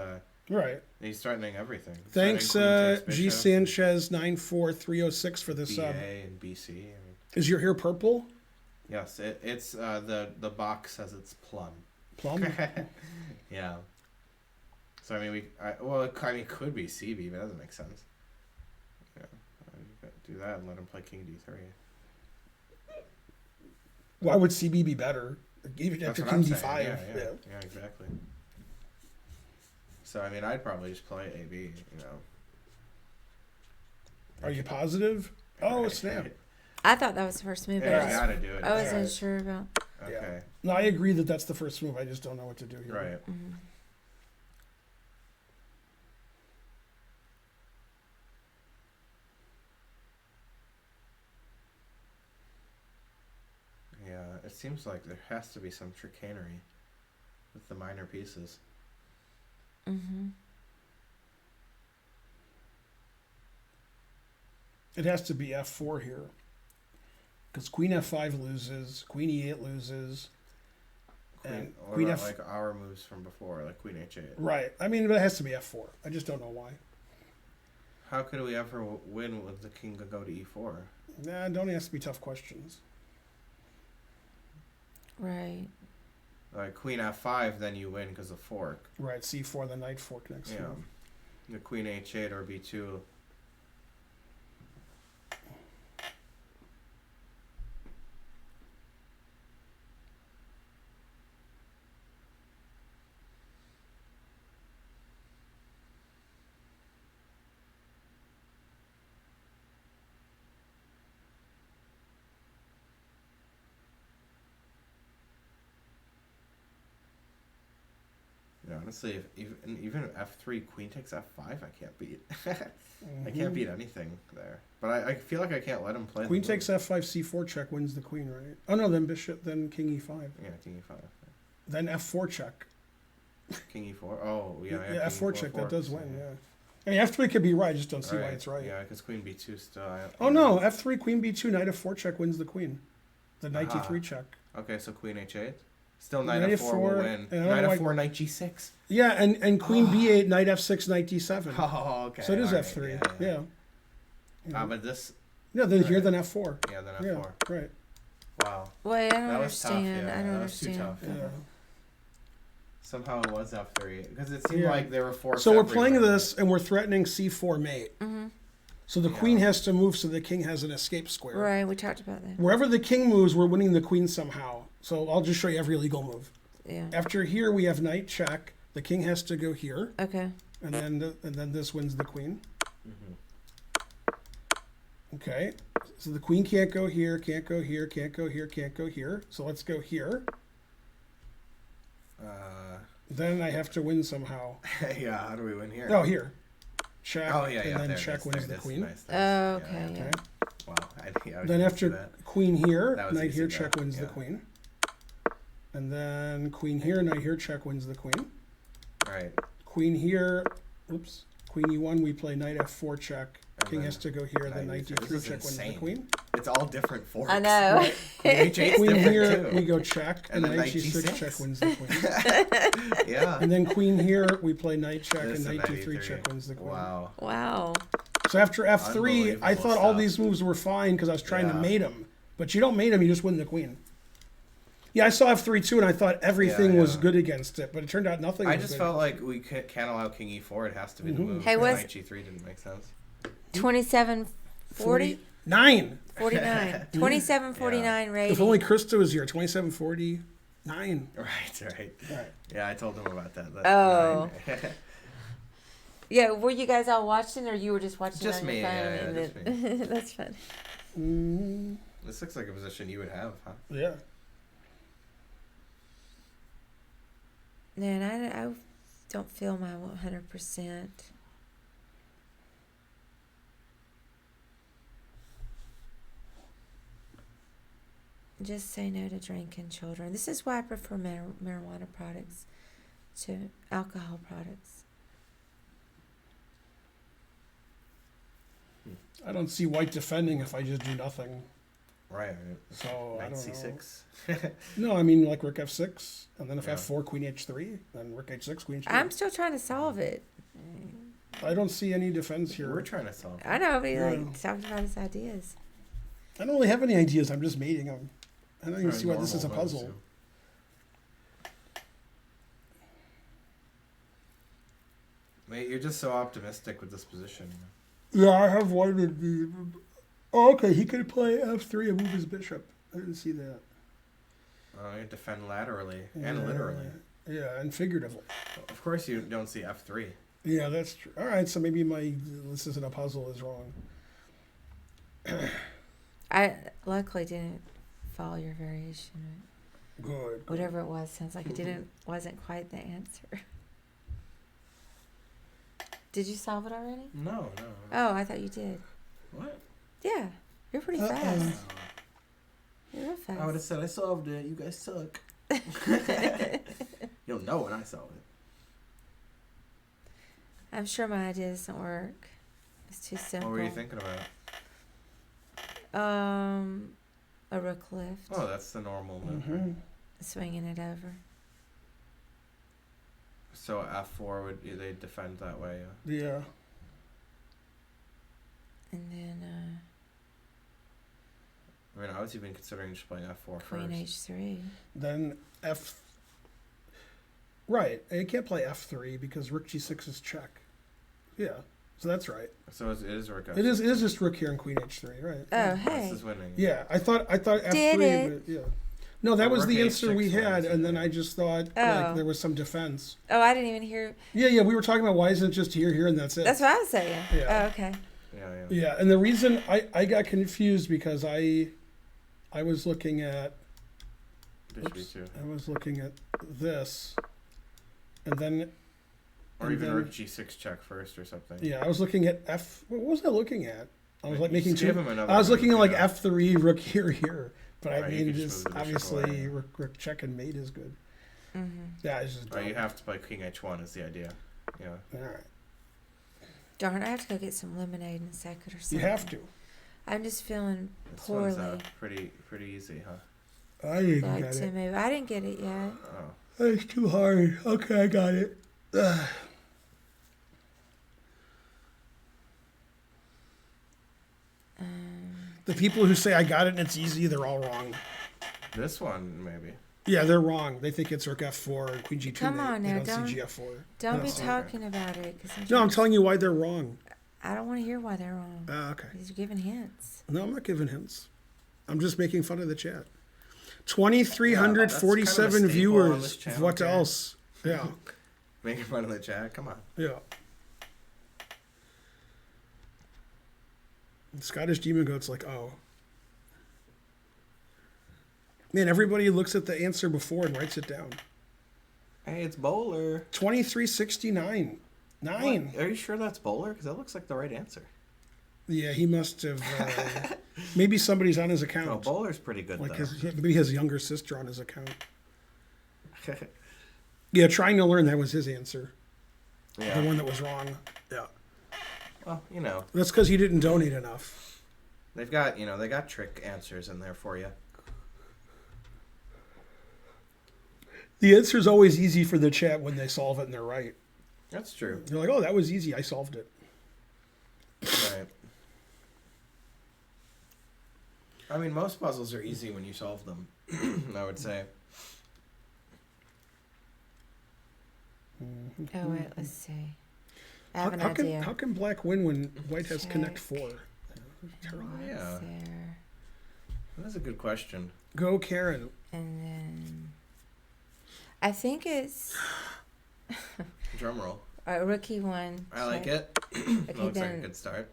Right. he's threatening everything. Thanks, Threatening Queen G takes bishop, Sanchez 94306 for the BA sub. and BC. I mean, Is your hair purple? yes, it's the box says it's plum. Plum? Yeah. So I mean, it could be CB, but that doesn't make sense. Yeah, do that and let him play King D3. Why would CB be better? Even That's after what I'm King saying. D5. Yeah, exactly. So, I mean, I'd probably just play AB, you know. Are you positive? Oh, Right. snap. I thought that was the first move. Yeah, I, you just, gotta do it. I wasn't Alright. sure about. Okay. No, I agree that that's the first move. I just don't know what to do here. Right. Yeah, it seems like there has to be some chicanery with the minor pieces. Mm-hmm. It has to be F4 here. Because Queen F5 loses, Queen E8 loses. And What Queen about F... like our moves from before, like Queen H8? Right. I mean, but it has to be F4. I just don't know why. How could we ever win with the king go to E4? Nah, don't ask me tough questions. Right. Like Queen F5, then you win because of fork. Right, C4, the knight fork next Yeah. move. The Queen H8 or B2. Yeah, honestly, if even F3 Queen takes F5, I can't beat. I can't beat anything there. But I feel like I can't let him play. Queen the takes move. F5, C4 check, wins the queen, right? Oh no, then bishop, then King E5. Yeah, King E5. Then F4 check. King E4. Oh, yeah. Yeah, King F4 E4 check, that forks, does win, yeah. I mean, F3 could be right, I just don't see why Right, it's right. Yeah, because Queen B2 still. Oh no, F3, Queen B2, knight F4 check wins the queen. The knight Aha. D3 check. Okay, so Queen H8. Still knight Knight F4 will F4, win. and I don't Knight know why- F4, knight G6. Yeah, and Queen B8, knight F6, knight D7. Oh, okay. So it is alright, F3, yeah. Yeah, But this. yeah then here, right. then F4. Yeah, then Yeah, F4. right. Wow. Wait, I don't That was tough. understand. Yeah, I don't that was too understand. tough. Yeah. Somehow it was F3 because it seemed Yeah. like there were forks. So we're playing everywhere. this, and we're threatening C4 mate. Mm-hmm. So the Yeah. queen has to move so the king has an escape square. Right, we talked about that. Wherever the king moves, we're winning the queen somehow. So I'll just show you every legal move. Yeah. After here, we have knight check. The king has to go here, Okay. and then this wins the queen. Mhm. Okay. So the queen can't go here, can't go here, can't go here, can't go here. So let's go here. Then I have to win somehow. Yeah, how do we win here? Oh, here. Check. Oh, yeah, and yeah. then there it check is, wins there the it is. queen. Nice, nice. Oh, Yeah, okay. yeah. Yeah. Okay. Wow. I Then didn't after see that. queen here, That was knight easy, here, that, check wins the yeah. queen. And then queen here, knight here, check wins the queen. Right. Queen here, oops. Queen E1, we play knight F4 check. And King then has to go here, then knight knight D3 This is check wins the insane. queen. It's all different forks. I know. Queen H8's Queen different here, too. we go check, and And then knight knight G6 G6. check wins the queen. Yeah. And then queen here, we play knight check, This and is knight a D3 check wins the queen. Wow. Wow. So after F3, I Unbelievable thought all stuff. these moves were fine because I was trying to Yeah. mate them. But you don't mate them, you just win the queen. Yeah, I saw F3 too, and I thought everything was yeah. good against it, but it turned out nothing I was just good. felt like we can't allow King E4. It has to be the move. Hey, because was- Knight G3 didn't make sense. 27 40 9. 49. 27 49 rating. If only Krista was here, 27-40, 9. Right, right. Right. Yeah, I told him about that. That's Oh. 9. Yeah, were you guys all watching or you were just watching Just on me, your phone? yeah, and just then- That's fun. Mm, This looks like a position you would have, huh? yeah. Man, I don't feel my 100%. Just say no to drinking, children. This is why I prefer marijuana products to alcohol products. I don't see white defending if I just do nothing. Right. So I Knight don't know. C6. No, I mean like Rook F6, and then if Yeah. F4, Queen H3, then Rook H6, Queen H3. I'm still trying to solve it. I don't see any defense We're here. trying to solve it. I know, but he Yeah. like talking about his ideas. I don't really have any ideas. I'm just mating them. I don't even Trying see why this is a normal moves, puzzle. too. Mate, you're just so optimistic with this position. Yeah, I have wanted the. Oh, okay. He could play F3 and move his bishop. I didn't see that. You defend laterally and literally. Yeah, and figuratively. Of course, you don't see F3. Yeah, that's true. All right, so maybe my this isn't a puzzle is wrong. I luckily didn't follow your variation. Good. Whatever it was, sounds like it wasn't quite the answer. Did you solve it already? No. Oh, I thought you did. What? Yeah, you're pretty Uh-uh. fast. You're real I would have fast. said I solved it. You guys suck. You'll know when I solve it. I'm sure my idea doesn't work. It's too simple. What were you thinking about? A rook lift, Oh, that's the normal move. Mhm. swinging it over. So F4 would they defend that way? Yeah. And then I mean, I was even considering just playing F4 queen first. h3. Then F. Right, and you can't play F3 because Rook G6 is check. Yeah, so that's right. So it is Rook F6. It is just Rook here and Queen H3, right? Oh, This hey. is winning. Yeah, I thought F3. Did it? But, yeah. No, that Or was the Rook answer we H6 had, wins, and then yeah. I just thought Oh. like there was some defense. Oh, I didn't even hear. Yeah, we were talking about why isn't it just here, and that's it. That's what I was saying. Yeah. Oh, okay. Yeah. Yeah, and the reason I got confused because I was looking at Bishop oops, B2. I was looking at this, and then Or and even then- Rook G6 check first or something. yeah, I was looking at F. What was I looking at? I was like You making just gave two. him another I was looking at move, like yeah. F3, Rook here, but I Right, you mean could just just move the bishop obviously away. Rook check and mate is good. Mm-hmm. Yeah, it's just Or you dumb. have to play King H1 is the idea. Yeah. All right, Darn, I have to go get some lemonade in a second or you something. have to. I'm just feeling This one's poorly. pretty easy, huh? I didn't Like get to it. move. I didn't get it yet. Oh. It's too hard. Okay, I got it. Ugh. The people who say I got it and it's easy, they're all wrong. This one, maybe. Yeah, they're wrong. They think it's Rook F4 and Queen G2. Come on they now, don't don't- see G4. Don't No. be talking about it. No, I'm telling you why they're wrong. I don't want to hear why they're wrong. Okay. You're giving hints. No, I'm not giving hints. I'm just making fun of the chat. Yeah, 2,347 that's kind of a staple on viewers. this channel, What Karen. else? Yeah, Making fun of the chat. Come on. yeah. Scottish Demon Goat's like, oh. Man, everybody looks at the answer before and writes it down. Hey, it's Bowler. 2369. 9. What? Are you sure that's Bowler? Because that looks like the right answer. Yeah, he must have. Maybe somebody's on his No, account. Bowler's pretty good Like though. maybe his younger sister on his account. Yeah, trying to learn, that was his answer. The yeah. one that was wrong. Yeah. Well, you know, That's because he didn't donate enough. they've got they got trick answers in there for you. The answer's always easy for the chat when they solve it and they're right. That's true. They're like, oh, that was easy. I solved it. Right. I mean, most puzzles are easy when you solve them. I would say. Oh, wait, let's see. I have an How idea. can black win when white has connect Check. 4? What's Yeah. there? That's a good question. Go, Karen. And then I think it's Drum roll. a rookie one. I like check. it. Okay, Looks like a then good start.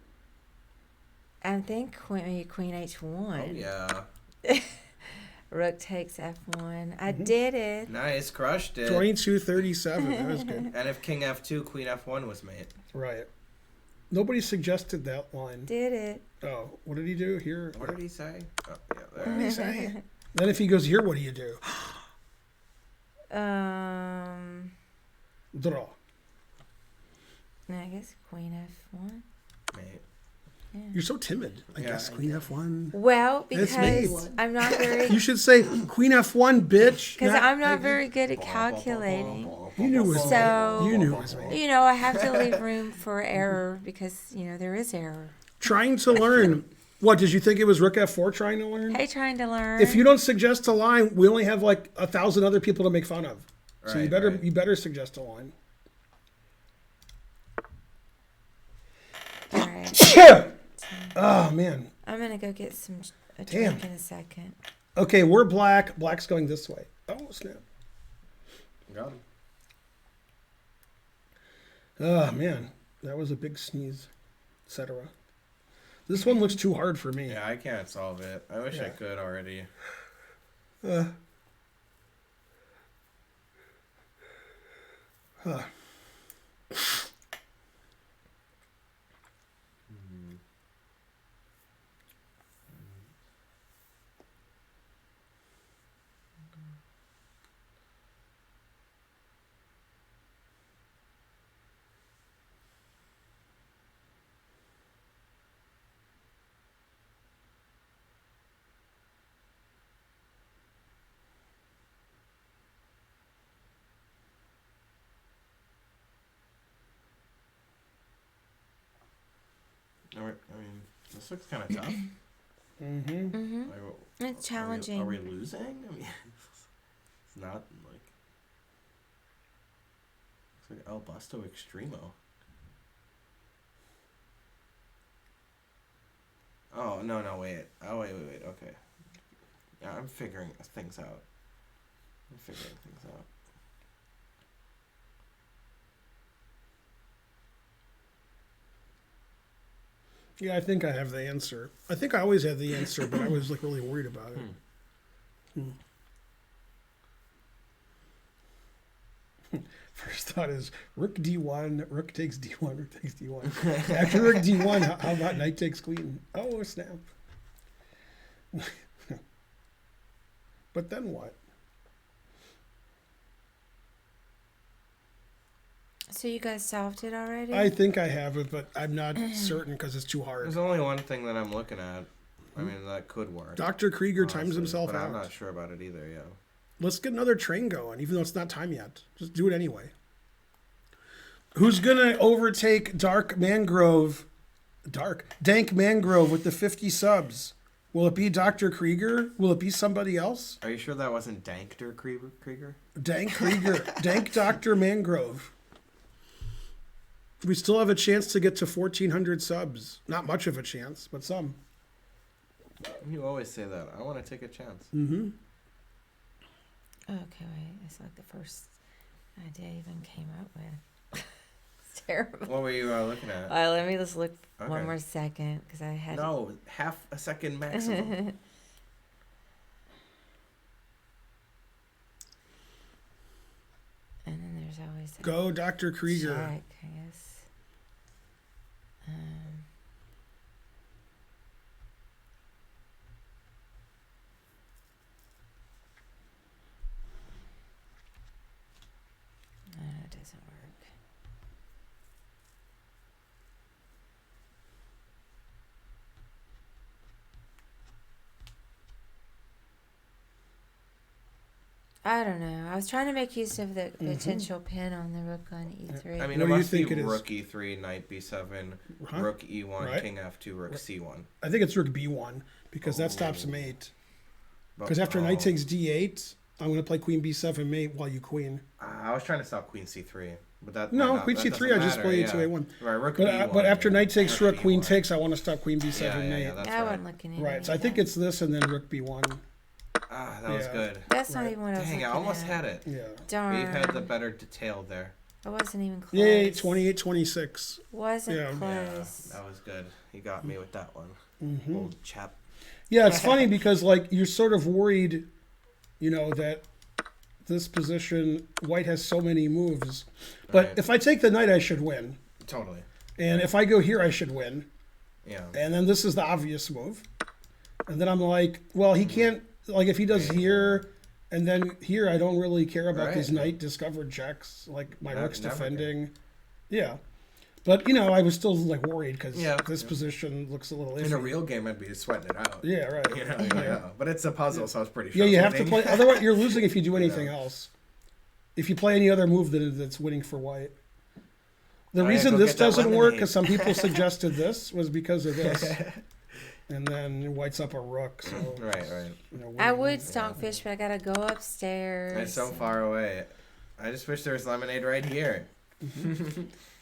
I think queen h1. Oh yeah. Rook takes f1. I Mm-hmm. did it. Nice, crushed it. 2237. That was good. And if King F2, Queen F1 was made. Right. Nobody suggested that line. Did it. Oh, what did he do here? What did he say? Oh, yeah, What there. did he say? Then if he goes here, what do you do? Draw. I guess queen f1. Mate. Yeah. You're so timid. I Yeah, guess I Queen F1. Well, It's me. because I'm not very You should say Queen F1, bitch. because not- I'm not very good at calculating. You knew it was So- me. You knew it was me. You know, I have to leave room for error because there is error. Trying to learn. What, did you think it was Rook F4 trying to learn? Hey, trying to learn. If you don't suggest a line, we only have like 1,000 other people to make fun of. So you Right, better right. you better suggest a line. All right, Oh man. I'm gonna go get a Damn. drink in a second. Okay, we're black. Black's going this way. Oh, snap. Got him. Oh, man. That was a big sneeze, etc. This one looks too hard for me. Yeah, I can't solve it. I wish I Yeah. could already. Huh. I mean, this looks kind of tough. Mm-hmm. Like, It's challenging. Are we losing? I mean, it's not like. Looks like El Busto Extremo. Oh, no, wait. Oh, wait. Okay. Yeah, I'm figuring things out. Yeah, I think I have the answer. I think I always had the answer, but I was like really worried about it. First thought is rook d1, rook takes d1, rook takes d1. After rook d1, how about knight takes queen? Oh, snap. But then what? So you guys solved it already? I think I have it, but I'm not certain because it's too hard. There's only one thing that I'm looking at. I mean, that could work. Dr. Krieger times honestly, himself but out. I'm not sure about it either, yeah. Let's get another train going, even though it's not time yet. Just do it anyway. Who's going to overtake Dank Mangrove with the 50 subs? Will it be Dr. Krieger? Will it be somebody else? Are you sure that wasn't Dankter Krieger? Dank Krieger. Dank Dr. Mangrove. We still have a chance to get to 1,400 subs. Not much of a chance, but some. You always say that. I want to take a chance. Mm-hmm. Okay, wait. It's like the first idea I even came up with. It's terrible. What were you looking at? Let me just look Okay. one more second because I had. No, half a second maximum. And then there's always a Go, Dr. Krieger. check, I guess. It doesn't work. I don't know. I was trying to make use of the potential pin on the rook on e3. I mean, What it do you must be think it is? rook e3, knight b7, Huh? rook e1, Right. king f2, rook c1. I think it's rook b1 because that stops mate. But- Because after knight oh. takes d8, I'm going to play queen b7 mate while you queen. I was trying to stop queen c3, but that No, might not- queen that c3, doesn't I just matter, play yeah. a2a1. Right, rook But, b1. but after knight takes rook, queen b1. takes, I want to stop queen b7 mate. that's I right. wasn't looking at Right, so I think it's this and then rook b1. Ah, that was Yeah. good. That's not right. even what I was Dang, looking I almost at. had it. Yeah. Darn. We had the better detail there. I wasn't even close. Yay, 28-26. Wasn't Yeah. close. Yeah, that was good. He got me with that one. Mm-hmm. Old chap. Yeah, it's funny because like you're sort of worried, that this position, white has so many moves. But Right. if I take the knight, I should win. Totally. And if I go here, I should win. Yeah. And then this is the obvious move. And then I'm like, well, he can't, like if he does here and then here, I don't really care about these Right. knight discovered checks, like my rook's Never care. defending. Yeah. But, I was still like worried because Yeah. this position looks a little iffy. In a real game, I'd be sweating it out. Yeah, right. Yeah. But it's a puzzle, so I was pretty sure. Yeah, you I was have to winning. play. Otherwise, you're losing if you do anything else. If you play any other move, then that's winning for white. The Oh, yeah, reason go this get that doesn't work, lemonade. because some people suggested this, was because of this. And then white's up a rook. So Right. I would stockfish, but I gotta go upstairs. It's so far away. I just wish there was lemonade right here.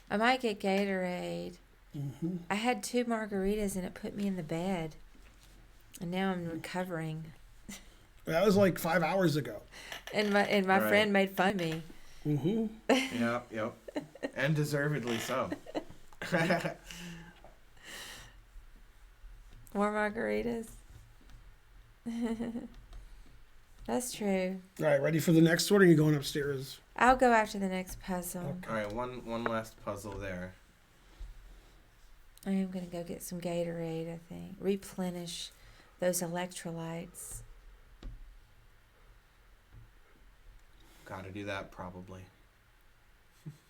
I might get Gatorade. I had 2 margaritas and it put me in the bed. And now I'm recovering. That was like 5 hours ago. And my Right. friend made fun of me. Yep. And deservedly so. More margaritas. That's true. All right, ready for the next one? Or are you going upstairs? I'll go after the next puzzle. All right, one last puzzle there. I am gonna go get some Gatorade. I think replenish those electrolytes. Gotta do that probably.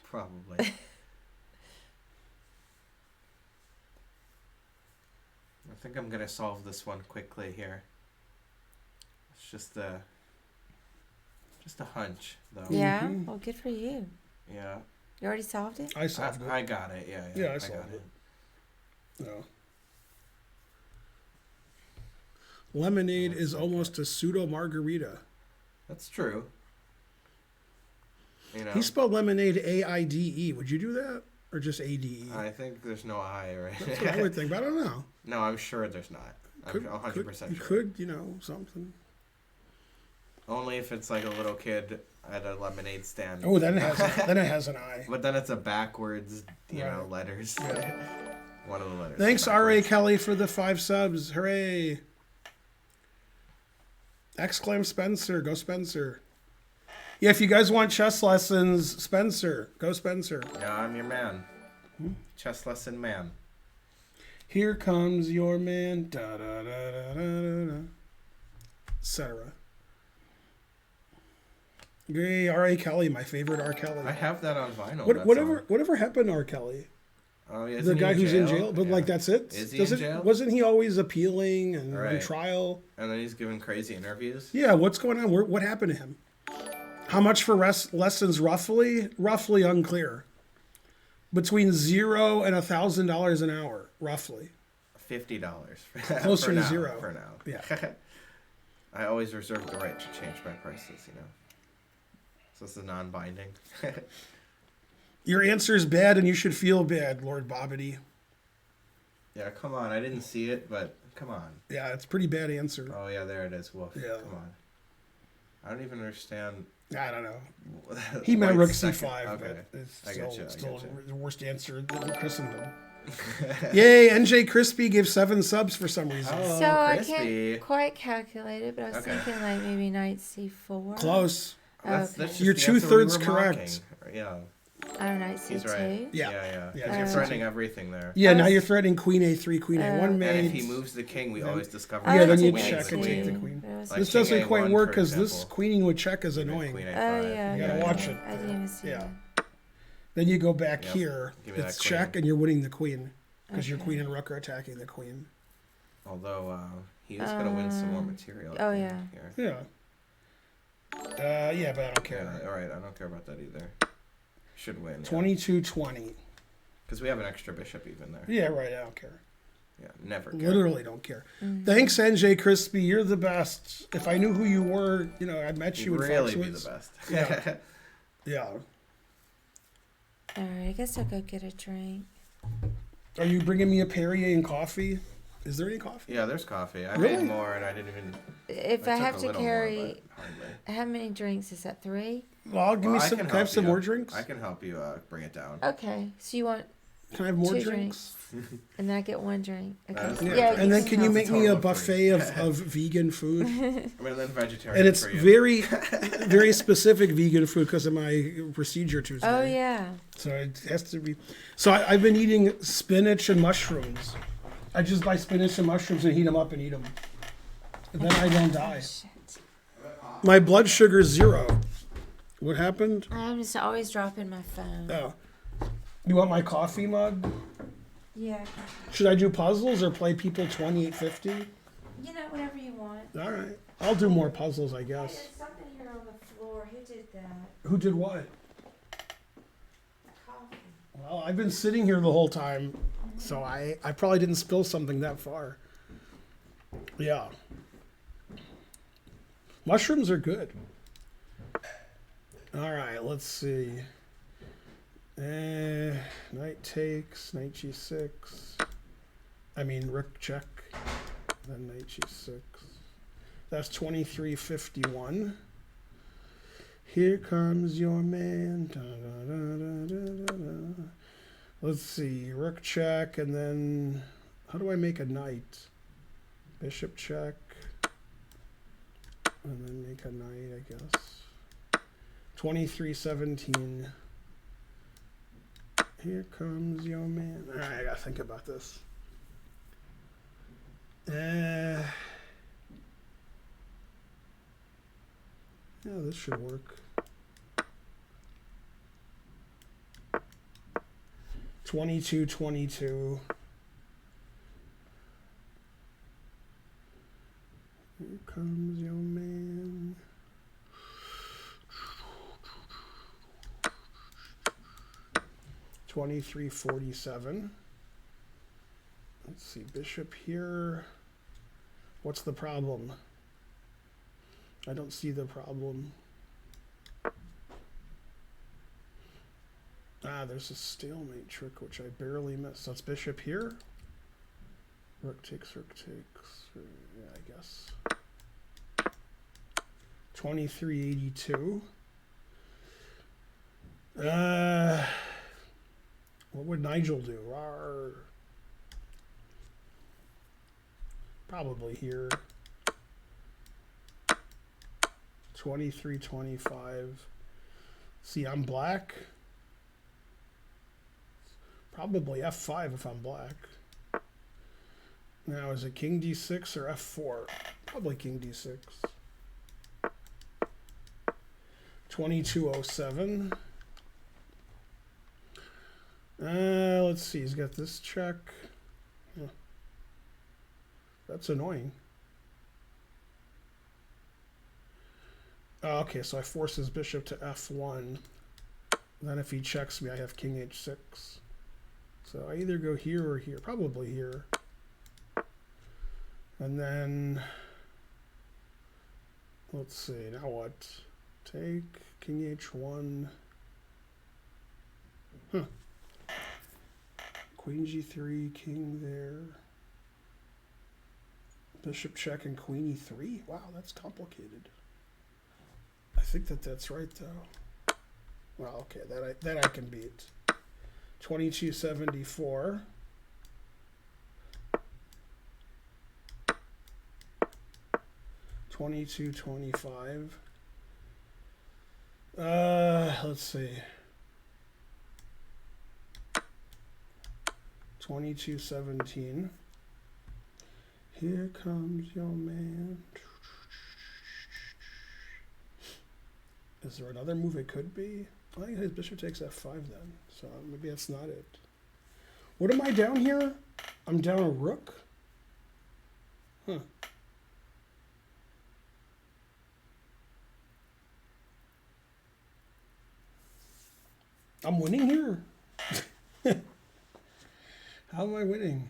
Probably. I think I'm gonna solve this one quickly here. It's just a hunch, though. Yeah. Mhm. Well, good for you. Yeah. You already solved it. I solved it. I got it. Yeah. Yeah, I got solved it. No. Lemonade is almost a pseudo margarita. That's true. You know, He spelled lemonade AIDE. Would you do that? Or just ADE? I think there's no I, right? That's what I would think, but I don't know. No, I'm sure there's not. I'm 100% you sure. could, something. Only if it's like a little kid at a lemonade stand. Oh, then it has an I. But then it's a backwards, Right. letters. Yeah. One of the letters. Thanks, is R.A. backwards. Kelly, for the 5 subs. Hooray. Exclaim Spencer. Go Spencer. Yeah, if you guys want chess lessons, Spencer. Go Spencer. Yeah, I'm your man. Chess lesson man. Here comes your man. Da da da da da da. Etc. Yay, R.A. Kelly, my favorite R. Kelly. I have that on vinyl. Whatever happened to R. Kelly? Oh, yeah, The isn't he guy who's in jail, but Yeah. like that's it. Is he in jail? Wasn't he always appealing and on Right. trial? And then he's giving crazy interviews. Yeah, what's going on? What happened to him? How much for lessons roughly? Roughly unclear. Between $0 and $1,000 an hour, roughly. $50. Closer for to now, zero. For now. Yeah. I always reserve the right to change my prices, So this is non-binding. Your answer is bad, and you should feel bad, Lord Bobbity. Yeah, come on. I didn't see it, but come on. Yeah, it's a pretty bad answer. Oh, yeah, there it is. Woof. Yeah. Come on. I don't even understand. I don't know. He meant White's rook second- c5, Okay. but it's I still, getcha. the worst answer in Christendom. Yay, NJ Crispy gave 7 subs for some reason. Oh, So I crispy. can't quite calculate it, but I was Okay. thinking like maybe knight c4. Close. That's Okay. just You're the answer we 2/3 were correct. mocking. Yeah. Oh, knight He's c2. right. Yeah. Yeah. Yeah, You're it's threatening everything there. Yeah, now was- you're threatening queen a3, queen a1 And mate. And if he moves the king, we always discover. Yeah, then he you wins check the and take the queen. queen. Like This king doesn't quite A1, work for because this example. queening with check is Queen annoying. A5. Oh yeah. You gotta yeah. watch it. I didn't even see Yeah. that. Then you go back Yep. here. Give me that It's queen. check, and you're winning the queen because your Okay. queen and rook are attacking the queen. Although he is going to win some more material. I oh, think, yeah. here. Yeah. Yeah, but I don't care. Yeah, all right. I don't care about that either. Should win. 22-20. Because we have an extra bishop even there. Yeah, right. I don't care. Yeah, never care. Literally don't care. Mm. Thanks, NJ Crispy. You're the best. If I knew who you were, I'd met you You'd in really be Foxwoods. the best. Yeah. Yeah. All right, I guess I'll go get a drink. Are you bringing me a Perrier and coffee? Is there any coffee? Yeah, there's coffee. I Really? made more and I didn't even. If I I took have a to little more, carry, but hardly. how many drinks is that? 3? Well, give Well, me I some. can Can I have help some you. more drinks? I can help you bring it down. Okay, so you want, Can I have more 2 drinks? and then I get 1 drink. Okay. That's Yeah. Yeah, And then can you help. make me a Total of buffet 3. of vegan food? I mean, then vegetarian. And it's for you. very, very specific vegan food because of my procedure Tuesday. Oh yeah. So it has to be. So I've been eating spinach and mushrooms. I just buy spinach and mushrooms and heat them up and eat them. And then I don't die. Shit. My blood sugar's 0. What happened? I'm just always dropping my phone. Oh. You want my coffee mug? Yeah. Should I do puzzles or play People 2850? You know, whatever you want. All right. I'll do more puzzles, I guess. There's something here on the floor. Who did that? Who did what? Coffee. Well, I've been sitting here the whole time, so I probably didn't spill something that far. Yeah. Mushrooms are good. All right, let's see. Knight takes, knight g6. I mean, rook check, then knight g6. That's 2351. Here comes your man. Da, da, da, da, da, da. Let's see. Rook check, and then how do I make a knight? Bishop check, and then make a knight, I guess. 2317. Here comes your man. All right, I gotta think about this. Yeah, this should work. 2222. Here comes your man. $23.47. Let's see, bishop here. What's the problem? I don't see the problem. There's a stalemate trick which I barely missed. So it's bishop here. Rook takes, rook takes. Yeah, I guess. 2382. What would Nigel do? Rawr. Probably here. 2325. See, I'm black. Probably F5 if I'm black. Now, is it King D6 or F4? Probably King D6. 2207. Let's see. He's got this check. Huh. That's annoying. Oh, okay, so I force his bishop to F1. Then if he checks me, I have King H6. So I either go here or here. Probably here. And then, let's see, now what? Take King H1. Huh. Queen G3, King there. Bishop check and Queen E3? Wow, that's complicated. I think that's right, though. Well, okay, that I can beat. 2274. $22.25. Let's see. 2217. Here comes your man. Is there another move it could be? I think his bishop takes F5 then, so maybe that's not it. What am I down here? I'm down a rook? Huh. I'm winning here? How am I winning?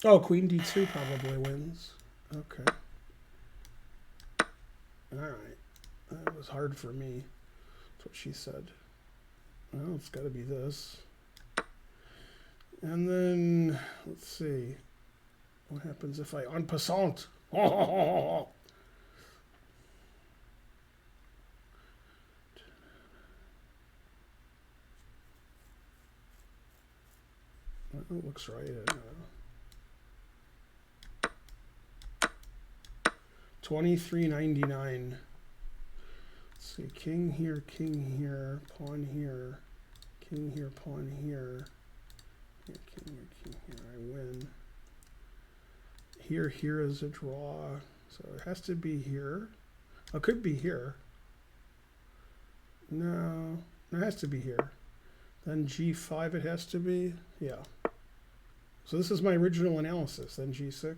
Oh, Queen D2 probably wins. Okay. Alright. That was hard for me. That's what she said. Well, it's got to be this. And then, let's see. What happens if I en passant? Well, it looks right. I don't know. 23.99. Let's see, king here, pawn here, king here, pawn here, here, king here. I win. Here is a draw, so it has to be here. Oh, it could be here. No, it has to be here. Then G5 it has to be. Yeah. So this is my original analysis. Then G6.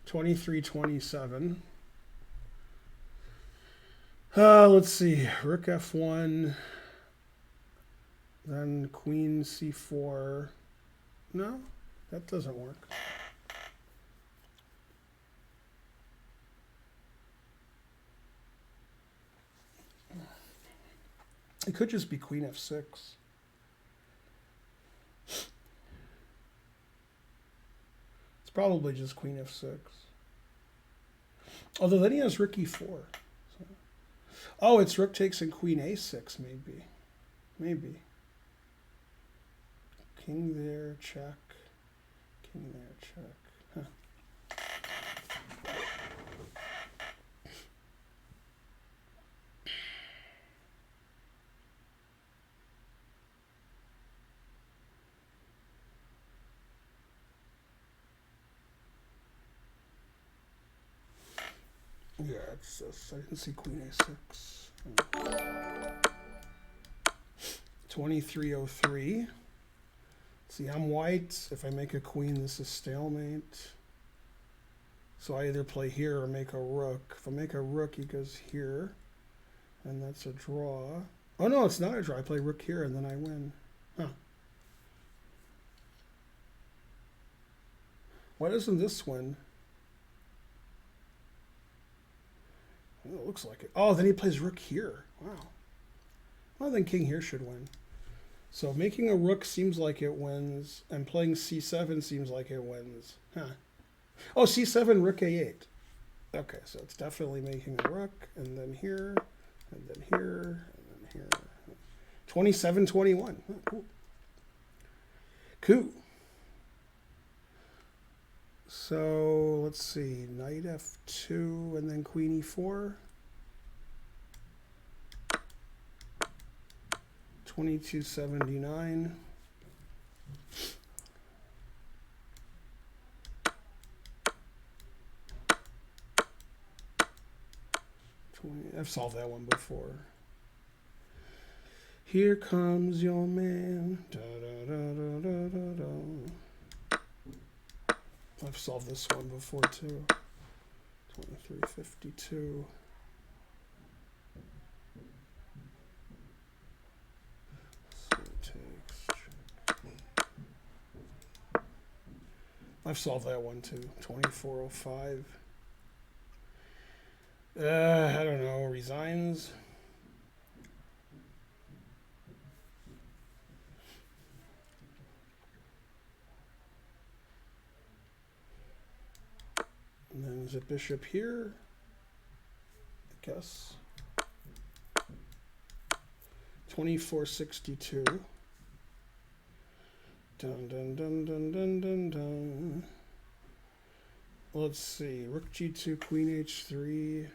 2327. Let's see. Rook F1. Then Queen C4. No, that doesn't work. It could just be Queen F6. probably just queen f6. Although then he has rook e4. So. Oh, it's rook takes and queen a6, maybe. Maybe. King there, check. King there, check. Huh. Yeah, it's just, I didn't see queen a6. 2303. See, I'm white. If I make a queen, this is stalemate. So I either play here or make a rook. If I make a rook, he goes here. And that's a draw. Oh, no, it's not a draw. I play rook here, and then I win. Huh. Why doesn't this win? Well, it looks like it. Oh, then he plays rook here. Wow. Well, then king here should win. So making a rook seems like it wins, and playing c7 seems like it wins. Huh. Oh, c7, rook a8. Okay, so it's definitely making a rook, and then here, and then here, and then here. 27-21. Oh, cool. Cool. So let's see, knight f2, and then queen e4. 2279. I've solved that one before. Here comes your man. Da, da, da, da, da, da, da. I've solved this one before too. 2352. I've solved that one too. 2405. I don't know. Resigns. And then there's a bishop here. I guess. 2462. Dun dun dun dun dun dun dun. Let's see. Rook g2, queen h3.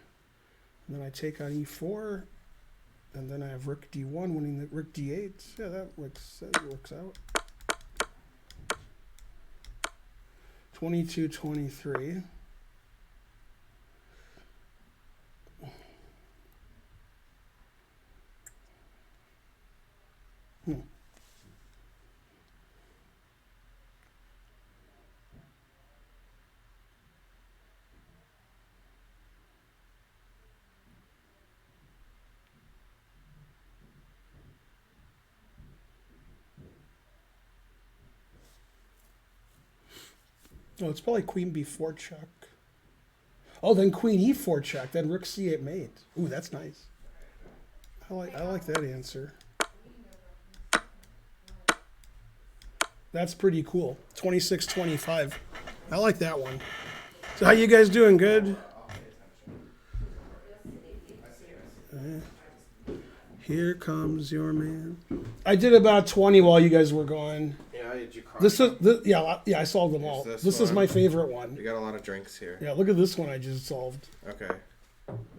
And then I take on e4. And then I have rook d1 winning the rook d8. Yeah, that works out. 22-23. Oh, it's probably queen b4 check. Oh, then queen e4 check. Then rook c8 mate. Ooh, that's nice. I like that answer. That's pretty cool. 26-25. I like that one. So how you guys doing? Good? Here comes your man. I did about 20 while you guys were gone. Yeah, did you cry? Yeah, I solved them all. This is my favorite one. You got a lot of drinks here. Yeah, look at this one I just solved. Okay.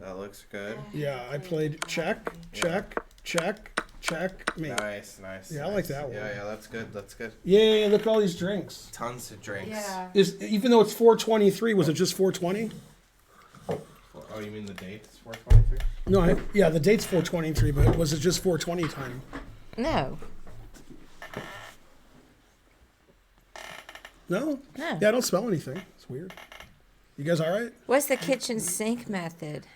That looks good. Yeah, I played check, check, check, check, mate. Nice. Yeah, I like that one. Yeah, that's good. Yeah, look at all these drinks. Tons of drinks. Yeah. Even though it's 423, was it just 420? Oh, you mean the date is 423? No, the date's 423, but was it just 420 time? No. No? No. Yeah, I don't smell anything. It's weird. You guys all right? What's the kitchen sink method?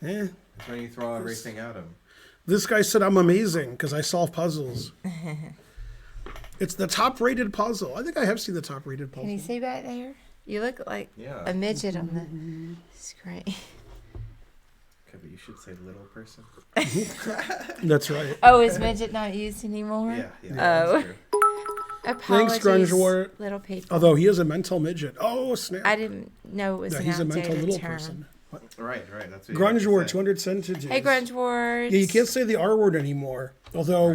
Yeah. That's when you throw everything at him. This guy said I'm amazing because I solve puzzles. It's the top-rated puzzle. I think I have seen the top-rated puzzle. Can you see back there? You look like a midget on the screen. Okay, but you should say little person. That's right. Oh, is midget not used anymore? Yeah. Oh. That's true. Apologies, Grungewort. little people. Although he is a mental midget. Oh, snap. I didn't know it was Yeah, an he's a mental outdated little term. person. What? Right. That's what you have to Grungewort, say. 200 centiges. Hey, Grungewort. Yeah, you can't say the R word anymore. Although,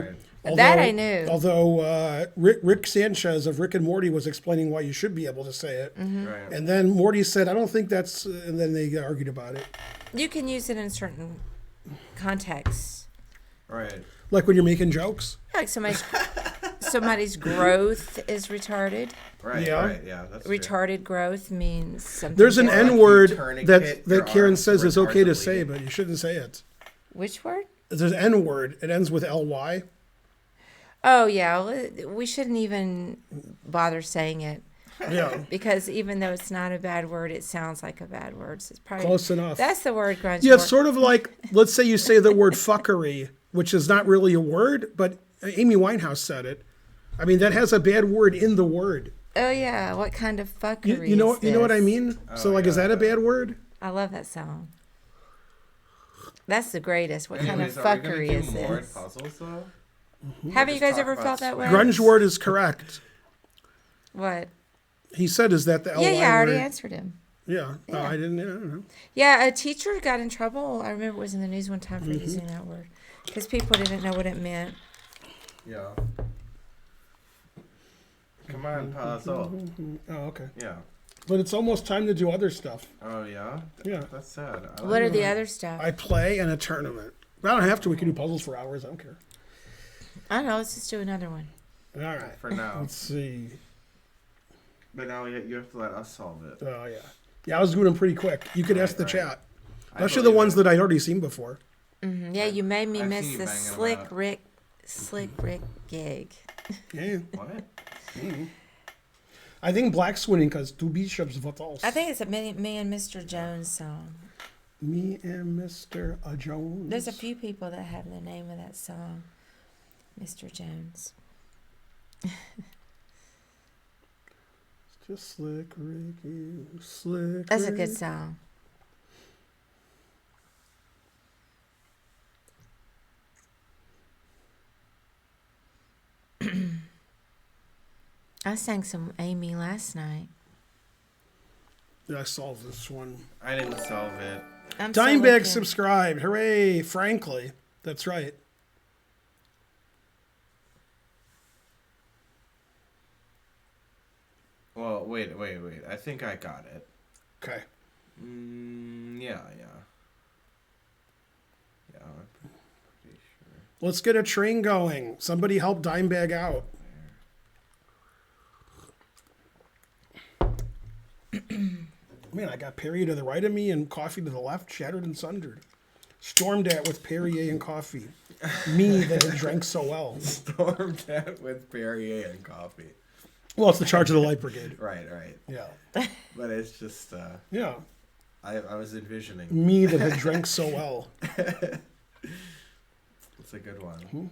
Right. That I knew. Although Rick Sanchez of Rick and Morty was explaining why you should be able to say it. Mm-hmm. Right. And then Morty said, I don't think that's... and then they argued about it. You can use it in certain contexts. Right. Like when you're making jokes. Like somebody's growth is retarded. Right. Yeah. Right. Yeah. That's true. Retarded growth means something. There's an different. N- N-word tourniquet your that Karen arms says to is okay retard to the say, bleeding. but you shouldn't say it. Which word? There's an N-word. It ends with L-Y. Oh yeah, we shouldn't even bother saying it Yeah. because even though it's not a bad word, it sounds like a bad word. So it's probably Close enough. That's the word grunge. Yeah, it's sort of like, let's say you say the word fuckery, which is not really a word, but Amy Winehouse said it. I mean, that has a bad word in the word. Oh yeah, what kind of fuckery? You know is you know what I this? mean? So like, is yeah. that a bad word? I love that song. That's the greatest. What Anyways, kind are of we gonna fuckery do is more this? puzzles though? Haven't you just guys talk ever about felt that way? swearing? Grunge word is correct. What? He said, is that the Yeah, L-Y I already word? answered him. Yeah. No, Yeah. I didn't know. Yeah, a teacher got in trouble. I remember it was in the news one time for Mm-hmm. using that word because people didn't know what it meant. Yeah. Come on, puzzle. Oh, okay. Yeah. But it's almost time to do other stuff. Oh yeah. Yeah. That's sad. I What are like the that. other stuff? I play in a tournament. I don't have to. We can do puzzles for hours. I don't care. I don't know. Let's just do another one. All right. For now? Let's see. But now you have to let us solve it. Oh, yeah. Yeah, I was doing them pretty quick. You could ask the right. chat. I Especially the believe ones it. that I'd already seen before. Yeah, you made me I've miss seen you the banging 'em out. Slick Rick gig. Yeah. What? I think Black's winning because two bishops, what else? I think it's a me and Mr. Jones song. Me and Mr. Jones. There's a few people that have the name of that song, Mr. Jones. Just slick Ricky, slick That's a Rick. good song. I sang some Amy last night. Yeah, I solved this one. I didn't solve it. I'm still Dimebag looking. subscribed. Hooray, frankly. That's right. Well, wait. I think I got it. Okay. Yeah. Yeah, I'm pretty sure. Let's get a train going. Somebody help Dimebag out. Man, I got Perrier to the right of me and coffee to the left, shattered and sundered. Stormed at with Perrier and coffee. Me that had drank so well. Stormed that with Perrier and coffee. Well, it's the charge of the light brigade. Right. Yeah. But it's just, Yeah. I was envisioning. Me that had drank so well. It's a good one.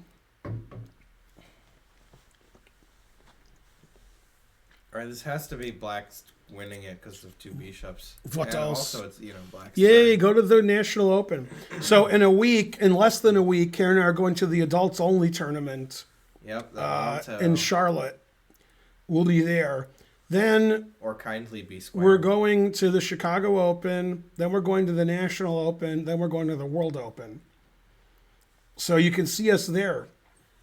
All right, this has to be Black's winning it because of two bishops. What and else? Also, it's Black's. Yay, turn. go to the National Open. So in less than a week, Karen and I are going to the adults only tournament Yep. The in Charlotte. We'll be there. Then or kindly be square. we're going to the Chicago Open. Then we're going to the National Open. Then we're going to the World Open. So you can see us there.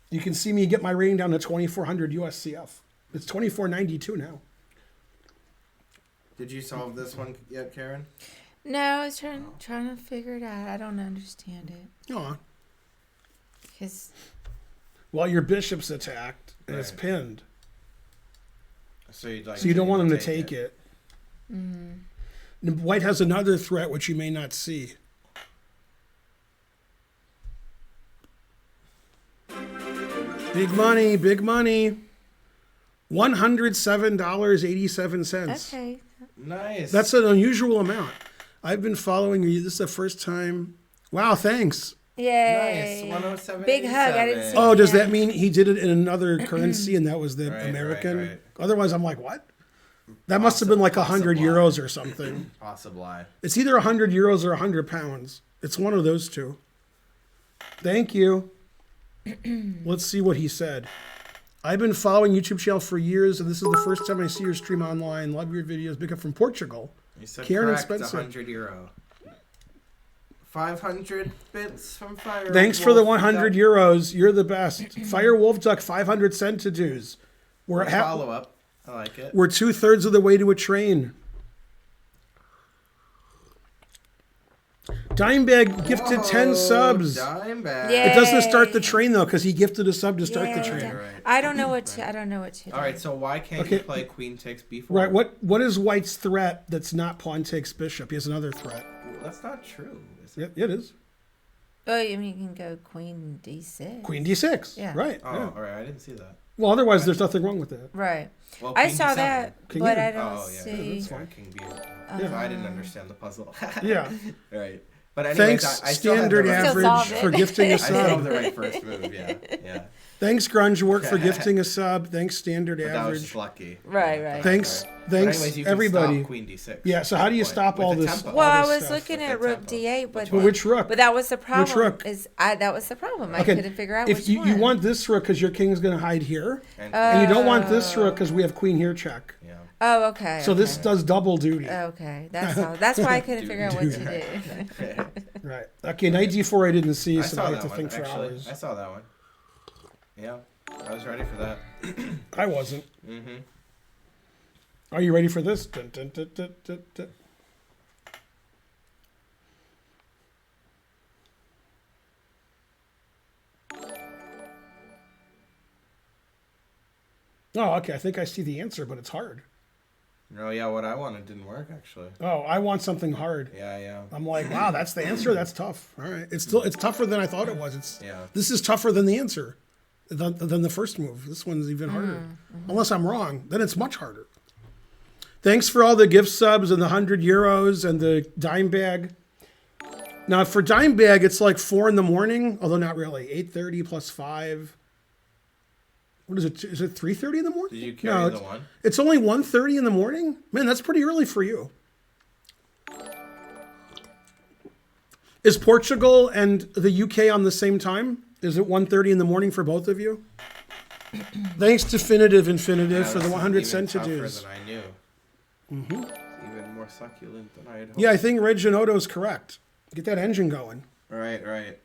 You can see me get my rating down to 2,400 USCF. It's 2,492 now. Did you solve this one yet, Karen? No, I was trying to figure it out. I don't understand it. Aw. Because Well, your bishop's attacked and it's Right. pinned. So you'd like. So you don't Jane want him to take it. And White has another threat which you may not see. Big money, big money. $107.87. okay, Nice. That's an unusual amount. I've been following you. This is the first time. Wow, thanks. yay! nice. 107. Big hug. I didn't see. Oh, does Yeah. that mean he did it in another currency and that was the Right, American? right. Otherwise, I'm like, what? That must have been like 100 Possibly. euros or something. Possibly. It's either 100 euros or 100 pounds. It's one of those two. Thank you. Let's see what he said. I've been following YouTube channel for years, and this is the first time I see your stream online. Love your videos. Big up from Portugal. You said Karen and correct, Spencer. €100. 500 bits from Fire. Thanks for the 100 euros. You're the best. Fire Wolf Duck 500 centidues. We're Follow up. I like it. We're 2/3 of the way to a train. Dimebag gifted 10 subs. Dimebag. Yeah. It doesn't start the train though, because he gifted a sub to start the Yeah. train. Right. I don't know what to. I don't know what to. All right, so why can't Okay. you play Queen takes B4? Right. What is White's threat that's not pawn takes bishop? He has another threat. That's not true. Is it? Yeah, it is. Oh, I mean, you can go Queen D6. Queen D6. Yeah. Right. Oh, yeah. all right. I didn't see that. Well, otherwise there's nothing wrong with that. Right. Well, I King saw D7. that, King but D- I don't Oh, yeah. see. Yeah, King B. I didn't understand the puzzle. Yeah. Right. But anyways, Thanks, I still had the standard right- Still average, solve it. for gifting a I still have sub. the right first move. Yeah. Yeah. Thanks, Grunge Work, for gifting a sub. Thanks, standard But that was just average. lucky. Right, Yeah, right. Thanks, But thanks, anyways, you can everybody. Stop Queen D6. Yeah, so how do you Point. stop With all the this? tempo. Well, I this was stuff. looking with at the Rook tempo. D8, but Which But which rook? but that was the problem. rook? That was the problem. I Okay, couldn't figure out if which you, one. you want this rook because your king's going to hide here, And, and you don't want this rook because we have queen here check. yeah. Oh, okay. So this does double duty. Okay, that's all. That's why I couldn't figure out what to do. Right. Okay, knight d4 I didn't see, I so saw I that have to one. think for Actually, hours. I saw that one. Yeah, I was ready for that. I wasn't. Mm-hmm. Are you ready for this? Dun, dun, dun, dun, dun, dun. Oh, okay. I think I see the answer, but it's hard. No, yeah, what I wanted didn't work actually. Oh, I want something hard. Yeah, yeah. I'm like, wow, that's the answer. That's tough. All right, it's tougher than I thought it was. Yeah. This is tougher than the answer, than the first move. This one's even harder. Unless I'm wrong, then it's much harder. Thanks for all the gift subs and the 100 euros and the dime bag. Now for dime bag, it's like 4 a.m, although not really. 8:30 plus 5. What is it? Is it 3:30 in the morning? Did you carry the it's, one? It's only 1:30 in the morning. Man, that's pretty early for you. Is Portugal and the UK on the same time? Is it 1:30 in the morning for both of you? Thanks, Definitive Infinitive, for this the is 100 even tougher centidues. than I knew. Mm-hmm. Even more succulent than I had hoped. Yeah, I think Reginoto is correct. Get that engine going. Right, right.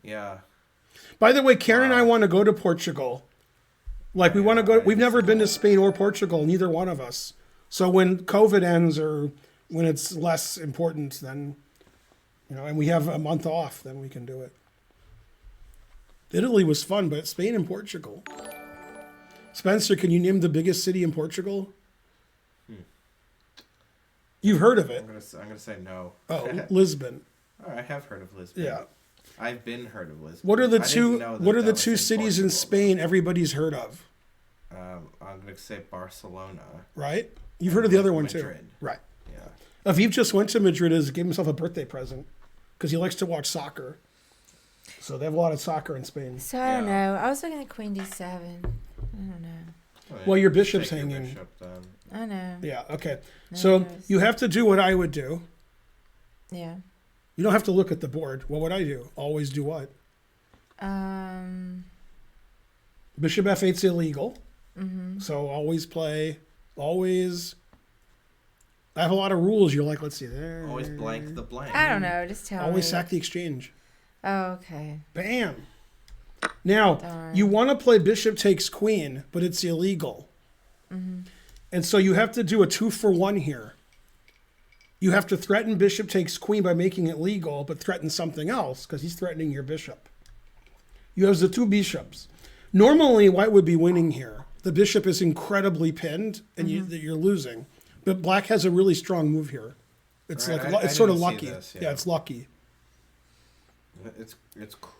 Yeah. By the way, Karen and I want to go to Portugal. Like we want to go. We've never been to Spain or Portugal, neither one of us. So when COVID ends or when it's less important, then, and we have a month off, then we can do it. Italy was fun, but Spain and Portugal. Spencer, can you name the biggest city in Portugal? You've heard of it. I'm gonna say no. Oh, Lisbon. Oh, I have heard of Lisbon. Yeah. I've been heard of Lisbon. What are the I didn't know that What are that the was two cities in Portugal. Spain everybody's heard of? I'm gonna say Barcelona. Right? You've heard of the other one too, Madrid. right? Yeah. Aviv just went to Madrid and gave himself a birthday present because he likes to watch soccer. So they have a lot of soccer in Spain. So I don't Yeah. know. I was looking at Queen D7. I don't know. Well, your bishop's Take your hanging. bishop, then. I know. Yeah. Okay. So Nice. you have to do what I would do. Yeah. You don't have to look at the board. What would I do? Always do what? Bishop f8's illegal. So always play. Always. I have a lot of rules. You're like, let's see there. Always blank the blank. I don't know. Just tell Always me. sack the exchange. Oh, okay. Bam. Now, Darn. you want to play bishop takes queen, but it's illegal. And so you have to do a 2-for-1 here. You have to threaten bishop takes queen by making it legal, but threaten something else because he's threatening your bishop. You have the two bishops. Normally, white would be winning here. The bishop is incredibly pinned, and you're losing. But black has a really strong move here. It's Right, like I it's sort of didn't see lucky. this, yeah, yeah. it's lucky. It's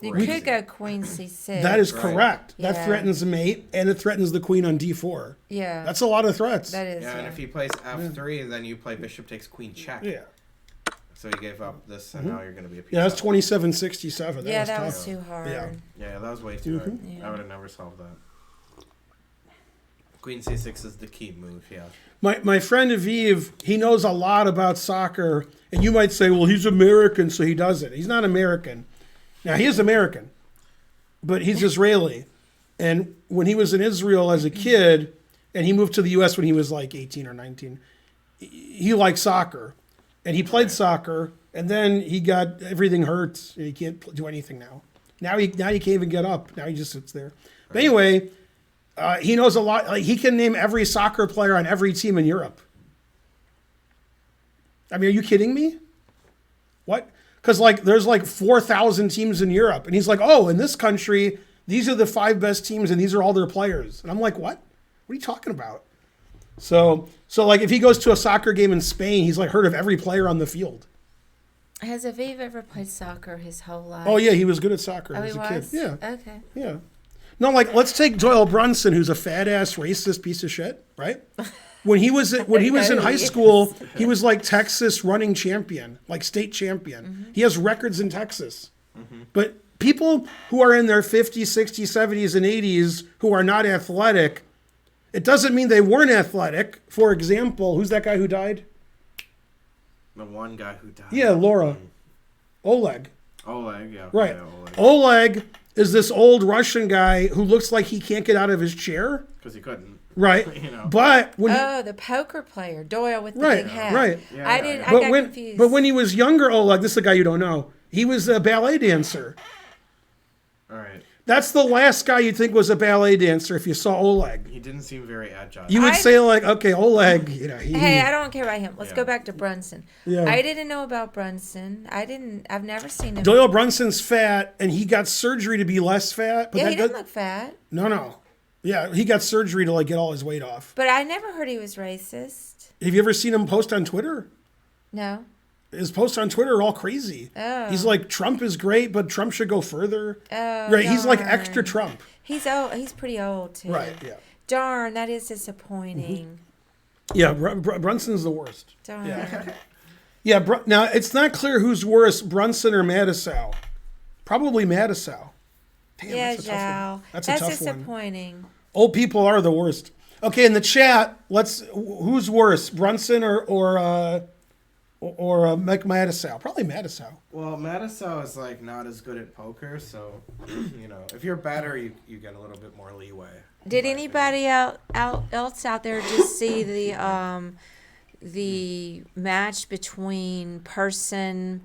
You crazy. could go Queen C6. That is Right. correct. That Yeah. threatens the mate, and it threatens the queen on d4. Yeah. That's a lot of threats. that is. Yeah, and Yeah. if he plays f3, then you play bishop takes queen check. Yeah. So he gave up this, and now you're going to be a piece. Yeah, that's up. 27-67. Yeah, that tough. was too hard. Yeah. Yeah, that was way too hard. Yeah. I would have never solved that. Queen c6 is the key move. Yeah. My friend Aviv, he knows a lot about soccer, and you might say, well, he's American, so he does it. He's not American. Now, he is American, but he's Israeli. And when he was in Israel as a kid, and he moved to the U.S. when he was like 18 or 19, he liked soccer, and he played soccer, and then he got everything hurt, and he can't do anything now. Now he can't even get up. Now he just sits there. But anyway, he knows a lot. Like, he can name every soccer player on every team in Europe. I mean, are you kidding me? What? Because like there's like 4,000 teams in Europe, and he's like, oh, in this country, these are the 5 best teams, and these are all their players. And I'm like, what? What are you talking about? So like if he goes to a soccer game in Spain, he's like heard of every player on the field. Has Aviv ever played soccer his whole life? Oh yeah, he was good at soccer Oh, as he a kid. was? Yeah, Okay. yeah. No, like let's take Doyle Brunson, who's a fat ass racist piece of shit, right? When he was in high school, he was like Texas running champion, like state champion. Mm-hmm. He has records in Texas. But people who are in their 50s, 60s, 70s, and 80s who are not athletic, it doesn't mean they weren't athletic. For example, who's that guy who died? The one guy who died. Yeah, Laura. Oleg. Oleg, yeah. Right. Yeah, Oleg. Oleg is this old Russian guy who looks like he can't get out of his chair. Because he couldn't. Right. You know. But when he, Oh, the poker player, Doyle with the Right, big hat. right. Yeah, I yeah, did. yeah. I but got when confused. but when he was younger, Oleg, this is a guy you don't know. He was a ballet dancer. All right. That's the last guy you'd think was a ballet dancer if you saw Oleg. He didn't seem very agile. You would I- say like, okay, Oleg, you know, Hey, I don't care about him. Let's Yeah. go back to Brunson. Yeah. I didn't know about Brunson. I've never seen him. Doyle Brunson's fat, and he got surgery to be less fat. But Yeah, that he didn't does- look fat. no. Yeah, he got surgery to like get all his weight off. But I never heard he was racist. Have you ever seen him post on Twitter? No. His posts on Twitter are all crazy. Oh. He's like, Trump is great, but Trump should go further. Oh, Right, he's like darn. extra Trump. He's old. He's pretty old too. Right, yeah. Darn, that is disappointing. Yeah, Brunson's the worst. Darn. Yeah, now it's not clear who's worse, Brunson or Mattisau. Probably Mattisau. Damn, Yeah, that's a tough one. Joe. That's That's a tough one. disappointing. Old people are the worst. Okay, in the chat, who's worse, Brunson or Mike Mattisau? Probably Mattisau. Well, Mattisau is like not as good at poker, so you know, if you're better, you get a little bit more leeway. Did anybody else out there just see the match between Person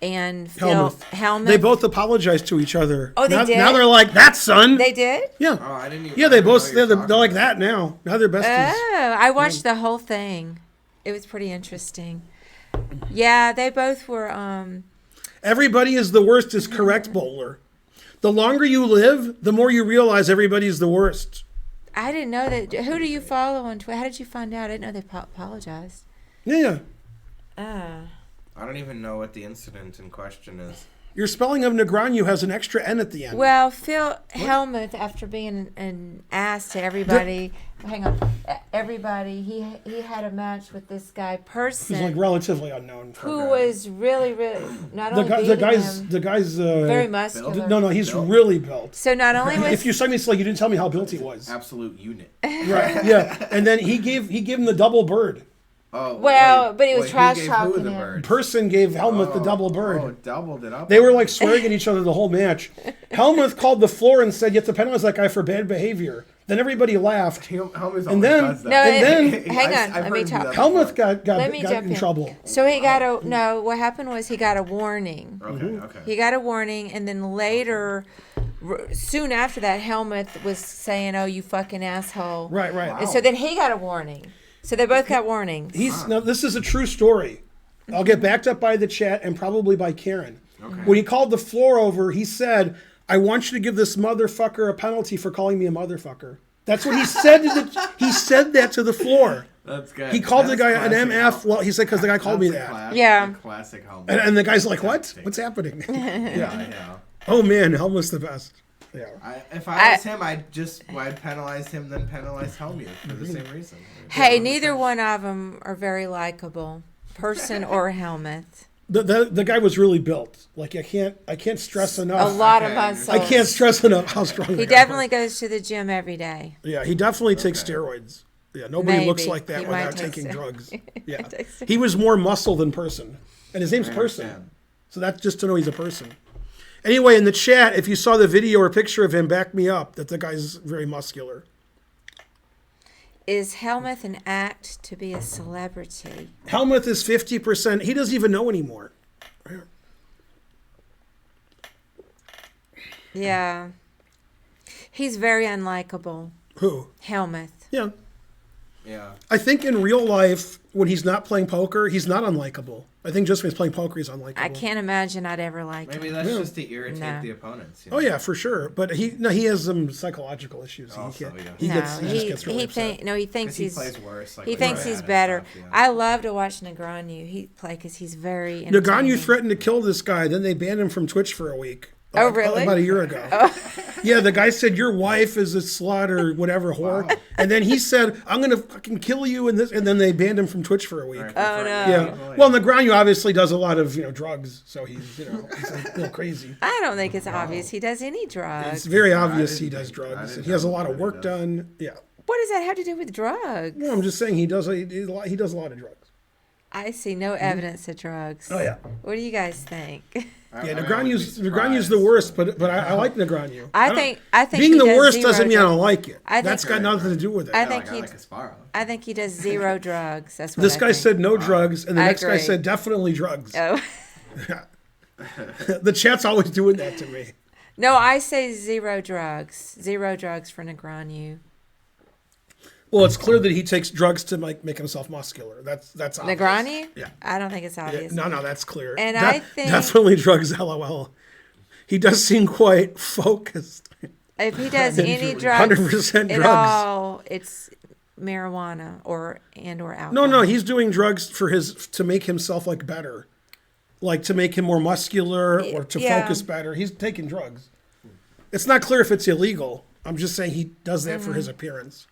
and Helmuth? They both apologized to each other. Oh, they now, did? Now they're like, that son. They did? Yeah. Oh, I didn't even. Yeah, I they didn't know both, what they're, you're they're talking like about. that now. Now they're besties. Oh, I watched the whole thing. It was pretty interesting. Yeah, they both were. Everybody is the worst is correct, Bowler. The longer you live, the more you realize everybody's the worst. I didn't know that. Who do you follow on Twitter? How did you find out? I didn't know they apologized. Yeah. Ah. I don't even know what the incident in question is. Your spelling of Negreanu has an extra N at the end. Well, Phil Helmuth, after being an ass to everybody, everybody, he had a match with this guy He's Person, like relatively unknown. who was really not only The beating him, guy's very muscular. no, he's Built. really built. So not only was If you saw me, it's like you didn't tell me how built he was. Absolute unit. Right. Yeah. And then he gave him the double bird. Oh, Well, but he was who trash gave talking who the him. bird? Person gave Helmuth the double bird. Oh, doubled it up. They were like swearing at each other the whole match. Helmuth called the floor and said, "You have to penalize that guy for bad behavior." Then everybody laughed. Helmuth And always then- does that. No, And then- hang I've on, let heard me him do talk. that Helmuth before. got me in jump in. trouble. So he got a no. What happened was he got a warning. Okay, okay. He got a warning, and then later, soon after that, Helmuth was saying, "Oh, you fucking asshole." Right. And so then he got a warning. So they both got warnings. Now this is a true story. I'll get backed up by the chat and probably by Karen. Okay. When he called the floor over, he said, "I want you to give this motherfucker a penalty for calling me a motherfucker." That's what he said. He said that to the floor. That's good. He called the That's guy an classic MF. Helmuth. Well, he said because the guy called me That's a that. Yeah. a classic Helmuth. And the guy's like, "What? What's happening?" Yeah. Oh man, Helmuth's the best. Yeah. If I was him, I'd penalize him, then penalize Helmuth for the same reason. Hey, neither one of them are very likable, Person or Helmuth. The guy was really built. Like I can't stress enough. A lot of Okay, muscles. I can't stress enough how strong He the guy definitely was. goes to the gym every day. Yeah, he definitely takes steroids. Yeah, nobody looks Maybe. like that He might without take taking steroids. drugs. Yeah, Takes he was more muscle than Person, and his name's I Person. understand. So that's just to know he's a person. Anyway, in the chat, if you saw the video or picture of him, back me up that the guy's very muscular. Is Helmuth an act to be a celebrity? Helmuth is 50%. He doesn't even know anymore. Yeah. He's very unlikable. Who? Helmuth. Yeah. Yeah. I think in real life, when he's not playing poker, he's not unlikable. I think just when he's playing poker, he's unlikable. I can't imagine I'd ever like Maybe him. that's just to irritate No. the opponents. You Oh know? yeah, for sure. But he has some psychological issues. Also, yeah. He No, just gets really upset. he thinks 'Cause he he's plays worse. Like he with thinks the he's ad and better. stuff, yeah. I love to watch Negreanu. He play because he's very Nagano entertaining. threatened to kill this guy. Then they banned him from Twitch for a week. Oh, really? About a year ago. Yeah, the guy said your wife is a slut or whatever whore, Wow. and then he said I'm gonna fucking kill you and this, and then they banned him from Twitch for a week. Right, Oh, for- no. Yeah. Well, Negreanu obviously does a lot of drugs, so he's he's a little crazy. I don't think it's obvious he does any It's drugs. very I obvious didn't he does think- I drugs. didn't And he has a know lot of that he work does. done. Yeah. What does that have to do with drugs? No, I'm just saying he does a lot of drugs. I see no evidence of drugs. Oh yeah. What do you guys think? Yeah, Negreanu's the worst, but I like Negreanu. I don't- think being he the does worst zero doesn't mean I drugs. don't like it. I think- That's got nothing to do with it. I I think like, I he- like Asparo. I think he does zero drugs. That's what This I guy think. said no drugs, and the I next guy agree. said definitely drugs. Oh. The chat's always doing that to me. No, I say zero drugs. Zero drugs for Negreanu. Well, it's clear that he takes drugs to make himself muscular. That's obvious. Negreanu? Yeah. I don't think it's Yeah, obvious. no, that's clear. And I think- definitely drugs. LOL. He does seem quite focused. If he does any 100% drugs drugs. at all, it's marijuana or alcohol. No, he's doing drugs to make himself like better, like to make him more muscular or to Yeah. focus better. He's taking drugs. It's not clear if it's illegal. I'm just saying he does that for his appearance.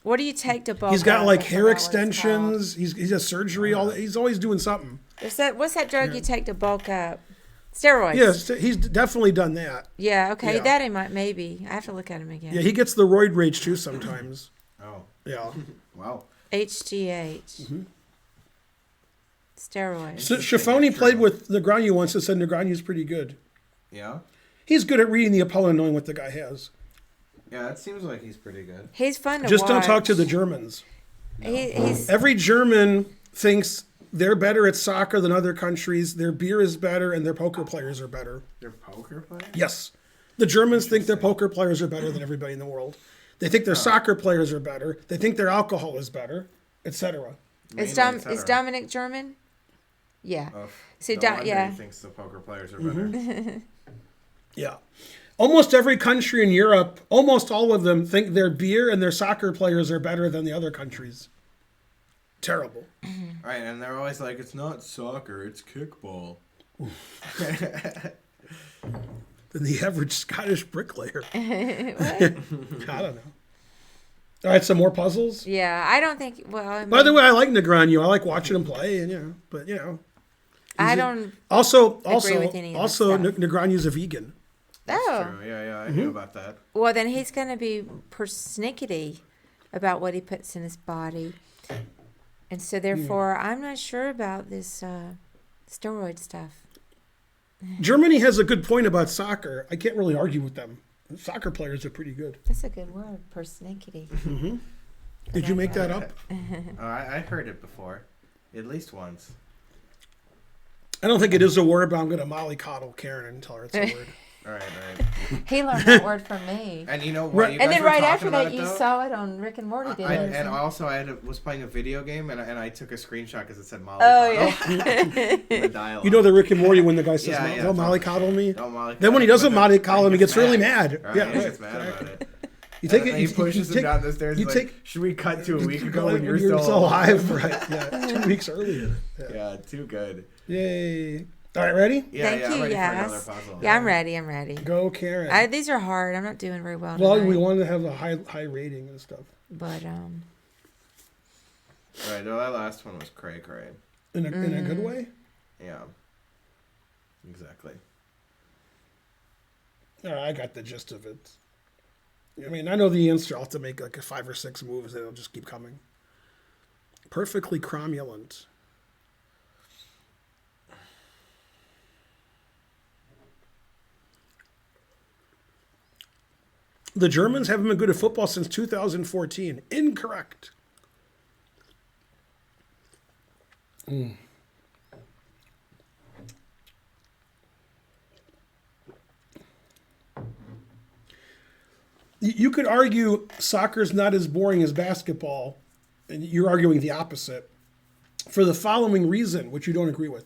What do you take to bulk He's got up? like I hair forgot what it's extensions. He has surgery. He's always doing something. called. What's that drug you take to bulk up? Steroids. Yes, he's definitely done that. Yeah. Okay. Yeah. that he might maybe. I have to look at him again. Yeah, he gets the roid rage too sometimes. Oh, Yeah. wow. HGH. Mm-hmm. Steroids. So Schifoni played with Negreanu once and said Negreanu's pretty good. Yeah? He's good at reading the opponent and knowing what the guy has. Yeah, it seems like he's pretty good. He's fun to Just watch. don't talk to the Germans. He's Every German thinks they're better at soccer than other countries. Their beer is better and their poker players are better. They're poker players? Yes. The Germans think their poker players are better than everybody in the world. They think their soccer players are better. They think their alcohol is better, etc. is Dominic German? Yeah. So yeah. He thinks the poker players are better. Yeah. Almost every country in Europe, almost all of them think their beer and their soccer players are better than the other countries. Terrible. Right, and they're always like, it's not soccer, it's kickball. Than the average Scottish bricklayer. I don't know. All right, some more puzzles. Yeah. I don't think. Well, I, By the way, I like Negreanu. I like watching him play, and but I don't. Also, with any of that stuff. Negreanu's a vegan. Oh. True. Yeah, I Mm-hmm. knew about that. Well, then he's going to be persnickety about what he puts in his body. And so, therefore, I'm not sure about this steroid stuff. Germany has a good point about soccer. I can't really argue with them. Soccer players are pretty good. That's a good word, persnickety. Did you make that up? Oh, I heard it before. At least once. I don't think it is a word, but I'm going to mollycoddle Karen and tell her it's a word. All right. He learned that word from me. And you know what? Right. You And guys then were right talking after about that, it, you though. saw it on Rick and Morty, didn't you? And also, was playing a video game, and I took a screenshot because it said Molly. Oh, yeah. The dialogue. You know the Rick and Morty when the guy says, Yeah, don't mollycoddle me? Don't mollycoddle Then when he me, doesn't but then mollycoddle him, he gets really mad. Right, Yeah, he right. gets mad about it. You take And it. then he pushes him down the stairs. You He's take. like, should we cut to a week ago Like when you're still alive? Right. Yeah. 2 weeks earlier. Yeah. Yeah, too good. Yay. All right, ready? Yeah, Thank yeah, you, I'm ready for another yes. puzzle. Yeah, I'm ready. Go, Karen. These are hard. I'm not doing very well Well, tonight. we wanted to have a high rating and stuff. But, Right, no, that last one was cray. In a good way? Yeah. Exactly. All right, I got the gist of it. I mean, I know the answer. I'll have to make like 5 or 6 moves and it'll just keep coming. Perfectly cromulent. The Germans haven't been good at football since 2014. Incorrect. You could argue soccer's not as boring as basketball, and you're arguing the opposite for the following reason, which you don't agree with,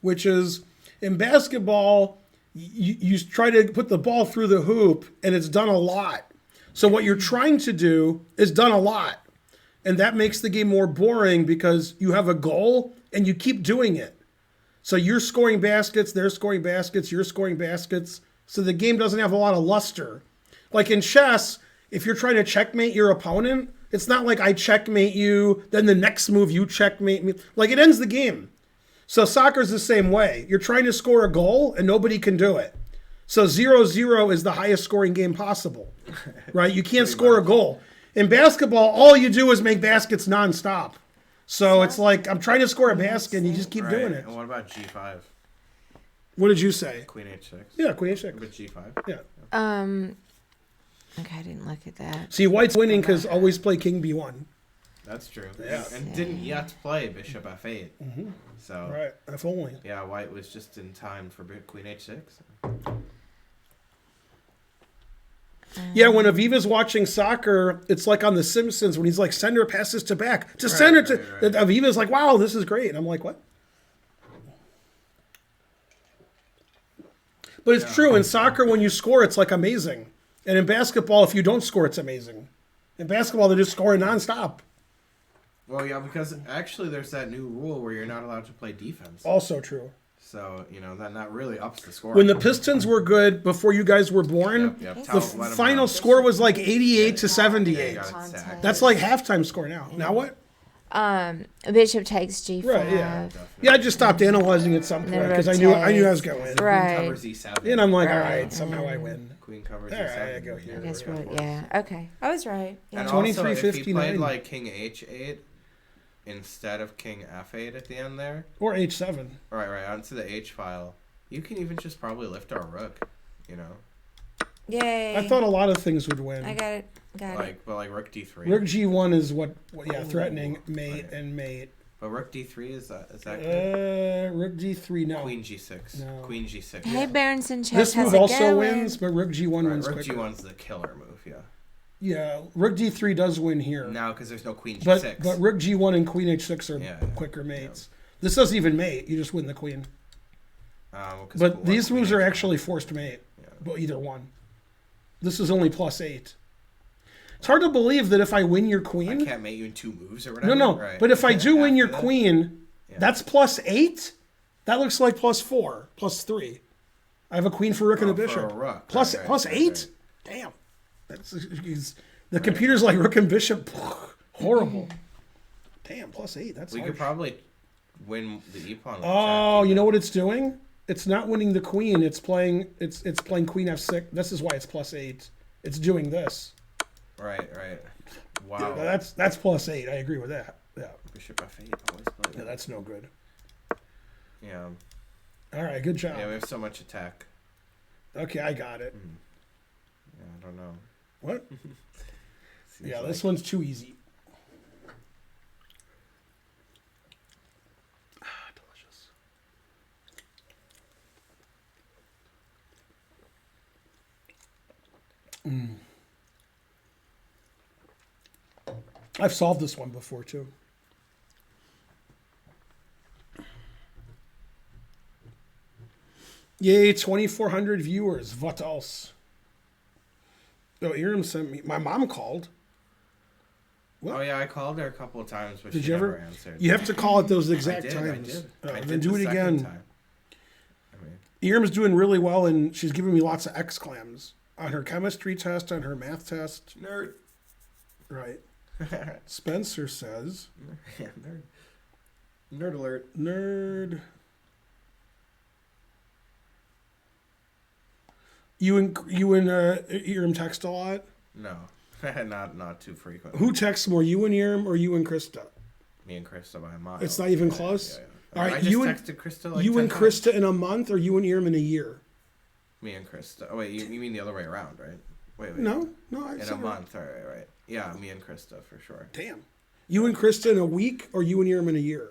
which is in basketball, you try to put the ball through the hoop, and it's done a lot. So what you're trying to do is done a lot. And that makes the game more boring because you have a goal and you keep doing it. So you're scoring baskets, they're scoring baskets, you're scoring baskets. So the game doesn't have a lot of luster. Like in chess, if you're trying to checkmate your opponent, it's not like I checkmate you, then the next move you checkmate me. Like it ends the game. So soccer's the same way. You're trying to score a goal and nobody can do it. So 0-0 is the highest scoring game possible, right? You can't score a goal. In basketball, all you do is make baskets nonstop. So it's like I'm trying to score a basket and you just keep doing it. And what about G5? What did you say? Queen H6. Yeah, Queen H6. But G5. Yeah. Okay, I didn't look at that. See, White's winning because always play King B1. That's true. Yeah. And didn't yet play Bishop F8. So Right, if only. yeah, White was just in time for Queen H6. Yeah, when Aviva's watching soccer, it's like on The Simpsons when he's like, center passes to back. To center to... right. Aviva's like, wow, this is great. And I'm like, what? But it's true. In soccer, when you score, it's like amazing. And in basketball, if you don't score, it's amazing. In basketball, they're just scoring nonstop. Well, yeah, because actually there's that new rule where you're not allowed to play defense. Also true. So, that really ups the score. When the Pistons were good before you guys were born, Yep, the final score was like 88 to Yeah, 78. got it sacked. That's like halftime score now. Now what? Bishop takes G5. Right, yeah. Yeah, I just stopped analyzing at some point then because I knew I was rotates. going to win. Right. Queen covers E7. And I'm like, all Right. right, somehow I win. Queen covers All E7. right, I go here. I guess yeah. Okay. I was right. Yeah. And also, if he 23:59. played like King H8 instead of King F8 at the end there, Or H7. right, onto the H file, you can even just probably lift our rook, Yay. I thought a lot of things would win. I got it. Got it. But like Rook D3. Rook G1 is what threatening mate and mate. But Rook D3 is that good? Rook D3, no. Queen G6. No. Queen G6. Hey, Berenson Chess. This how's move it also going? wins, but Rook G1 wins Rook quicker. G1's the killer move, yeah. Yeah, Rook D3 does win here. Now, because there's no Queen But G6. but Rook G1 and Queen H6 are Yeah, quicker mates. This doesn't even mate. You just win the queen. 'Cause But these Queen moves are H1. actually forced mate. Yeah. But either one. This is only +8. It's hard to believe that if I win your I queen... can't mate you in 2 moves or whatever. No. Right. But if I do win your After that? queen, Yeah. that's +8? That looks like +4, +3. I have a queen for rook and a For bishop. a rook. Plus Right, plus right, 8? right. Damn. The computer's like rook and bishop. Horrible. Damn, +8. That's We harsh. could probably win the e-pawn. with Oh, check, you know what it's doing? It's not winning the queen. It's playing playing queen f6. This is why it's +8. It's doing this. Right. Wow. That's +8. I agree with that. Yeah. Bishop F8 always play Yeah, that. that's no good. Yeah. All right, good job. Yeah, we have so much attack. Okay, I got it. Yeah, I don't know. What? Seems Yeah, like- this one's too easy. Delicious. I've solved this one before too. Yay, 2,400 viewers. What else? Oh, Iram sent me. My mom called. Oh yeah, I called her a couple of times, but Did she you never ever? answered. You have to call at those exact I times. did. Oh, I then did do the it second again. time. I mean, Iram's doing really well, and she's giving me lots of exclams on her chemistry test, on her math test. nerd. Right. Spencer says, Yeah, nerd. Nerd alert. "Nerd." You and Iram text a lot. No, not too frequent. Who texts more, you and Iram or you and Krista? Me and Krista by a mile. It's not even close? Yeah. All right, I just you and- texted Krista like you 10 and times. Krista in a month, or you and Iram in a year? Me and Krista. Oh wait, you mean the other way around, right? Wait. No, I In said a it. month. All right. Yeah, me and Krista for sure. Damn. You and Krista in a week, or you and Irm in a year?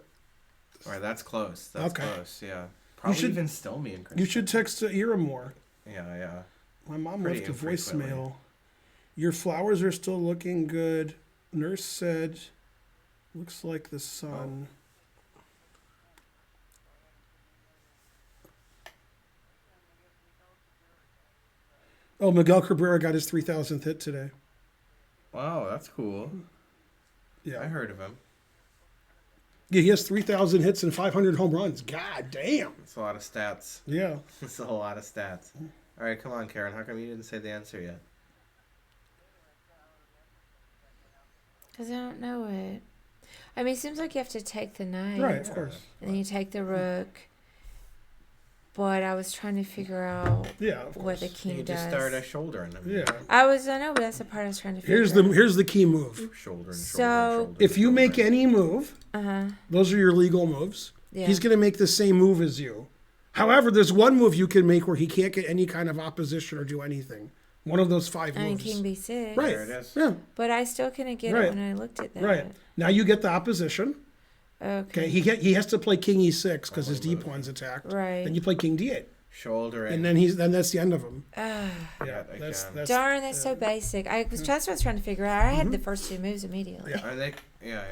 All right, that's close. That's Okay. close. Yeah. Probably should- even still me and Krista. You should text Irm more. Yeah. My mom Pretty left a infrequently. voicemail. Your flowers are still looking good. Nurse said, looks like the sun. Oh, Miguel Cabrera got his 3,000th hit today. Wow, that's cool. I Yeah. heard of him. Yeah, he has 3,000 hits and 500 home runs. God damn. It's a lot of stats. Yeah. It's a lot of stats. All right, come on, Karen. How come you didn't say the answer yet? Because I don't know it. I mean, it seems like you have to take the knight. Right, of course. And then you take the rook. But I was trying to figure out Yeah, of what the course. king You does. just start shouldering him. Yeah. I know, but that's the part I was trying to figure out. Here's the key move. Shouldering. So- If you make any move, Uh-huh. those are your legal moves. Yeah. He's going to make the same move as you. However, there's one move you can make where he can't get any kind of opposition or do anything. One of those five I mean, moves. king b6. Right. There it is. Yeah. But I still couldn't get Right. it when I looked at that. Right. Now you get the opposition. Okay. Okay. He has to play king e6 because his d pawn's attacked. Right. Then you play king d8, Shouldering. and then that's the end of him. Ah, Yeah. again. That's darn, that's so basic. That's what I was trying to figure out. I had the first two moves immediately. Yeah. Are they? Yeah.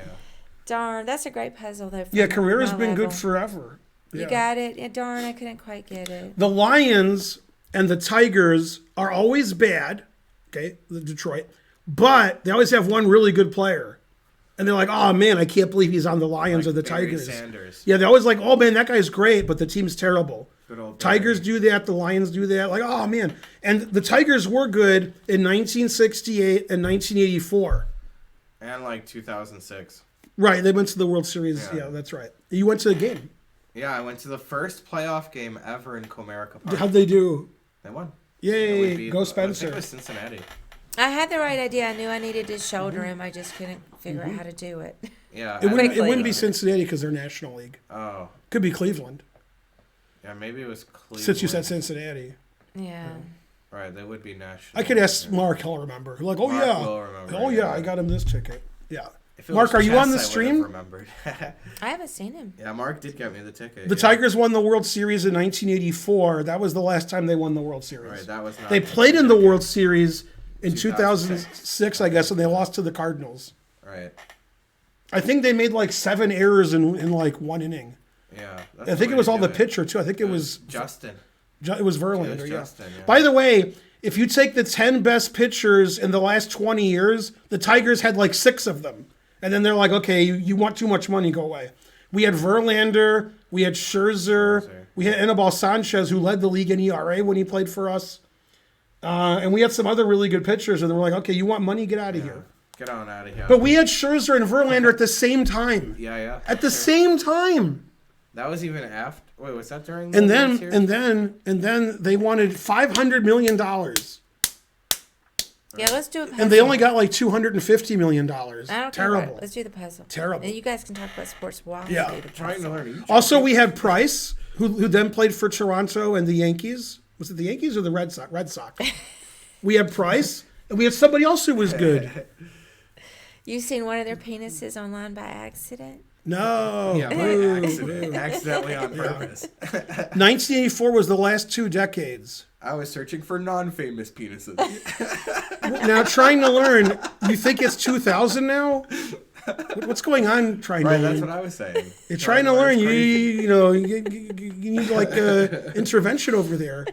Darn, that's a great puzzle though. for yeah. Carrera's my been good level. forever. You Yeah. got it. Yeah, darn, I couldn't quite get it. The Lions and the Tigers are always bad. Okay, the Detroit, but they always have one really good player, and they're like, "Oh man, I can't believe he's on the Lions or the Barry Tigers." Sanders. Yeah, they're always like, "Oh man, that guy's great," but the team's terrible. Good old Tigers Barry. do that. The Lions do that. Like, oh man, and the Tigers were good in 1968 and 1984. And like 2006. Right, they went to the World Series. Yeah. Yeah, that's right. You went to the game. Yeah, I went to the first playoff game ever in Comerica Park. How'd they do? They won. Yay, We beat- go I think Spencer. it was Cincinnati. I had the right idea. I knew I needed to shoulder him. I just couldn't figure out how to do it. Yeah. It wouldn't, Quickly. be Cincinnati because they're National League. Oh. Could be Cleveland. Yeah, maybe it was Cleveland. Since you said Cincinnati. Yeah. Right, they would be national. I could ask Mark, he'll remember. Like, oh Mark yeah. will remember, Oh yeah, yeah. I got him this ticket. Yeah. If it Mark, was are you chess, on the I would've stream? remembered. I haven't seen him. Yeah, Mark did get me the ticket. The yeah. Tigers won the World Series in 1984. That was the last time they won the World Series. Right, that was not. They played in the World Series in 2006. 2006, I guess, and they lost to the Cardinals. Right. I think they made like 7 errors in like one inning. Yeah. That's I think way it was to all do the pitcher too. I think it was Justin. it was Verlander. It was yeah. Justin, yeah. By the way, if you take the 10 best pitchers in the last 20 years, the Tigers had like 6 of them. And then they're like, okay, you want too much money, go away. We had Verlander, we had Scherzer, we had Anibal Sanchez, who led the league in ERA when he played for us. And we had some other really good pitchers, and they were like, okay, you want money, get out of here. Get on out of here. But we had Scherzer and Verlander at the same time. Yeah. At the same time. That was even after. Wait, was that during? And the World then Series? and then they wanted $500 million. Yeah, let's do a puzzle. And they only got like $250 million. I don't care. Terrible. About it. Let's do the puzzle. Terrible. And you guys can talk about sports while Yeah. we do the Trying to puzzle. learn each. Also, we had Price, who then played for Toronto and the Yankees. Was it the Yankees or the Red Sox? Red Sox. We had Price, and we had somebody else who was good. You seen one of their penises online by accident? No. Yeah, by Boo. accident, accidentally on purpose. 1984 was the last 2 decades. I was searching for non-famous penises. Now, trying to learn, you think it's 2000 now? What's going on trying Right, to that's learn? what I was saying. You're trying to learn. Crazy. You need like intervention over there.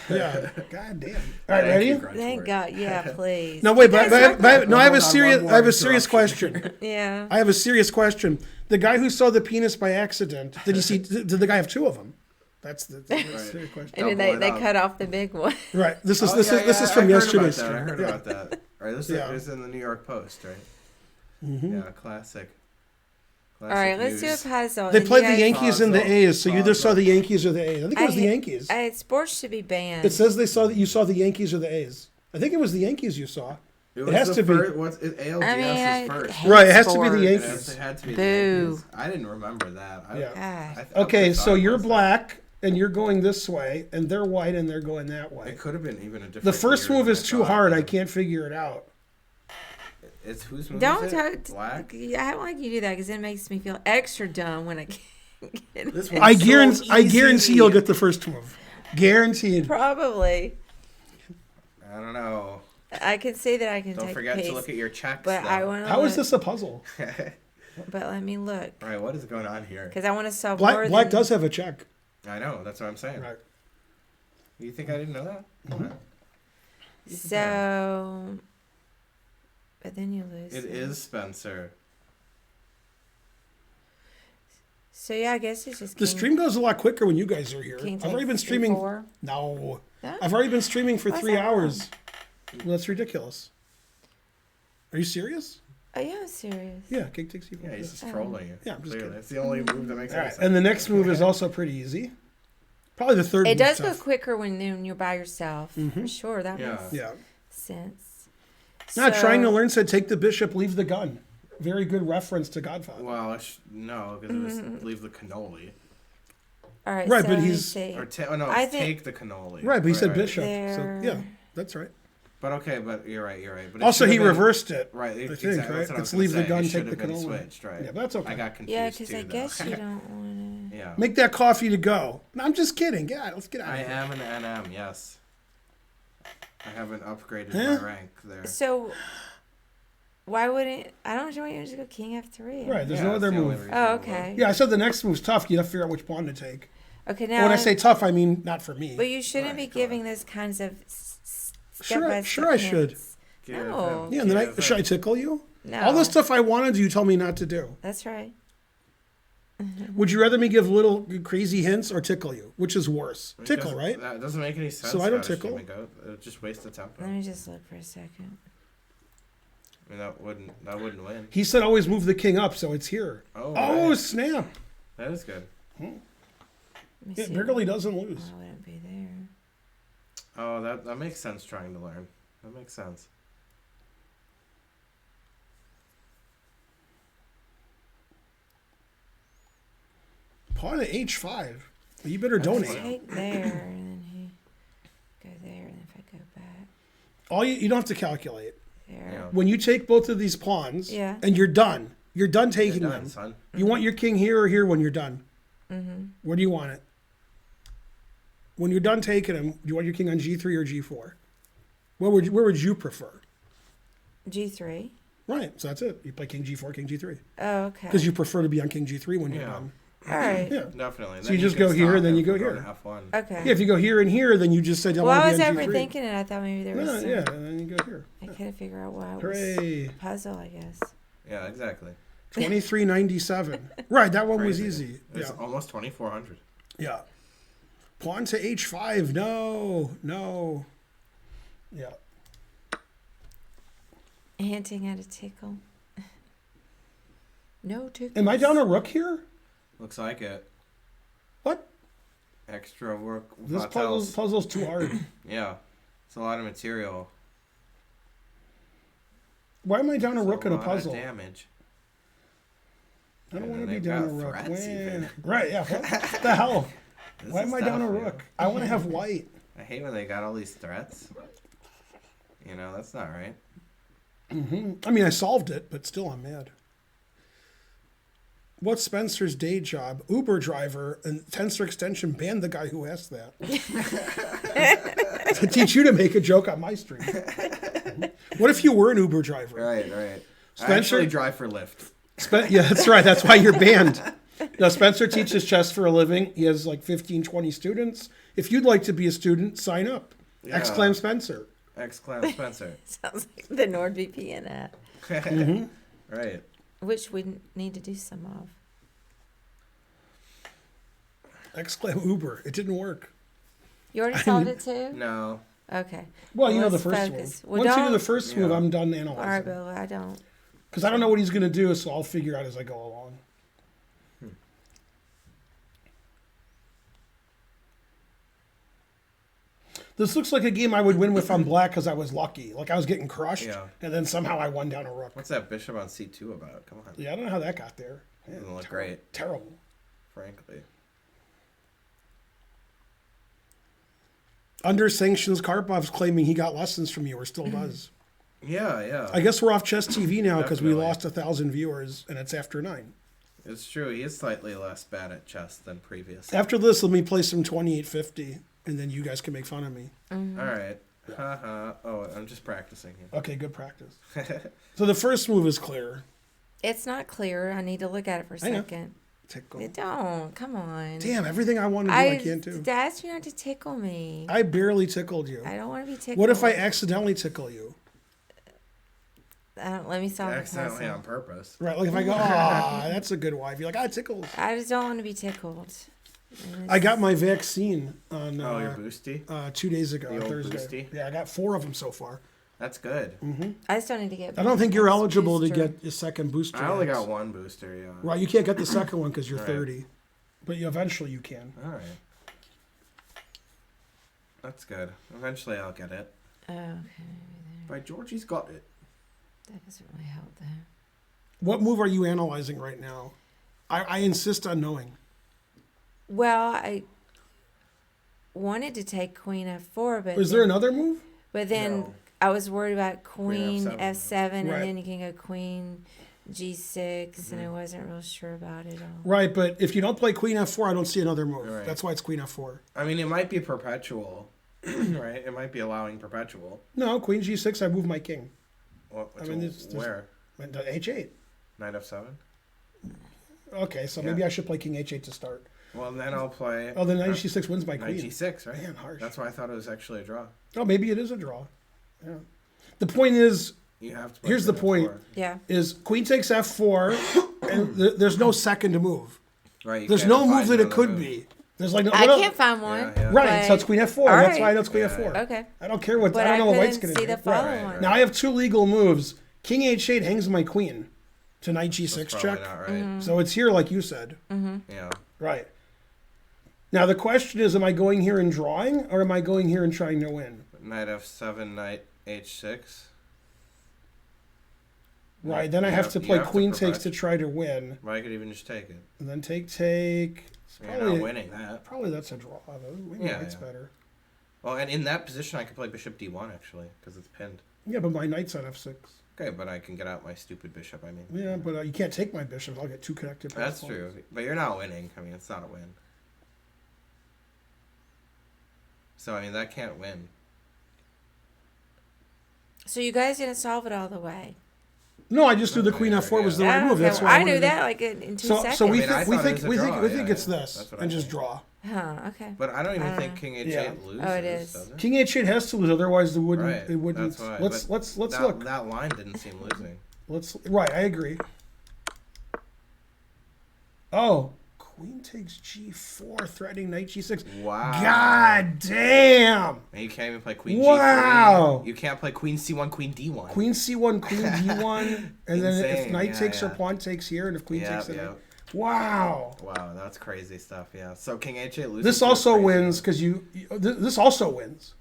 Yeah. God damn. All right, ready? Thank God. Yeah, please. No, wait, but I have a Hold on, serious. one more I have a serious interruption. question. Yeah. I have a serious question. The guy who saw the penis by accident, did he see? Did the guy have 2 of them? That's the serious question. And then Double it they up. cut off the big one. Right. This is Oh, this yeah, is this yeah, is from I heard yesterday's about that. I stream. heard Yeah. about that. Right, this Yeah. is in the New York Post, right? Yeah, classic. All right, let's do a puzzle. They and played you the guys- Yankees and the Puzzle. A's, so you either saw Puzzle. the Yankees or the A's. I think it was the Yankees. Sports should be banned. It says they saw that you saw the Yankees or the A's. I think it was the Yankees you saw. It has to be. What's ALDS I mean, I is first. hate Right, it has to be the sports. Yankees. It had to be the Boo. Yankees. I didn't remember that. Yeah. God. Okay, I so thought it you're was that. black. and you're going this way, and they're white and they're going that way. It could have been even a different. The first year move than is I too thought. hard. I can't figure it out. It's whose move Don't is it? Black. I don't like you do that because it makes me feel extra dumb when I can't get it. This I one's so guarantee easy. you'll get the first move. Guaranteed. Probably. I don't know. I can see that I can Don't take forget a piece, to look at your checks. but I want to. How is this a puzzle? But let me look Right, what is going on here? because I want to solve more Black than. does have a check. I know. That's what I'm saying. Right. You think I didn't know that? Mhm. So. But then you lose. It is Spencer. So yeah, I guess it's just. The stream goes a lot quicker when you guys are here. King I've already been takes streaming. E4. No. No? I've already been streaming for Why's 3 that hours. Well, that's ridiculous. Are you serious? Oh yeah, I'm serious. Yeah, king takes e4. Yeah, he's just Oh. trolling you. Yeah, I'm just Clearly. kidding. It's the only move that makes All any right, sense. and the next move is also pretty easy. Probably the third. It move does go tough. quicker when you're by yourself. For sure, that Yeah. makes Yeah. sense. Not trying to So- learn said take the bishop, leave the gun. Very good reference to Godfather. Well, no, because it was leave the cannoli. All right, Right, so but let me he's- see. Or no, I it's think- take the cannoli. Right, but he said Right. bishop. There. So yeah, that's right. But okay, but you're right. But it Also, should he have been- reversed it. Right, I think, exactly. right? That's what I was It's gonna leave the say. gun, It take should the have been cannoli. switched, right? Yeah, but that's okay. I got confused Yeah, because too, I guess though. you don't want to. Yeah. Make that coffee to go. No, I'm just kidding. Yeah, let's get out I of here. am an NM, yes. I haven't upgraded Huh? my rank there. So, why wouldn't I don't want you to just go King F3? Right, there's Yeah, no that's other the only move. reason Oh, I would. okay. Yeah, I said the next move's tough. You have to figure out which pawn to take. Okay, And now. when I say tough, I mean not for me. but you shouldn't be Right, giving those kinds of Sure, step-by-step sure I should. hints. Give No. him- Yeah, and then give should I him- tickle you? No. All the stuff I wanted, you told me not to do. That's right. Would you rather me give little crazy hints or tickle you? Which is worse? It Tickle, doesn't- right? That doesn't make any sense. So I don't Scottish tickle? Jimmy Goat. It would just waste the tempo. Let me just look for a second. I mean, that wouldn't win. He said always move the king up, so it's here. Oh, Oh, right. snap. That is good. Let me It see. barely doesn't lose. Why wouldn't be there? Oh, that makes sense trying to learn. That makes sense. Pawn to h5. You better That's donate. fine. Take there, and then he go there, and if I go back All you don't have to calculate. there. Yeah. When you take both of these pawns, Yeah. and you're done. You're done You're taking done, them. son. You want your king here or here when you're done? Mm-hmm. Where do you want it? When you're done taking them, do you want your king on g3 or g4? Where would you prefer? G3. Right, so that's it. You play king g4, king g3. Oh, okay. Because you prefer to be on king g3 when you're Yeah. done. All right. Yeah. Definitely. So Then you just can go here, stop and then him you go from going here. to F1. Okay. Yeah, if you go here and here, then you just said, I Well, I want was to be on g3. overthinking it. I thought maybe there was Yeah, some. yeah, and then you go here. I couldn't figure out why it was Hooray. a puzzle, I guess. Yeah, exactly. 2397. Right, that one was Crazy. easy. It's Yeah. almost 2,400. Yeah. Pawn to h5. No, no. Yeah. Hinting at a tickle. No tickle. Am I down a rook here? Looks like it. What? Extra work. This Vattel's- puzzle's too hard. Yeah. It's a lot of material. Why am I down a It's rook in a lot of puzzle? damage. I don't And want to then be they've down a got rook. threats Wah. even. Right, yeah. What the hell? This Why is am I down a tough, man. rook? I want to have white. I hate when they got all these threats. You know, that's not right. I mean, I solved it, but still I'm mad. What's Spencer's day job? Uber driver, and Tensor Extension banned the guy who asked that. To teach you to make a joke on my stream. What if you were an Uber driver? Right, right. I Spencer- actually drive for Lyft. Yeah, that's right. That's why you're banned. Now, Spencer teaches chess for a living. He has like 15, 20 students. If you'd like to be a student, sign up. Yeah. Exclaim Spencer. Exclaim Spencer. Sounds like the NordVPN app, Right. which we need to do some of. Exclaim Uber. It didn't work. You already solved it too? No. Okay. Well, you know the let's first focus. one. Well, Once you do don't- the first move, Yeah. I'm done All right, analyzing. Bill. I don't. Because I don't know what he's going to do, so I'll figure out as I go along. This looks like a game I would win with on black because I was lucky. Like I was getting crushed, Yeah. and then somehow I won down a rook. What's that bishop on C2 about? Come on. Yeah, I don't know how that got there. Yeah, Doesn't look great, terrible. frankly. Under sanctions, Karpov's claiming he got lessons from you, or still does. Yeah, yeah. I guess we're off Chess TV now because we Definitely. lost 1,000 viewers, and it's after 9. It's true. He is slightly less bad at chess than previous. After this, let me play some 2850, and then you guys can make fun of me. All right. Haha. Oh, I'm just practicing here. Okay, good practice. So the first move is clear. It's not clear. I need to look at it for a I know. second. Tickle. It don't. Come on. Damn, everything I want to do, I can't do. asked you not to tickle me. I barely tickled you. I don't want to be tickled. What if I accidentally tickle you? Let me solve the Accidentally puzzle. on purpose. Right, like if I go, ah, that's a good wife. You're like, I tickled. I just don't want to be tickled. I got my vaccine on Oh, you're boosty? 2 days ago, The on old Thursday. boosty? Yeah, I got 4 of them so far. That's good. I just don't need to get. I don't think you're next eligible to booster. get a second booster. I only yet. got one booster, yeah. Right, you can't get the second one because you're Right. 30. But eventually you can. All right. That's good. Eventually I'll get it. Oh, okay. By George, he's got it. That doesn't really help there. What move are you analyzing right now? I insist on knowing. Well, I wanted to take Queen F4, but Is there another move? But then No. I was worried about Queen F7. F7, and Right. then you can go Queen G6, and I wasn't real sure about it all. Right, but if you don't play Queen F4, I don't see another move. Right. That's why it's Queen F4. I mean, it might be perpetual, right? It might be allowing perpetual. No, Queen G6, I move my king. What, I mean, there's- where? And the H8. Knight F7? Okay, so maybe Yeah. I should play King H8 to start. Well, then I'll play Oh, then Knight G6 wins my Knight queen. G6, right? Man, harsh. That's why I thought it was actually a draw. Oh, maybe it is a draw. Yeah. The point is, You have to play Here's the Queen point. F4. Yeah. is Queen takes F4, and there's no second to move. Right. you There's can't no move find that it another could move. be. There's like no. I what can't find one. Yeah, yeah. Right, so it's but- Queen F4. All That's right. why I know it's Queen Yeah, F4. yeah. Okay. I don't care what. But I don't know what couldn't White's going to see do. the follow Right, one. right. Now I have 2 legal moves. King H8 hangs my queen to Knight G6 That's check. probably not right. Mm-hmm. So it's here, like you said. Yeah. Right. Now the question is, am I going here and drawing, or am I going here and trying to win? Knight F7, Knight H6. Right. Then I You have have- to you play have to queen takes progress. to try to win, Well, I could even just take it. and then take. It's You're not probably, winning that. probably that's a draw. Though. Maybe Yeah, White's yeah. better. Well, and in that position, I could play Bishop D1 actually, because it's pinned. Yeah, but my knight's on F6. Okay, but I can get out my stupid bishop. I mean. Yeah, but you can't take my bishop. I'll get 2 connected. That's pawns. true, but you're not winning. I mean, it's not a win. So I mean, that can't win. So you guys didn't solve it all the way. No, I just knew the Okay, Queen F4 was the Yeah, right move. okay, That's well, why I knew wanted to- that like in 2 seconds. So we I mean, I think we thought it think was a we think draw, we think yeah, it's yeah. this That's what and I just think. draw. Huh, okay. But I don't even I think don't King H8 Yeah. loses. Oh, it is. does it? King H8 has to lose, otherwise it wouldn't. Right, It wouldn't. that's why, Let's but let's that, look. That line didn't seem losing. Let's right. I agree. Oh, Queen takes G4, threatening Knight G6. Wow. God damn! And you can't even play Queen Wow. G3. You can't play Queen C1, Queen D1. Queen C1, Queen D1, and then if Insane, Knight yeah, takes or yeah. pawn takes here, and if Queen Yeah, takes the yeah. Knight. Wow. Wow, that's crazy stuff. Yeah. So King H8 loses. This to a also crazy wins one. because this also wins.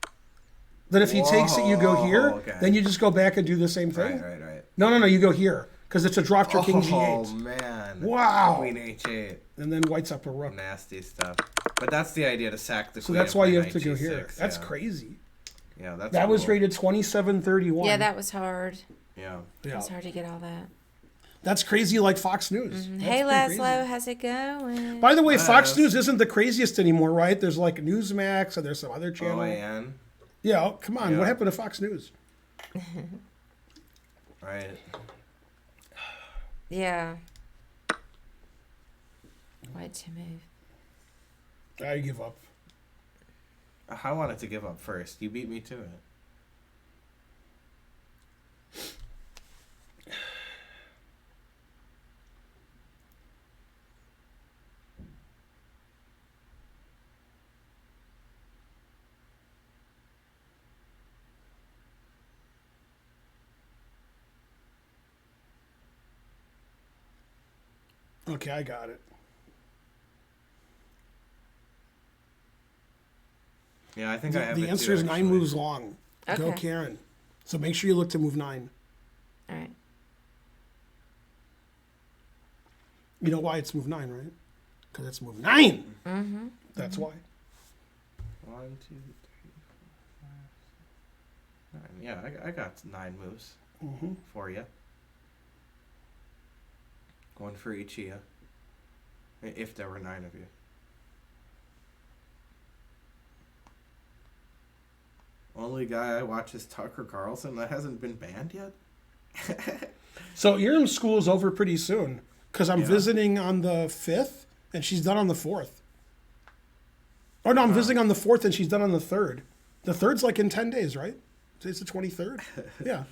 That if he takes it, you go here. Whoa, okay. Then you just go back and do the same thing. Right. No, you go here because it's a draw after King Oh G8, man. Wow. Queen H8. and then White's up a rook. Nasty stuff. But that's the idea, to sack the So queen. that's and why play you have to Knight go G6, here. That's yeah. crazy. Yeah, that's That was cool. rated 2731. Yeah, that was hard. Yeah. It Yeah. was hard to get all that. That's crazy, like Fox News. That's Hey, pretty crazy. Laszlo, how's it going? By the way, Fox Yes. News isn't the craziest anymore, right? There's like Newsmax, and there's some other channel. OAN. Yeah, oh, come on. Yeah. What happened to Fox News? Right. Yeah. White to move. I give up. I wanted to give up first. You beat me to it. Okay, I got it. Yeah, I think I have The it answer too, is 9 actually. moves long. Go, Okay. Karen. So make sure you look to move 9. All right. You know why it's move 9, right? Because it's move 9. Mm-hmm. That's why. 1, 2, 3, Yeah, I got 9 moves for you. One for each of you. If there were 9 of you. Only guy I watch is Tucker Carlson. That hasn't been banned yet. So Iram's school is over pretty soon because I'm Yeah. visiting on the 5th and she's done on the 4th. Oh no, I'm visiting on the 4th and she's done on the 3rd. The 3rd's like in 10 days, right? Today's the 23rd. Yeah.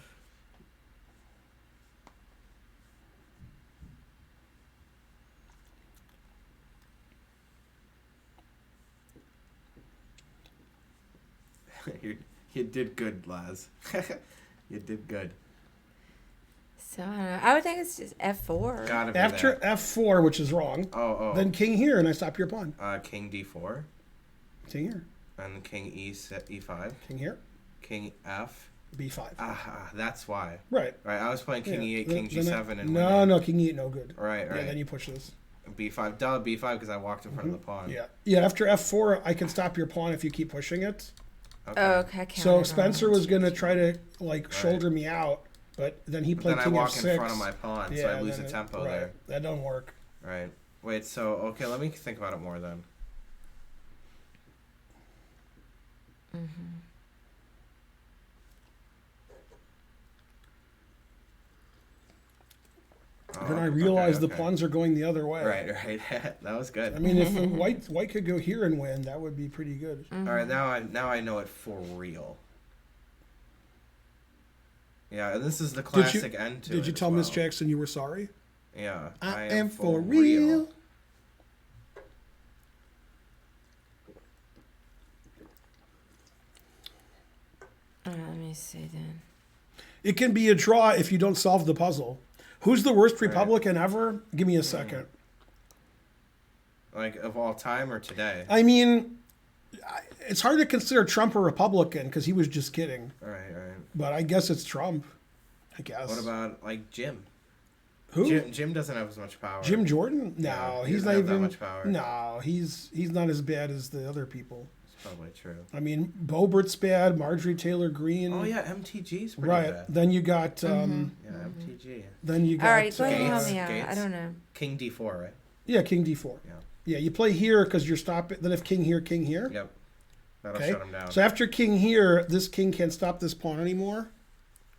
You did good, Laz. You did good. So I don't know. I would think it's just F4. Gotta be After that. F4, which is wrong, Oh. then king here and I stop your pawn. King D4. King here, And King E5. king here, King F. B5. That's why. Right. Right, I was playing King Yeah, E8, then- King then G7, and no, winning. no, king E8, no good. Right. Yeah, then you push this. B5. Duh, B5 because I walked in front of the pawn. Yeah, yeah. After F4, I can stop your pawn if you keep pushing it. Okay. Oh, okay. I So counted Spencer on was it. gonna try to like shoulder me out, but then he played Then I king walk F6. in front of my pawn, so I lose then a tempo right. there. That don't work. Right. Wait, so, okay, let me think about it more then. Oh, Then I okay, realized the okay. pawns are going the other way. Right. That was good. I mean, if white could go here and win, that would be pretty good. All right, now I know it for real. Yeah, and this is the classic end to it. Did you as tell Miss well. Jackson you were sorry? Yeah. I am for real. Let me see then. It can be a draw if you don't solve the puzzle. Who's the worst Republican ever? Give me a second. Like, of all time or today? I mean, it's hard to consider Trump a Republican because he was just kidding. Right. But I guess it's Trump. I guess. What about, like, Jim? Who? Jim doesn't have as much power. Jim Jordan? No, Yeah, he he's doesn't not have that even. much power. No, he's not as bad as the other people. It's probably true. I mean, Boebert's bad. Marjorie Taylor Greene. Oh, yeah, MTG's pretty right. bad. Then you got. Yeah, MTG. Then you got. All right, go ahead and Gates, help me out. Gates. I don't know. King D4, right? Yeah, King D4. Yeah. Yeah, you play here because you're stopping. Then if King here, Yep. That'll Okay. shut him down. So after King here, this King can't stop this pawn anymore.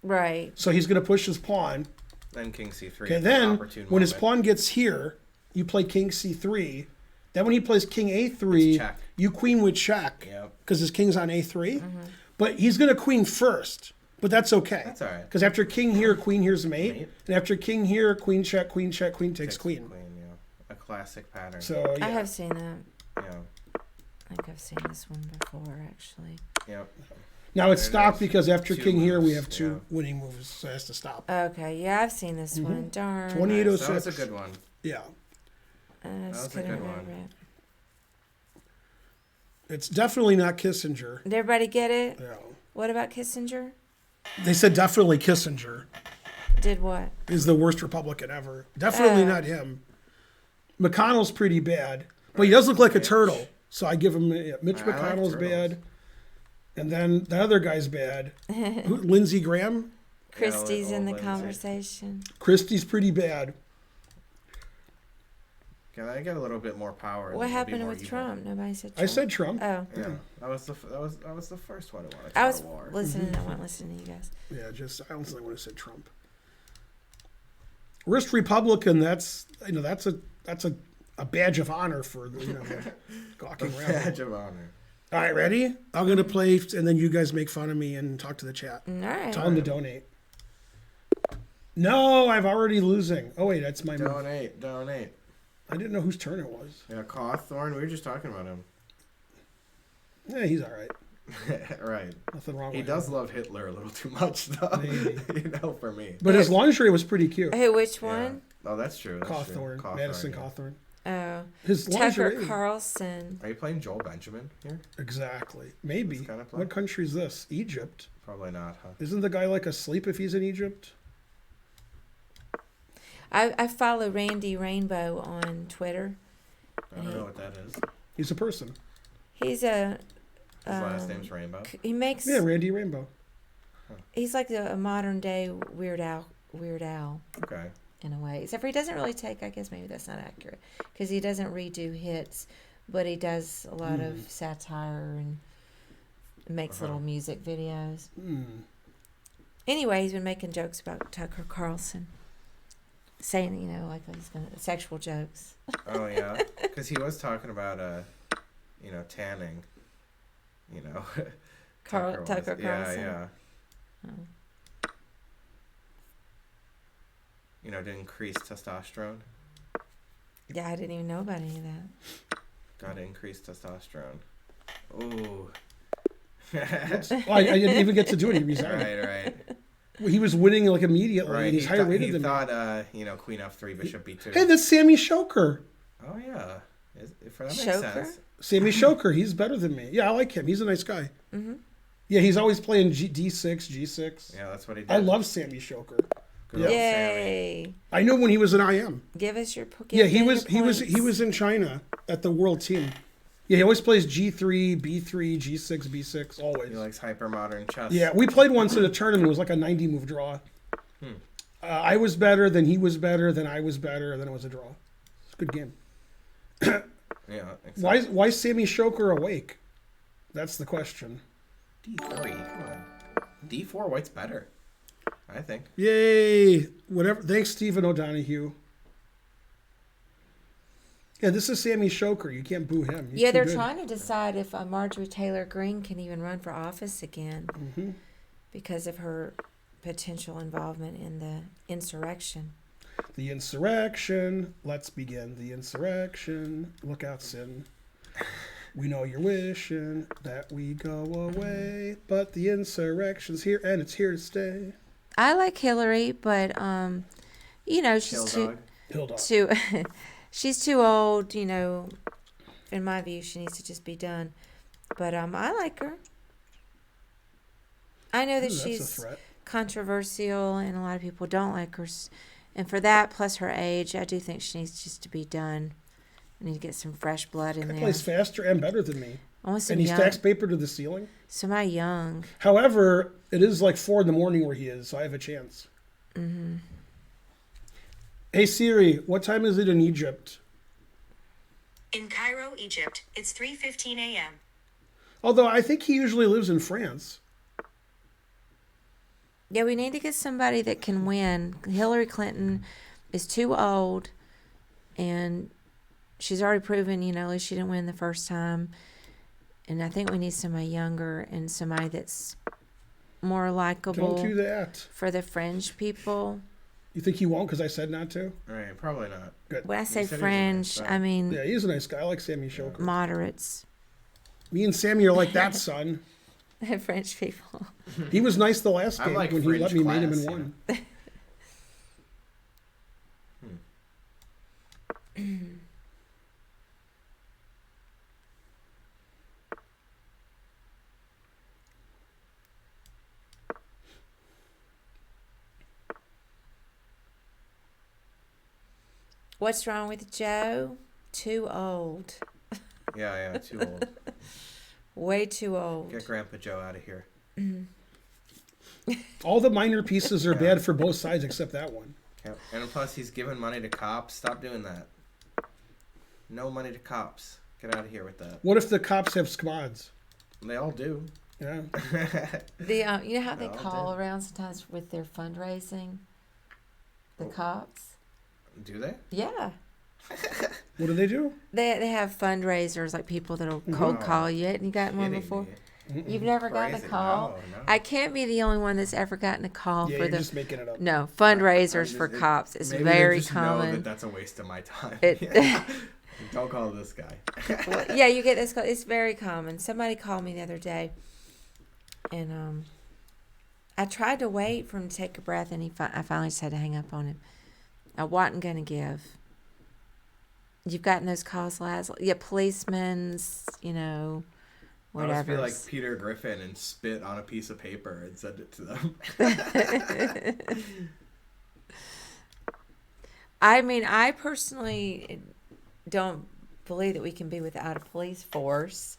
Right. So he's going to push his pawn. Then King C3. Okay, at then the opportune when his moment. pawn gets here, you play King C3. Then when he plays King A3, It's check. you queen with check Yep. because his King's on A3. But he's going to queen first. But that's okay. That's all right. Because after King here, Queen here's mate. Mate. And after King here, Queen check, Queen check, Queen takes Takes Queen. yeah. A classic pattern. So yeah. I have seen that. Yeah. I think I've seen this one before, actually. Yep. Now it's There it stopped is. because after Two King here, we moves, have two yeah. winning moves. So it has to stop. Okay, yeah, I've seen this one. Darn. 2806. That was a good one. Yeah. I just was a couldn't good one. remember it. It's definitely not Kissinger. Did everybody get it? Yeah. What about Kissinger? They said definitely Kissinger Did what? is the worst Republican ever. Definitely not him. McConnell's pretty bad, but he does look like a turtle. So I give him Mitch I like McConnell's turtles. bad, and then the other guy's bad. Lindsey Graham, Christie's in the Lindsay. conversation. Christie's pretty bad. Can I get a little bit more power? What and be happened more with evil? Trump? Nobody said Trump. I said Trump. Oh, Yeah, that was the first one who wanted to I start was a war. listening. I wasn't listening to you guys. Yeah, just I don't think I would have said Trump. Worst Republican. That's a badge of honor for the gawking rebel. Badge of honor. All right, ready? I'm gonna play, and then you guys make fun of me and talk to the chat. All right. Tell them to donate. No, I'm already losing. Oh wait, that's my move. Donate. I didn't know whose turn it was. Yeah, Cawthorn. We were just talking about him. Yeah, he's all right. Right. Nothing wrong He with does him. love Hitler a little too much, though. Maybe. For me. But his lingerie was pretty cute. Hey, which Yeah. one? Oh, that's true. That's true. Cawthorn, Madison yeah. Cawthorn. Oh, His Tucker lingerie. Carlson. Are you playing Joel Benjamin here? Exactly. Maybe. This kind of play? What country is this? Egypt. Probably not, huh? Isn't the guy like asleep if he's in Egypt? I follow Randy Rainbow on Twitter. I don't know what that is. He's a person. He's a. His last name's Rainbow. He makes. Yeah, Randy Rainbow. He's like a modern day Weird Al. Okay. In a way, except for he doesn't really take. I guess maybe that's not accurate because he doesn't redo hits, but he does a lot of satire and makes little music videos. Anyway, he's been making jokes about Tucker Carlson, saying like he's gonna sexual jokes. Oh yeah, because he was talking about tanning. Tucker Carlson. Yeah. Oh. To increase testosterone. Yeah, I didn't even know about any of that. Gotta increase testosterone. Ooh. I didn't even get to do it. He resigned. Right. He was winning like immediately. Right. And he's higher rated than me. me. He thought, Queen F3, Bishop B2. Hey, that's Sammy Shoker. Oh yeah. For that makes Shoker? sense. Sammy Shoker. He's better than me. Yeah, I like him. He's a nice guy. Mm-hmm. Yeah, he's always playing D6, G6. Yeah, that's what he did. I love Sammy Shoker. Good old Sammy. Yay! I know when he was in IM. Give us your Yeah, he was in China at the world team. Yeah, he always plays G3, B3, G6, B6, always. He likes hyper modern chess. Yeah, we played once in a tournament. It was like a 90 move draw. I was better, then he was better, then I was better, and then it was a draw. It's a good game. Yeah. Exactly. Why is Sammy Shoker awake? That's the question. D3. Come on. D4. White's better. I think. Yay! Whatever. Thanks, Stephen O'Donohue. Yeah, this is Sammy Shoker. You can't boo him. He's Yeah, too they're good. trying to decide if Marjorie Taylor Greene can even run for office again because of her potential involvement in the insurrection. The insurrection. Let's begin the insurrection. Look out, Sin. We know you're wishing that we go away, but the insurrection's here and it's here to stay. I like Hillary, but she's Hill dog. too she's too old. In my view, she needs to just be done. But I like her. I know that Ooh, that's a she's threat. controversial, and a lot of people don't like her. And for that, plus her age, I do think she needs just to be done. We need to get some fresh blood in He there. plays faster and better than me. I want some And he young. stacks paper to the ceiling. Somebody young. However, it is like 4 in the morning where he is, so I have a chance. Mm-hmm. Hey Siri, what time is it in Egypt? In Cairo, Egypt, it's 3:15 a.m. Although I think he usually lives in France. Yeah, we need to get somebody that can win. Hillary Clinton is too old, and she's already proven, at least she didn't win the first time. And I think we need somebody younger and somebody that's more likable Don't do that. for the fringe people. You think he won't because I said not to? Right. Probably not. When I say said he was a fringe, nice guy. I mean Yeah, he's a nice guy. I like Sammy Shoker. moderates. Me and Sammy are like that, son. French people. He was nice the last I'm game like when he let me fringe made him in class, one. What's wrong with Joe? Too old. Yeah. Too old. Way too old. Get Grandpa Joe out of here. All the minor pieces are bad for both sides except that one. Yep. And plus, he's giving money to cops. Stop doing that. No money to cops. Get out of here with that. What if the cops have squads? They all do. Yeah. The you know how they No, call dude. around sometimes with their fundraising? The Oh. cops? Do they? Yeah. What do they do? They have fundraisers like people that'll cold Wow. call you. And you got one Kidding before? me. You've never gotten a Crazy. call? No. I can't be the only one that's ever gotten a call Yeah, for you're the just making it up. no fundraisers for It- cops. It's maybe they very just know common. that that's a waste of my time. It- Don't call this guy. Well, yeah, you get this call. It's very common. Somebody called me the other day, and I tried to wait for him to take a breath, and I finally just had to hang up on him. I wasn't gonna give. You've gotten those calls, lads? Yeah, policemen's, I must whatever. be like Peter Griffin and spit on a piece of paper and send it to them. I mean, I personally don't believe that we can be without a police force.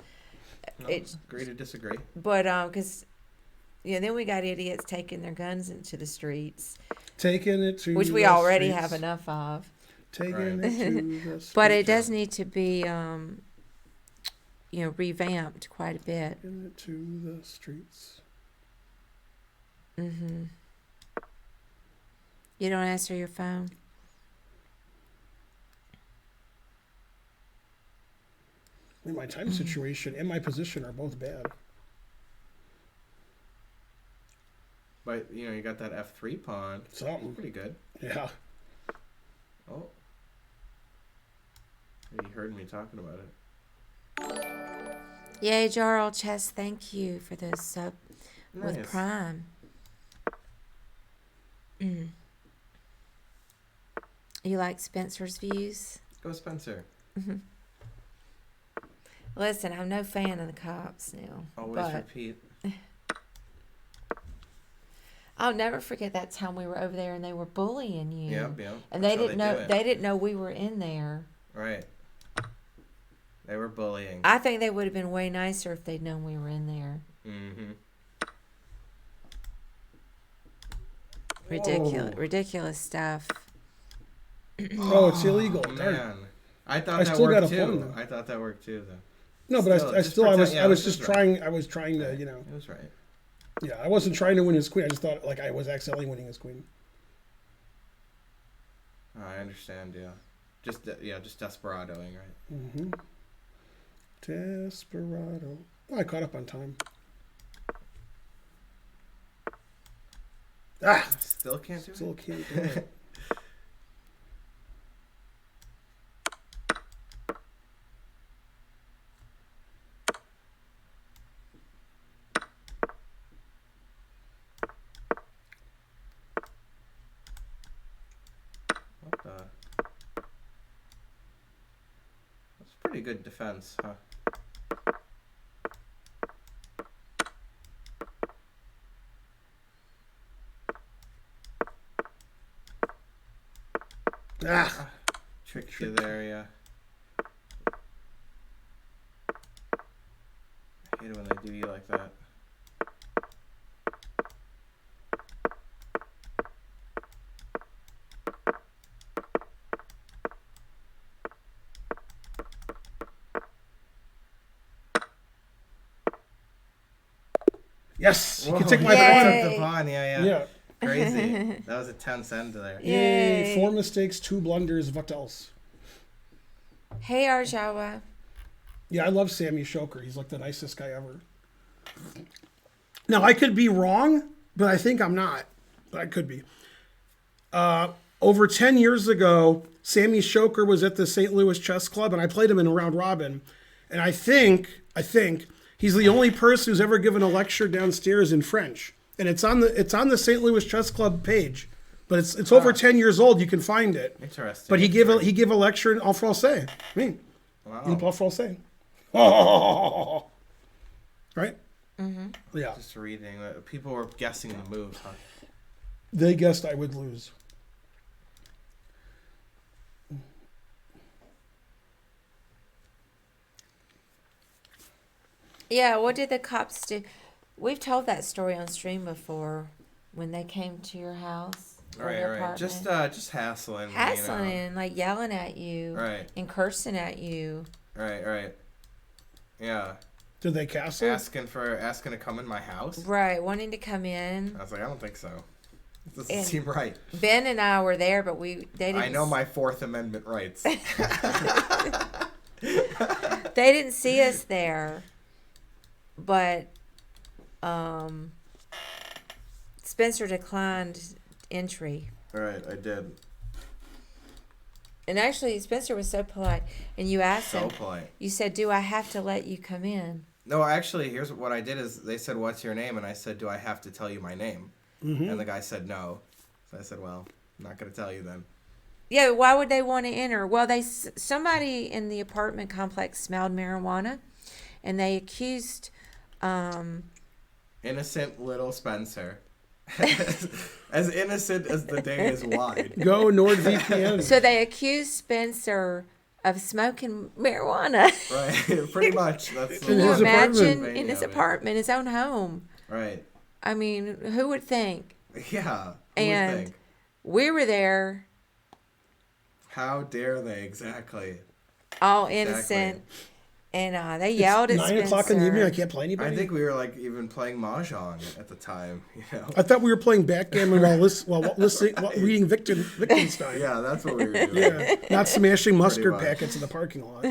No, It's agree to disagree. But because Yeah, then we got idiots taking their guns into the streets, Taking it to which we the already streets. have enough of. Taking Right. it to the streets. But it does need to be, revamped quite a bit. Taking it to the streets. Mm-hmm. You don't answer your phone. I mean, my time situation and my position are both bad. But you got that F3 pawn. Something. Pretty good. Yeah. Oh. You heard me talking about it. Yay, Jarl Chess, thank you for the sub with Nice. Prime. Mm. You like Spencer's views? Go Spencer. Listen, I'm no fan of the cops now. Always but repeat. I'll never forget that time we were over there and they were bullying you. Yep. And That's they how didn't do know it. they didn't know we were in there. Right. They were bullying. I think they would have been way nicer if they'd known we were in there. Mm-hmm. Ridiculous stuff. Oh, it's illegal. Oh, Darn. man. I thought I that still got worked a too. phone, though. I thought that worked too, though. No, but Still, I just still, I was, pretend- yeah, I was this just is right. trying. I was trying to, It was right. Yeah, I wasn't trying to win his queen. I just thought like I was accidentally winning his queen. Oh, I understand. Yeah. Just desperadoing, right? Mm-hmm. Desperado. Oh, I caught up on time. Ah, Still can't do still it. can't do it. What the? That's pretty good defense, huh? Ah, Tricked you there, yeah. I hate it when they do you like that. yes, you Whoa, can take my you Yay. took the pawn, yeah. Yeah. Crazy. That was a tense end there. Yay. Yay. 4 mistakes, 2 blunders. What else? Hey, Arjawa. Yeah, I love Sammy Shoker. He's like the nicest guy ever. Now, I could be wrong, but I think I'm not. But I could be. Over 10 years ago, Sammy Shoker was at the St. Louis Chess Club, and I played him in a round robin. And I think he's the only person who's ever given a lecture downstairs in French. And it's on the St. Louis Chess Club page. But it's over 10 years old. You can find it. Interesting. But he gave a lecture in en français. I mean, in Wow. français. Right? Mm-hmm. Yeah. Just reading. People were guessing the moves, huh? They guessed I would lose. Yeah, what did the cops do? We've told that story on stream before when they came to your house. or Right, your right. apartment. Just hassling. hassling and like yelling at you Right. and cursing at you. Right. Yeah. Did they castle? Asking to come in my house. Right, wanting to come in. I was like, I don't think so. This doesn't And- seem right. Ben and I were there, but they didn't. I know my Fourth Amendment rights. They didn't see us there, but Spencer declined entry. Right, I did. And actually, Spencer was so polite. And you asked So him, polite. you said, "Do I have to let you come in?" No, actually, here's what I did is they said, "What's your name?" And I said, "Do I have to tell you my name?" And the guy said, "No." So I said, "Well, I'm not going to tell you then." Yeah, why would they want to enter? Well, somebody in the apartment complex smelled marijuana, and they accused. Innocent little Spencer. As innocent as the day is wide. Go NordVPN. So they accused Spencer of smoking marijuana. Right, pretty much. That's the In Can you his one. apartment. imagine Right, in his yeah, apartment, his own home? Right. I mean, who would think? Yeah. Who would And think? we were there, How dare they? Exactly. all innocent, and they yelled at 9 o'clock in the evening. I can't play anybody. I think we were like even playing mahjong at the time. I thought we were playing backgammon while reading Wittgenstein. Yeah, that's what we were doing. Yeah, not smashing mustard much. packets in the parking lot.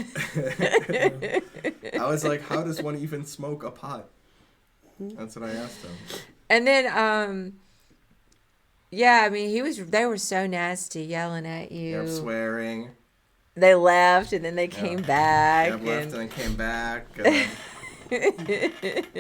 I was like, how does one even smoke a pot? That's what I asked him. And then, yeah, I mean, they were so nasty, yelling at you. Yep, swearing. They left, and then they came back. Yep, left and then came back. And then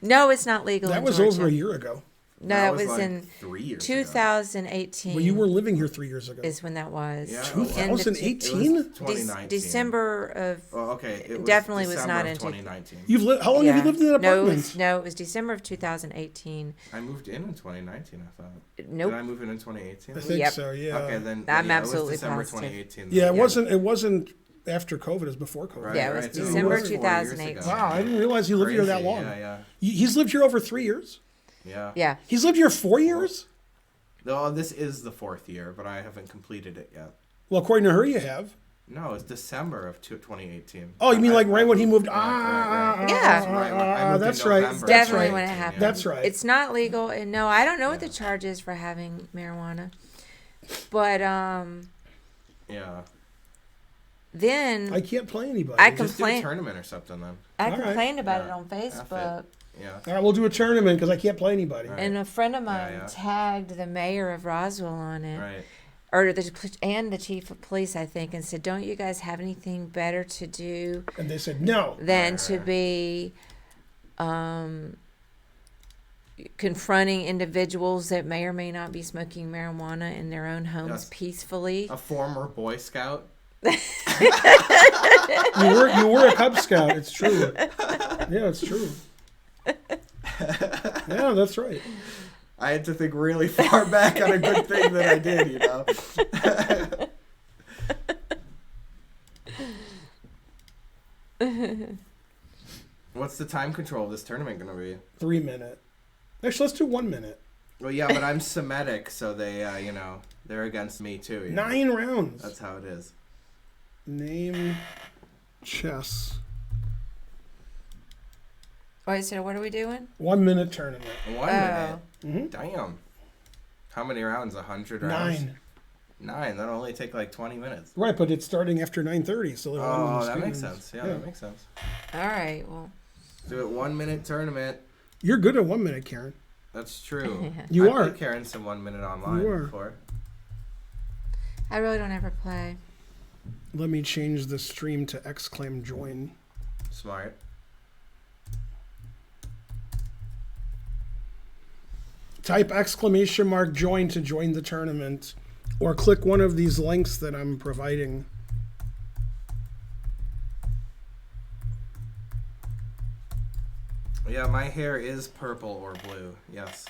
No, it's not legal That in was Georgia. over a year ago. No, that was like in 3 years 2018. Well, you were living here 3 years ago. Is when that was. Yeah. End of 2018? It was 2019. December of. Well, okay. It was Definitely was December not of in 2019. How long have you Yeah. lived in that No, apartment? it was December of 2018. I moved in 2019, I thought. Nope. Did I move in 2018? I think Yep. so. Yeah. Okay, then I'm yeah, absolutely it was December positive. 2018. Yeah, it wasn't after COVID. It was before COVID. Right, Yeah, it was right, so December it was 4 years 2018. ago. Wow, I didn't realize you lived here that Crazy, long. Yeah. He's lived here over 3 years. Yeah. He's lived here 4 years. No, this is the 4th year, but I haven't completed it yet. Well, according to her, you have. No, it's December of 2018. Oh, you mean like right when he moved? Right. Yeah. Right, I moved in That's right. November That's Definitely right. when it 2018, happened. yeah. That's right. It's not legal, and no, I don't know what the charge is for having marijuana. But Yeah. then I can't play anybody. I Just do a complained. tournament or something then. I All right. complained about Yeah. it on F it. Facebook, Yeah. All right, we'll do a tournament because I can't play anybody. Right. and a friend of mine yeah. tagged the mayor of Roswell on it, Right. or the chief of police, I think, and said, "Don't you guys have anything better to do And they said no. than to be confronting individuals that may or may not be smoking marijuana in their own homes Yes. peacefully?" A former Boy Scout. You were a Cub Scout. It's true. Yeah, it's true. Yeah, that's right. I had to think really far back on a good thing that I did, you know. What's the time control of this tournament going to be? 3 minute. Actually, let's do 1 minute. Well, yeah, but I'm Semitic, so they, they're against me too. You know? 9 rounds. That's how it is. Name chess. Wait, so what are we doing? 1 minute tournament. 1 Oh. minute. Damn. How many rounds? 100 rounds? 9. 9. That'll only take like 20 minutes. Right, but it's starting after 9:30, so they're on Oh, the that makes screens. sense. Yeah, that makes sense. All right. Well, Do it 1 minute tournament. You're good at 1 minute, Karen. That's true. You I are. played Karen some 1 minute online You are. before. I really don't ever play. Let me change the stream to exclaim join. Smart. Type exclamation mark join to join the tournament, or click one of these links that I'm providing. Yeah, my hair is purple or blue. Yes.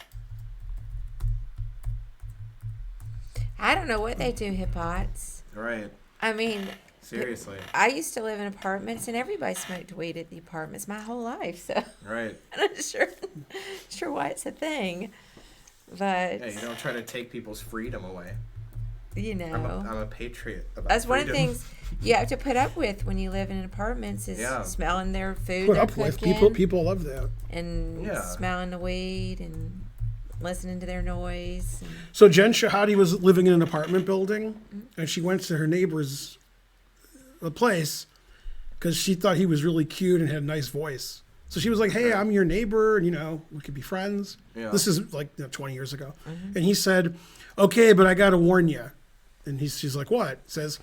I don't know what they do, hip-hots. Right. I mean, Seriously. I used to live in apartments, and everybody smoked weed at the apartments my whole life. So Right. I'm not sure why it's a thing. But Yeah, you don't try to take people's freedom away. you know, I'm a patriot. About that's one of the freedom. things you have to put up with when you live in apartments is Yeah. smelling their food Put they're up with cooking, people love that. and Yeah. smelling the weed and listening to their noise. And, So Jen Shahadi was living in an apartment building, and she went to her neighbor's place because she thought he was really cute and had a nice voice. So she was like, "Hey, I'm your neighbor, and we could be friends." Yeah. This is like 20 years ago, and he said, "Okay, but I got to warn you." And she's like, "What?" Says,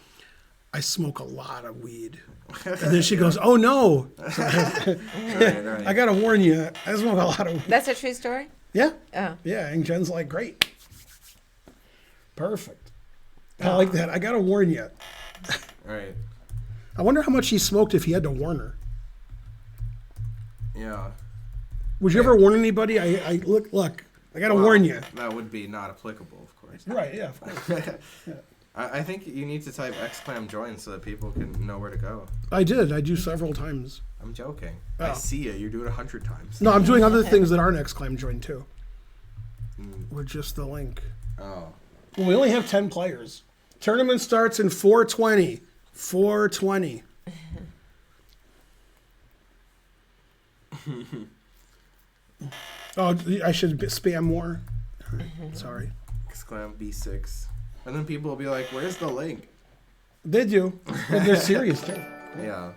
"I smoke a lot of weed." And then she goes, "Oh no, Right, right. I got to warn you, I smoke a lot of weed." that's a true story. Yeah. Oh, Yeah, and Jen's like, "Great. Perfect. I like that. I got to warn you." Right. I wonder how much he smoked if he had to warn her. Yeah. Would you ever warn anybody? I look, I got to warn you. That would be not applicable, of course. Right, yeah, of course. I think you need to type exclam join so that people can know where to go. I did. I do several times. I'm joking. Oh. I see it. You do it 100 times. No, I'm doing other things that aren't exclaim join too. with just the link. Oh. Well, we only have 10 players. Tournament starts in 4:20. 4:20. Oh, I should spam more. All right, sorry. Exclam B6. And then people will be like, where's the link? They do. And they're serious too. Yeah.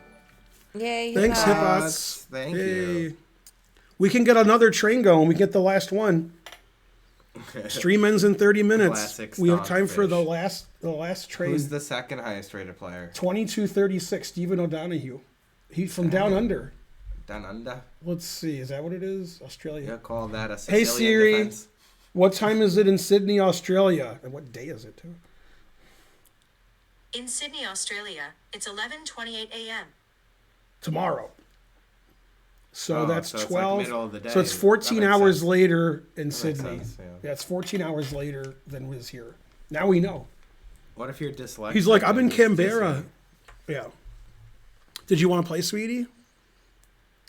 Yay. Thanks, hip-hop. Hippots. Thank Hey. you. We can get another train going. We get the last one. Stream ends in 30 minutes. Classic We have time for stockfish. the last train. Who's the second highest rated player? 2236, Stephen O'Donoghue. He's from down under. Down under? Let's see. Is that what it is? Australia. Yeah, call that a Hey, Sicilian Siri. defense. What time is it in Sydney, Australia? And what day is it, too? In Sydney, Australia, it's 11:28 a.m. Tomorrow. So Oh, that's so it's like 12. middle of the day. So it's That 14 makes hours sense. later in makes Sydney. sense, yeah. Yeah, it's 14 hours later than was here. Now we know. What if you're dyslexic? He's like, I'm in and just Canberra. Yeah. Did you want to play, sweetie?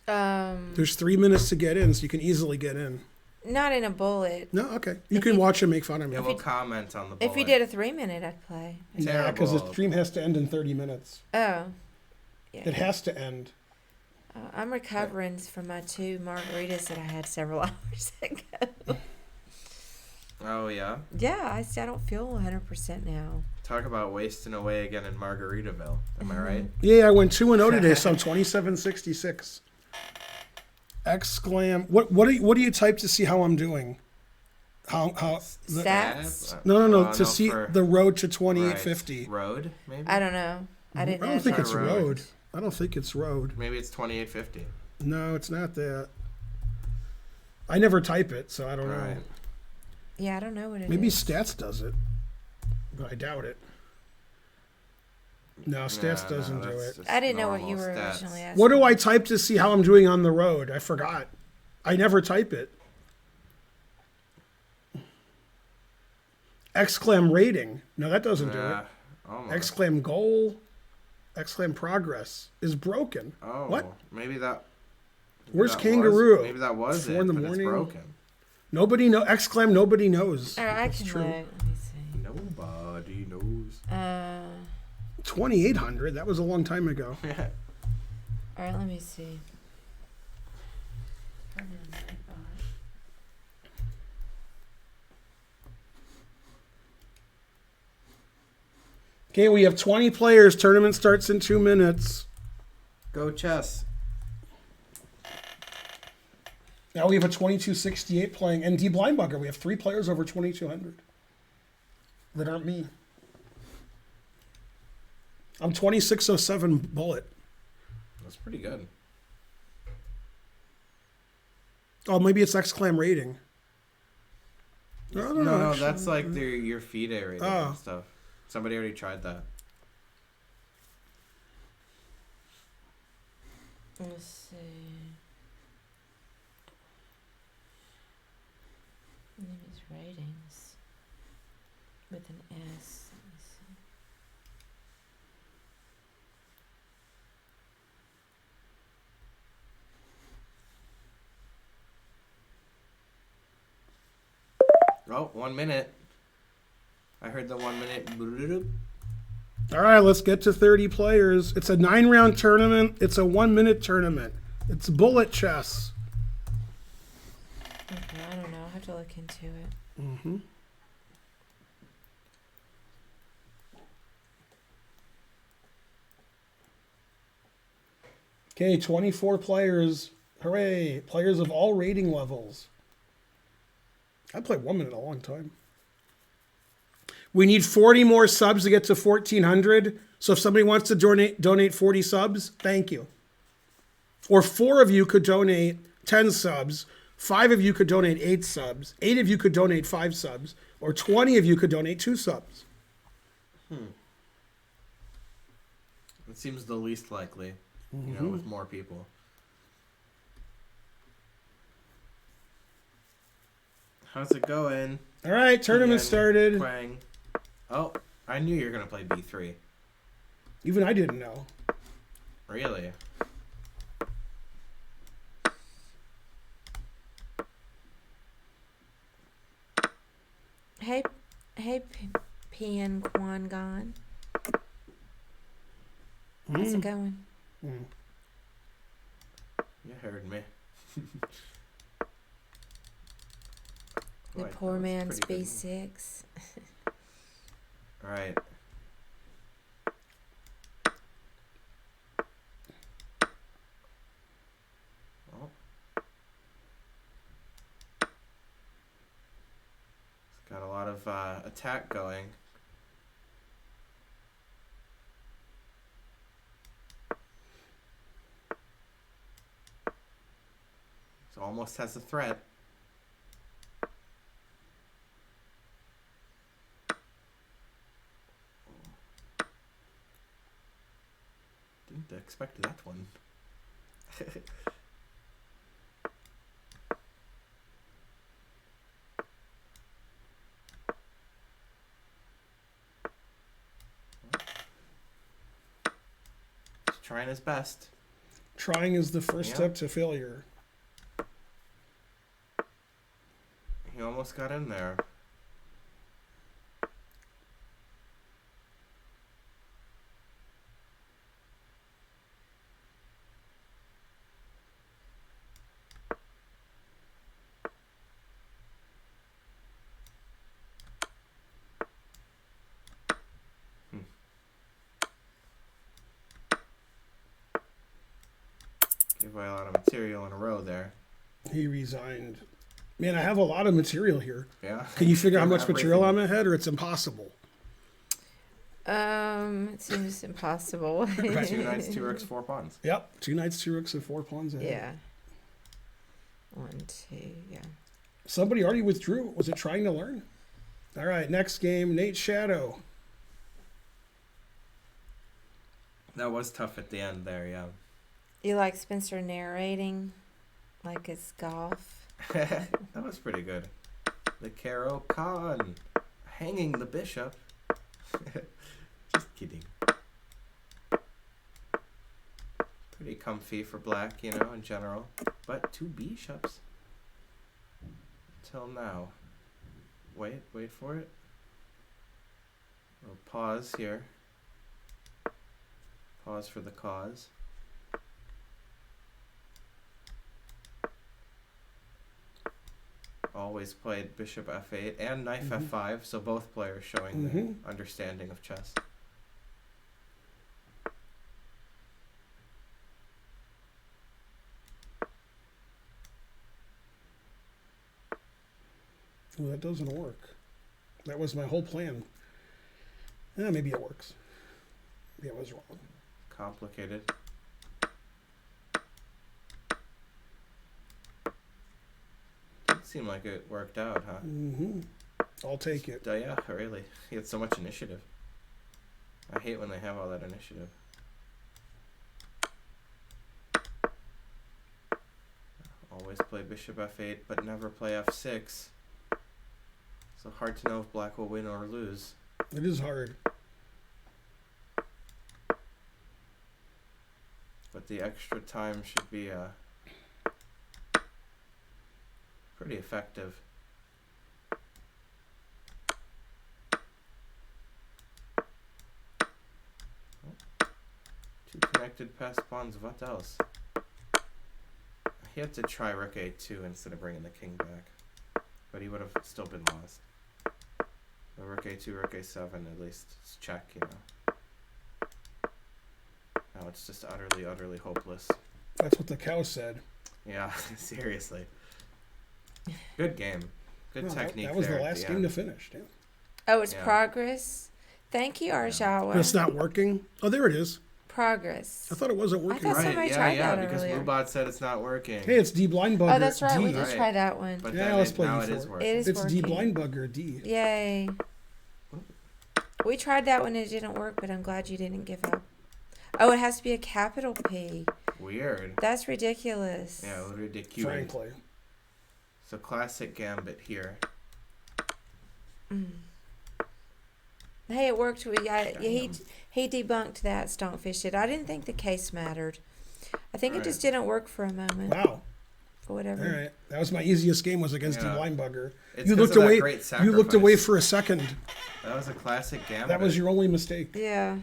Um, There's 3 minutes to get in, so you can easily get in. not in a bullet. No, okay. You If can you- watch and make fun of me. Yeah, we'll comment on the If you bullet. did a 3-minute, I'd play. Yeah, because the Terrible. stream has to end in 30 minutes. Oh. It Yeah. has to end. I'm recovering from my 2 margaritas that I had several hours ago. Oh, yeah? Yeah, I don't feel 100% now. Talk about wasting away again in Margaritaville. Am I right? Yeah, I went 2-0 today, so I'm 2766. Exclam. What do you type to see how I'm doing? How the, Stats? No, to see for- the road to right. 2850. Road, maybe? I don't know. I didn't I know. don't think that. it's Road. road. I don't think it's road. Maybe it's 2850. No, it's not that. I never type it, so I don't know. Right. Yeah, I don't know what it is. Maybe Stats does it, but I doubt it. No, Stats No, doesn't do that's it. just I didn't know what you normal were stats. originally asking. What do I type to see how I'm doing on the road? I forgot. I never type it. Exclam rating. No, that doesn't do it. Yeah, almost. Exclam goal. Exclam progress is broken. Oh, What? Maybe that. Where's that Kangaroo? Maybe that was 4 it, in the but morning? It's broken. Nobody know. Exclam nobody knows. All right, I It's can true. look. Let me see. Nobody knows. 2800. That was a long time ago. All right, let me see. Okay, we have 20 players. Tournament starts in 2 minutes. Go chess. Now we have a 2268 playing. And D Blindbugger, we have 3 players over 2200 that aren't me. I'm 2607 bullet. That's pretty good. Oh, maybe it's exclam rating. I don't know. No, actually. that's like your feed rating Oh. and stuff. Somebody already tried that. Let's see. Limits ratings with an S. Let me see. Oh, 1 minute. I heard the 1 minute. Bloop. All right, let's get to 30 players. It's a 9-round tournament. It's a 1-minute tournament. It's bullet chess. Okay, I don't know. I'll have to look into it. Mm-hmm. Okay, 24 players. Hooray. Players of all rating levels. I played 1 minute a long time. We need 40 more subs to get to 1,400. So if somebody wants to donate 40 subs, thank you. Or 4 of you could donate 10 subs. 5 of you could donate 8 subs. 8 of you could donate 5 subs. Or 20 of you could donate 2 subs. It seems the least likely, you know, with more people. How's it going? All right, tournament Ian started. Quang. Oh, I knew you were going to play B3. Even I didn't know. Really? Hey, hey, Pian Quan Gon. How's it going? Mm. You heard me. The Right, poor that was man's pretty good. B6. All right. Well, it's got a lot of attack going. So almost has a threat. Didn't expect that one. He's trying his best. Trying is the first Yeah. step to failure. He almost got in there. Gave away a lot of material in a row there. He resigned. Man, I have a lot of material here. Yeah. Can you figure out how Gave much material I'm everything. ahead, or it's impossible? It seems impossible. 2 knights, 2 rooks, 4 pawns. Yep. 2 knights, 2 rooks, and 4 pawns ahead. Yeah. 1, 2, yeah. Somebody already withdrew. Was it trying to learn? All right, next game, Nate Shadow. That was tough at the end there, yeah. You like Spencer narrating like it's golf? That was pretty good. The Caro Khan hanging the bishop. Just kidding. Pretty comfy for black, you know, in general. But 2 bishops. Till now. Wait for it. We'll pause here. Pause for the cause. Always played bishop f8 and knight f5, so both players showing their understanding of chess. Well, that doesn't work. That was my whole plan. Maybe it works. Maybe I was wrong. Complicated. Didn't seem like it worked out, huh? I'll take it. Yeah, really. He had so much initiative. I hate when they have all that initiative. Always play bishop f8, but never play f6. So hard to know if black will win or lose. It is hard. But the extra time should be pretty effective. Oh, 2 connected passed pawns, what else? He had to try rook a2 instead of bringing the king back. But he would have still been lost. The rook a2, rook a7, at least it's check, you know. Now it's just utterly hopeless. That's what the cow said. Yeah, seriously. Good game. Good No, technique. that was the there at last the game end. to finish. Damn. Oh, it's Yeah. progress. Thank you, Arshawa. It's not working. Oh, there it is. Progress. I thought it wasn't working. thought somebody tried that because earlier. Bluebot said it's not working. Hey, it's D blind bugger. Oh, that's right. D. We did Right. try that one. But Yeah, then let's play now it before. is working. It is It's D working. blind bugger. D. Yay. We tried that one and it didn't work, but I'm glad you didn't give up. Oh, it has to be a capital P. Weird. That's ridiculous. Yeah, ridiculous. Frankly. So classic gambit here. Hey, it worked. He debunked that, Stonkfish did. I didn't think the case mattered. I think it just didn't work for a moment. Wow. or whatever. All right, that was my easiest game. Was against Yeah. the Weinbugger. It's You 'cause looked of that away. great You looked away sacrifice. for a second. That was a classic gambit. That was your only mistake. Yeah.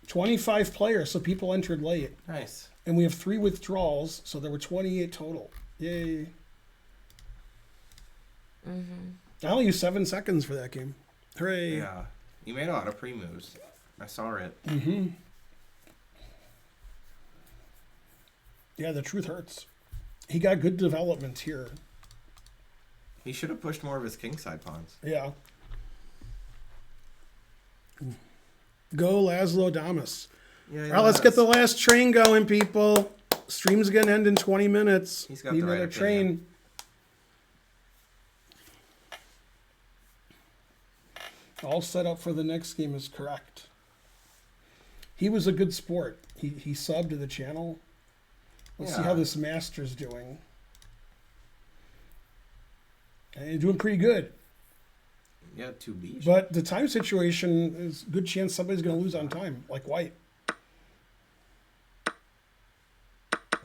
25 players, so people entered late, Nice. and we have 3 withdrawals, so there were 28 total. Yay! I only used 7 seconds for that game. Hooray! Yeah. You made a lot of pre-moves. I saw it. Yeah, the truth hurts. He got good development here. He should have pushed more of his kingside pawns. Yeah. Go Laszlo Damas. Yeah, All right, let's get the last train going, people. Stream's gonna end in 20 minutes. He's got Need the right another opinion. train. All set up for the next game is correct. He was a good sport. He subbed to the channel. Let's see Yeah. how this master's doing. And he's doing pretty good. Yeah, 2B. But the time situation is a good chance somebody's going to lose on time, like White.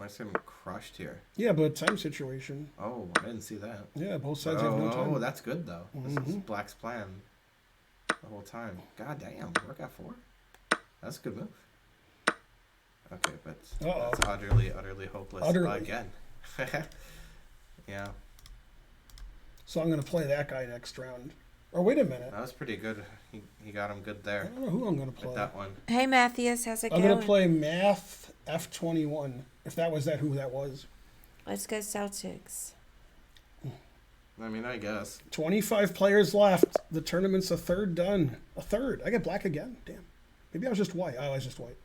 I see him crushed here. Yeah, but time situation. Oh, I didn't see that. Yeah, both sides have no time. Oh, that's good though. This is Black's plan the whole time. God damn, Rook F4. That's a good move. Okay, but Uh-oh. that's utterly hopeless Utterly. again. Yeah, So I'm going to play that guy next round. Or wait a minute. that was pretty good. He got him good I there don't know who I'm going to play. with that one. Hey, Matthias, how's it I'm going? going to play Math F21. If that was who that was. Let's go Celtics. I mean, I guess. 25 players left. The tournament's a third done. A third. I get black again. Damn. Maybe I was just white. Oh, I was just white.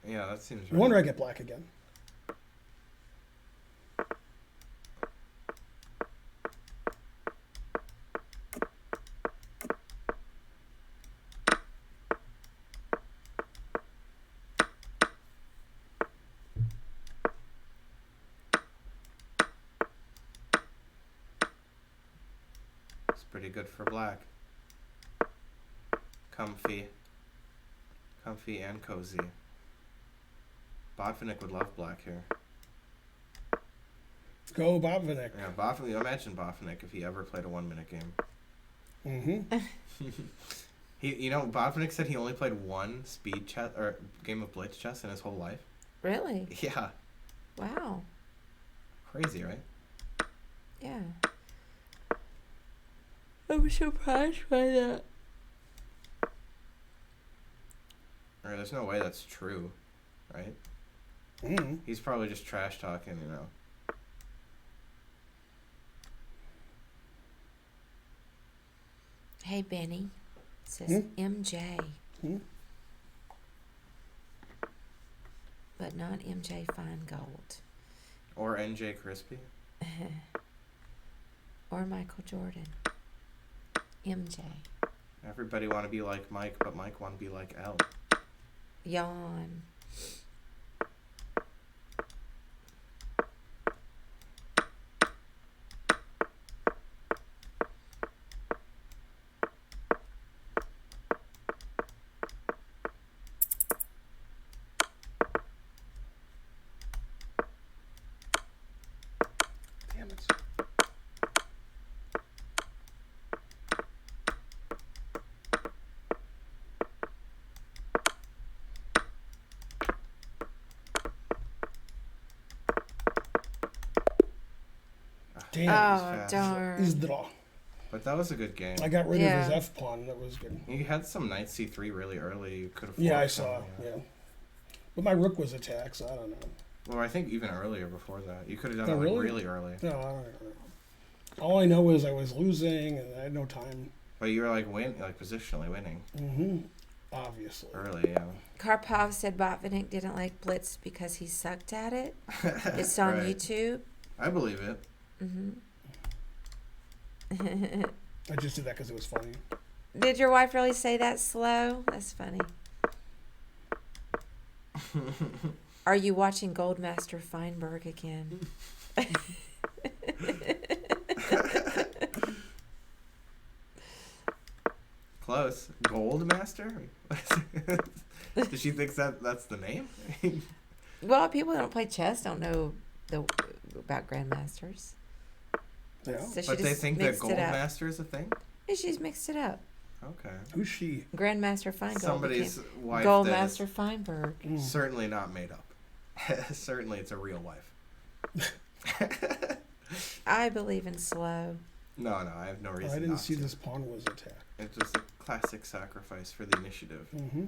Yeah, that seems No right. wonder I get black again. It's pretty good for Black. Comfy and cozy. Botvinnik would love Black here. Go Bobvinik. Yeah, Botvinnik. Imagine Botvinnik if he ever played a 1-minute game. Mm-hmm. Botvinnik said he only played one speed chess or game of blitz chess in his whole life. Really? Yeah, Wow. crazy, right? Yeah. I was surprised by that. Or there's no way that's true, right? Mm. He's probably just trash talking, you know. Hey, Benny. It says MJ. But not MJ Feingold. Or NJ Crispy. Or Michael Jordan. MJ. Everybody want to be like Mike, but Mike want to be like L. Yawn. Damn it. Damn. Oh, fast. darn. He's draw. But that was a good game. I got rid Yeah. of his F pawn. That was good. You had some knight c3 really early. You could have. Yeah, I forked saw. some, Yeah. But my rook was attacked, so I don't know. Well, I think even earlier before that, you could have done Oh, it like really? really early. No, I don't know. All I know is I was losing and I had no time. But you were like positionally winning Mm-hmm. Obviously. early. Yeah. Karpov said Botvinnik didn't like Blitz because he sucked at it. It's on Right. YouTube. I believe it. I just did that because it was funny. Did your wife really say that slow? That's funny. Are you watching Goldmaster Feinberg again? Close. Gold Master? Did she think that's the name? Well, people that don't play chess don't know about grandmasters. Yeah. So she But they just think that mixed it up. Goldmaster is a thing? Yeah, she's mixed it up. Okay. Who's she? Grandmaster Feingold Somebody's became wife Goldmaster Feinberg. that is certainly not made up. Certainly it's a real wife. I believe in slow. No, I have no reason I didn't not see to. this pawn was attacked. It's just a classic sacrifice for the initiative. Mm-hmm.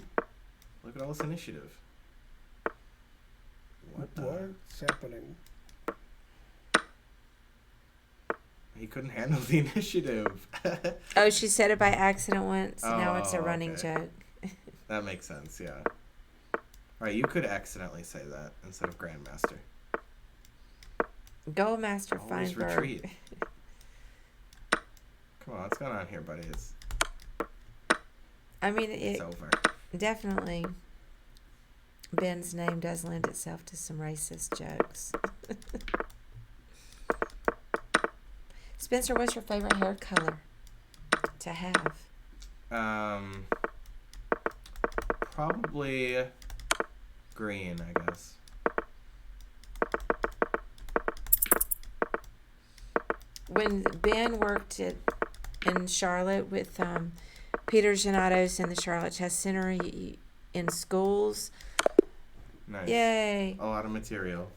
Look at all this initiative. What the? What's happening? He couldn't handle the initiative. Oh, she said it by accident once. Now it's a Oh, running okay. joke. That makes sense, yeah. Alright, you could accidentally say that instead of Grandmaster. Goldmaster Always Feinberg. retreat. Come on, what's going on here, buddy? I mean, It's it over. definitely. Ben's name does lend itself to some racist jokes. Spencer, what's your favorite hair color to have? Probably green, I guess. When Ben worked in Charlotte with Peter Genados in the Charlotte Chess Center in schools, Nice. yay! A lot of material.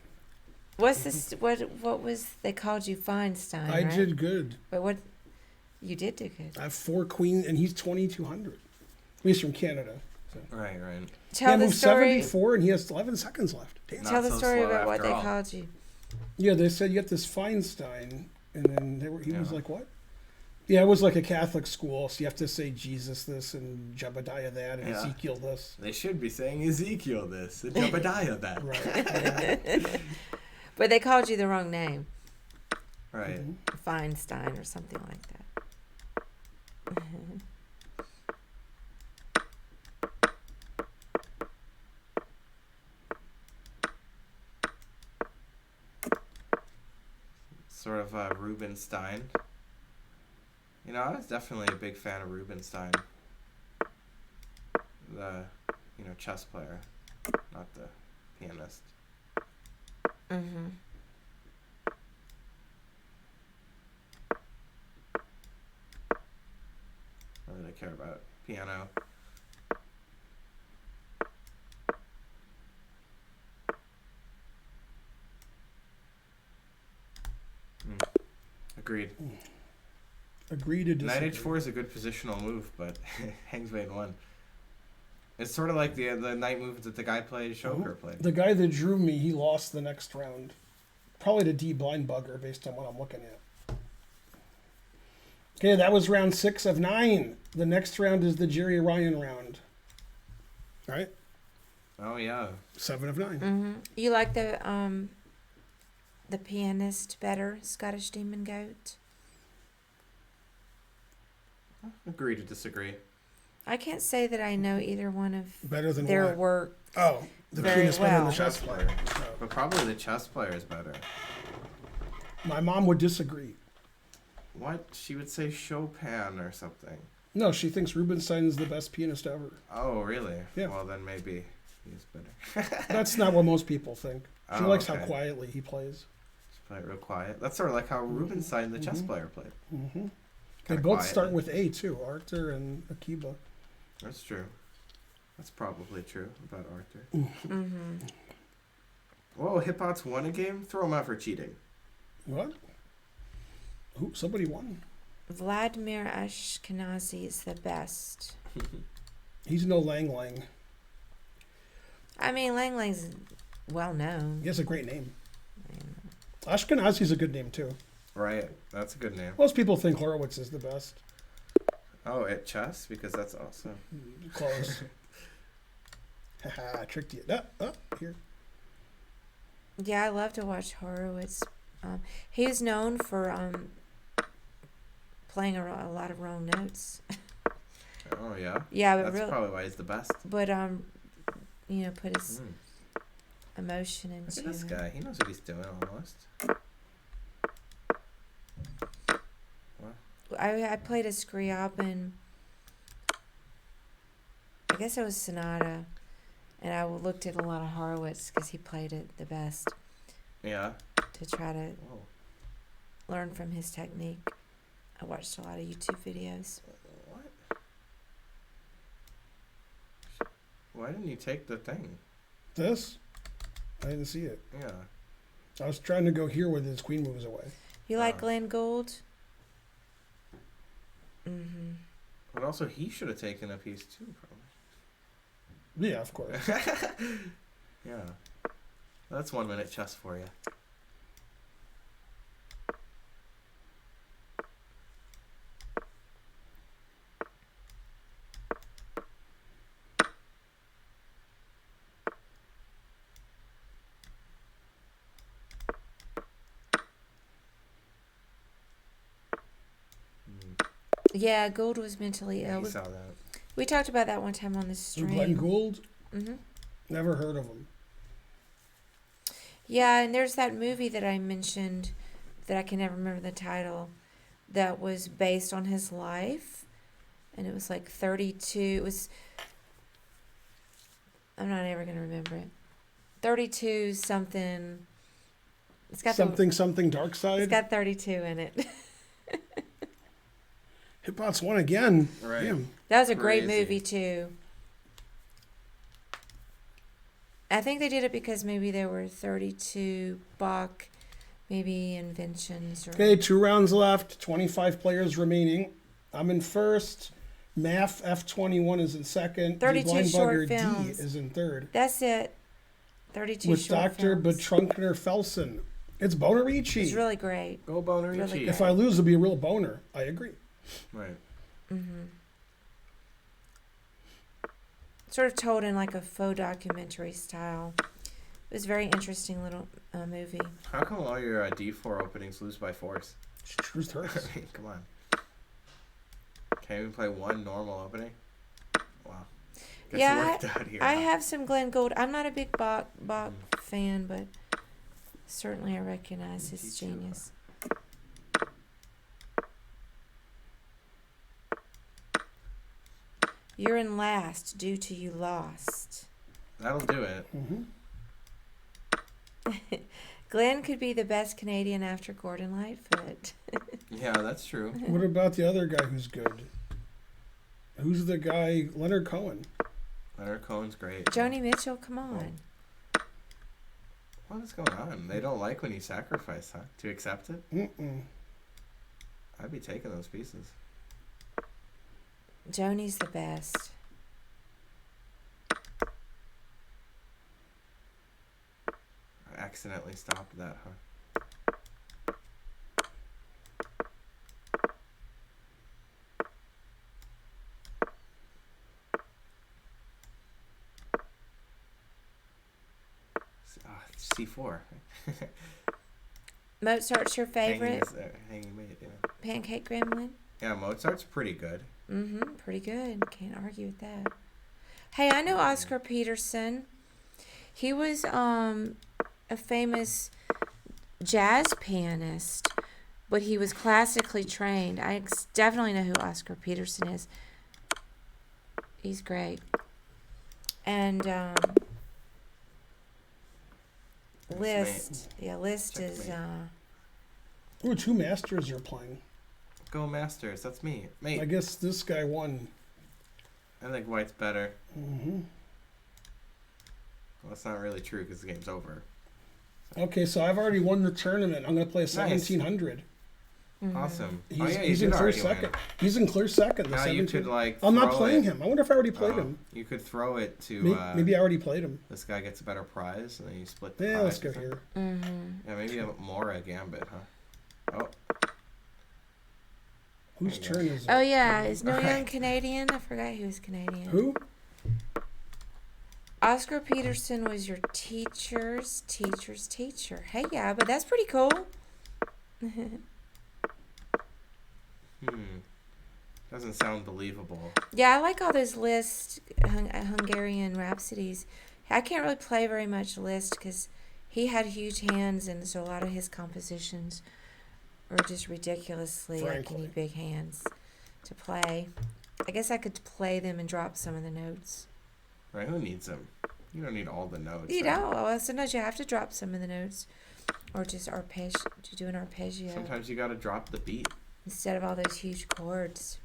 What's this? What was they called you Feinstein? I right? did good. But what? You did do good. I have 4 queens, and he's 2,200. He's from Canada. So. Right. Tell the moved story. 74, and he has 11 seconds left. Damn. Not Tell the so story slow about what after they all. called you. Yeah, they said you got this Feinstein, and then he was Yeah. like, what? Yeah, it was like a Catholic school, so you have to say Jesus this and Jebediah that and Yeah. Ezekiel this. They should be saying Ezekiel this, and Jebediah that. Right. But they called you the wrong name, Right. Feinstein or something like that. Sort of Rubenstein. You know, I was definitely a big fan of Rubenstein. The, chess player, not the pianist. Mm-hmm. Not that I care about piano. Agreed. Agree to disagree. Knight h4 is a good positional move, but hangs Bane 1. It's sort of like the knight move that the guy played, Shoker played. The guy that drew me, he lost the next round. Probably to D Blind Bugger based on what I'm looking at. Okay, that was round 6 of 9. The next round is the Jerry Ryan round. Right? Oh, yeah. 7 of 9. Mm-hmm. You like the pianist better, Scottish Demon Goat? Agree to disagree. I can't say that I know either one of Better than their what? work. Oh, the very pianist better than well. the chess player. Oh. But probably the chess player is better. My mom would disagree. What? She would say Chopin or something. No, she thinks Rubinstein is the best pianist ever. Oh, really? Yeah. Well, then maybe he's better. That's not what most people think. She Oh, likes how okay. quietly he plays. Just play it real quiet. That's sort of like how Rubinstein, the chess player, played. Mm-hmm. They Kinda both start quietly. with A too, Arthur and Akiba. That's true. That's probably true about Arthur. Mm-hmm. Whoa, Hitbots won a game? Throw him out for cheating. What? Ooh, somebody won. Vladimir Ashkenazi is the best. He's no Lang Lang. I mean, Lang Lang's well known. He has a great name. Ashkenazi's a good name too. Right. That's a good name. Most people think Horowitz is the best. Oh, at chess? Because that's awesome. Close. Haha, tricked you. Here. Yeah, I love to watch Horowitz. He's known for playing a lot of wrong notes. Oh, yeah? Yeah, but That's really, probably why he's the best. but put his emotion Look into at this it. guy. He knows what he's doing almost. I played a Scriabin. I guess it was Sonata, And I looked at a lot of Horowitz because he played it the best Yeah. to try to Whoa. learn from his technique. I watched a lot of YouTube videos. What? Why didn't you take the thing? This? I didn't see it. Yeah. I was trying to go here where this queen moves away. You like Glenn Gould? Mm-hmm. But also, he should have taken a piece too, Yeah, of course. probably. Yeah. That's 1 minute chess for you. Yeah, Gould was mentally Yeah, ill. you saw that. We talked about that one time on the Glenn stream. Gould? Mm-hmm. Never heard of him. Yeah, and there's that movie that I mentioned that I can never remember the title that was based on his life. And it was like 32. It was. I'm not ever going to remember it. 32 something. It's got Something Dark It's Side. got 32 in it. Hitbox won again. Right. Damn. That was a great Crazy. movie too. I think they did it because maybe there were 32 Bach, maybe inventions or. Okay, 2 rounds left. 25 players remaining. I'm in first. Math F21 is in second. 32 The Blind short Bugger D films. is in third. That's it. 32 With short Dr. films. Betrunkner Felsen. It's Bonarici. It's really great. Go Bonarici. Really If I lose, it'll be a real boner. I agree. Right. Mm-hmm. Sort of told in like a faux documentary style. It was a very interesting little movie. How come all your D4 openings lose by force? Truth hurts. I mean, come on. Can't even play one normal opening? Wow. Guess Yeah, you worked out here. I huh? have some Glenn Gould. I'm not a big Bach fan, but certainly I recognize his Me too. genius. You're in last due to you lost. That'll do it. hmm Glenn could be the best Canadian after Gordon Lightfoot. Yeah, that's true. What about the other guy who's good? Who's the guy? Leonard Cohen. Leonard Cohen's great. Joni Mitchell, come on. What is going on? They don't like when you sacrifice, huh? To accept it? Mm-mm. I'd be taking those pieces. Joni's the best. I accidentally stopped that, huh? C4. Mozart's your favorite? Hanging mate, yeah. Pancake Gremlin? Yeah, Mozart's pretty good. Mm-hmm. Pretty good. Can't argue with that. Hey, I know Oscar Peterson. He was a famous jazz pianist, but he was classically trained. I definitely know who Oscar Peterson is. He's great. And Liszt. Yeah, Liszt is Checkmate. Ooh, 2 masters are playing. Go Masters, that's me. Mate, I guess this guy won. I think White's better. hmm Well, that's not really true because the game's over. Okay, so I've already won the tournament. I'm going to play a 1700. Awesome. He's, Oh yeah, you he's in did clear already second. win. He's in clear second. The Now you 17. could like. I'm not throw playing it. him. I wonder if I already played him. You could throw it to. Maybe I already played him. This guy gets a better prize, and then you split the Yeah, prize. let's go here. Mm-hmm. Yeah, maybe a Mora Gambit, huh? Oh, Whose There you turn is it? Oh, yeah. Is Neil Young Alright. Canadian? I forgot he was Canadian. Who? Oscar Peterson was your teacher's teacher's teacher. Hey, yeah, but that's pretty cool. doesn't sound believable. Yeah, I like all those Liszt Hungarian rhapsodies. I can't really play very much Liszt because he had huge hands, and so a lot of his compositions are just ridiculously like you Frankly. need big hands to play. I guess I could play them and drop some of the notes. Right? Who needs them? You don't need all the notes. You right? don't. Well, sometimes you have to drop some of the notes, or just to do an arpeggio Sometimes you gotta drop the beat. instead of all those huge chords.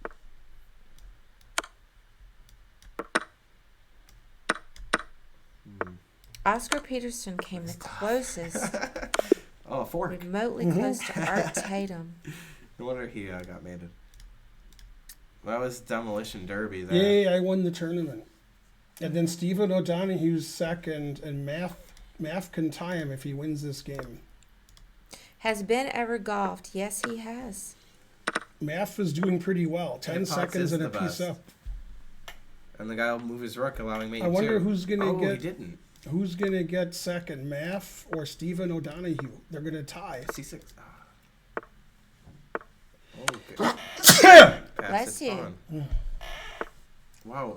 Oscar Peterson came the closest, Oh, a fork. remotely close to Art Tatum. No wonder he got mated. That was Demolition Derby there. Yay, I won the tournament. And then Stephen O'Donoghue's second, and Math can tie him if he wins this game. Has Ben ever golfed? Yes, he has. Math is doing pretty well. 10 Potts seconds is and a the piece best. up. And the guy will move his rook, allowing mate I wonder two. who's gonna Oh, get- he didn't. Who's going to get second, Math or Stephen O'Donoghue? They're going to tie. C6. Ah. Oh, good. Bless you. On. Wow.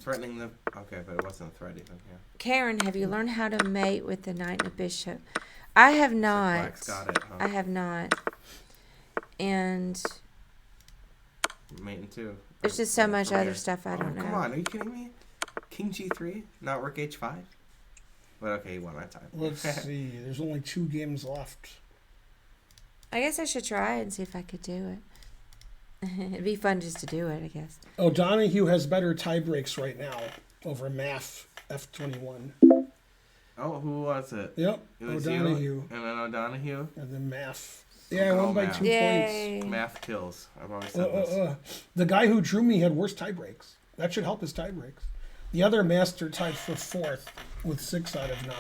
Threatening the... Okay, but it wasn't a threat even. Yeah. Karen, have you learned how to mate with the knight and the bishop? I have not. Black's got it, huh? I have not. And Mating two. there's just so much Okay. other stuff I Oh, don't know. Come on, are you kidding me? King G3, not Rook H5. But okay, he won that time. Let's see. There's only 2 games left. I guess I should try it and see if I could do it. It'd be fun just to do it, I guess. O'Donoghue has better tie breaks right now over Math F21. Oh, who was it? Yep, It was O'Donoghue. you, and then O'Donoghue. And then Math. Yeah, I Oh, won by Math. 2 points. Yay. Math kills. I've always said this. The guy who drew me had worse tie breaks. That should help his tie breaks. The other master tied for 4th with 6 out of 9.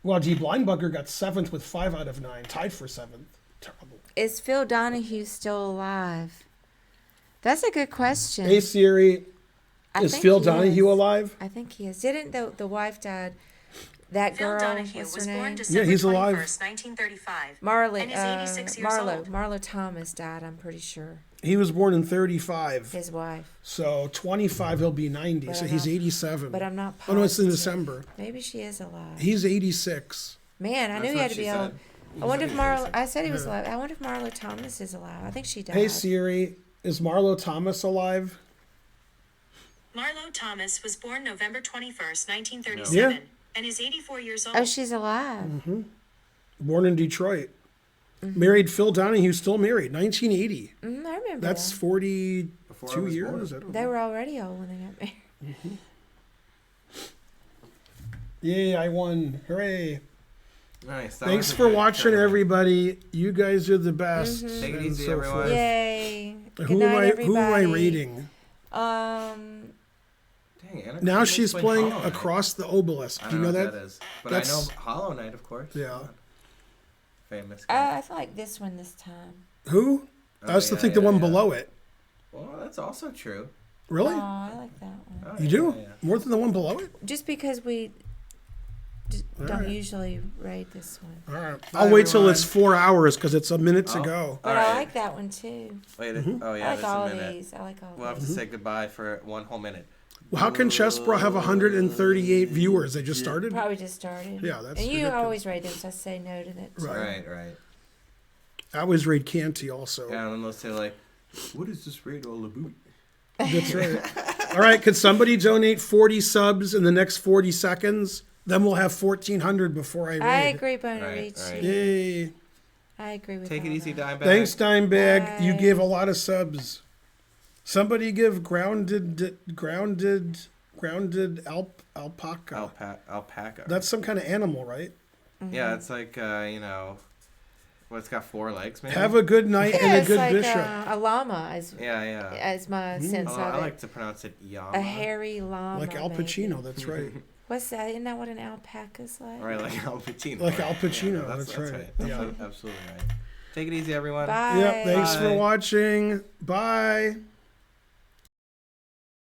Well, D. Blindbugger got 7th with 5 out of 9, tied for 7th. Terrible. Is Phil Donahue still alive? That's a good question. Hey Siri, I is think Phil he Donahue is. alive? I think he is. Didn't the wife died? That Phil girl, Donahue what's was her born name? December Yeah, he's alive. 21st, 1935. Marlo, and is 86 years old. Marlo Thomas died, I'm pretty sure. He was born in 35. His wife. So 25, he'll be 90. But so I'm he's not- 87. But I'm not Oh, no, it's in positive. December. Maybe she is alive. He's 86. Man, I That's knew he what had to she be said. old. I wonder if He's Marlo. 86. I said he was alive. I wonder if Marlo Thomas is alive. I think she died. Hey Siri, is Marlo Thomas alive? Marlo Thomas was born November 21st, 1937, Yeah. and is 84 years old. Oh, she's alive. Mm-hmm. Born in Detroit. Married Phil Donahue, still married, 1980. I remember. That's that. 42 Before I was years. born. I don't They know. were already old when they got married. Yay, I won. Hooray. Nice. That Thanks was a for good watching, tournament. everybody. You guys are the best. Take it and easy, so everyone. forth. Yay! Good Who night, am I everybody. rating? Dang, Anna Now couldn't she's explain playing Hollow Knight. Across the Obelisk. I Do you don't know what that? is. But That's- I know Hollow Knight, of course. Yeah. Come on. Famous. Game. I feel like this one this time. Who? I was to think the one below it. Well, that's also true. Really? Oh, I like that one. Oh, You yeah, do? yeah, yeah. More than the one below it? Just because we don't Alright. usually rate this one. All right. Bye, I'll wait till it's everyone. 4 hours because it's a minute to Oh. go. But All I right. like that one too. Wait. Mm-hmm. Oh, yeah, I like that's all a of minute. these. I like all We'll of have to these. say goodbye for 1 whole minute. Well, how can Chessbro have 138 viewers? They just started? Probably just started. Yeah, that's And you ridiculous. always rate them, so I say no to that. too. Right. Right. I always read Canty also. Yeah, and then they'll say, like, what is this raid all about? That's right. All right, could somebody donate 40 subs in the next 40 seconds? Then we'll have 1,400 before I read. I agree, Bona Right, Ricci. right. Yay. I agree with Take it all easy, that. Dimebag. Thanks, Dimebag. You Bye. gave a lot of subs. Somebody give grounded alpaca. Alpaca. That's some kind of animal, right? Yeah, it's like, it's got 4 legs, maybe? Have a good night Yeah, and a it's good like bishop. a llama, Yeah. as my sense Although of I it. like to pronounce it Yama. A hairy llama. Like Al maybe. Pacino, that's right. What's that? Isn't that what an alpaca's like? Right, like Al Pacino. Like Al Pacino, Yeah, that's right. That's Yeah. absolutely right. Take it easy, everyone. Bye. Yep, thanks for Bye. watching. Bye.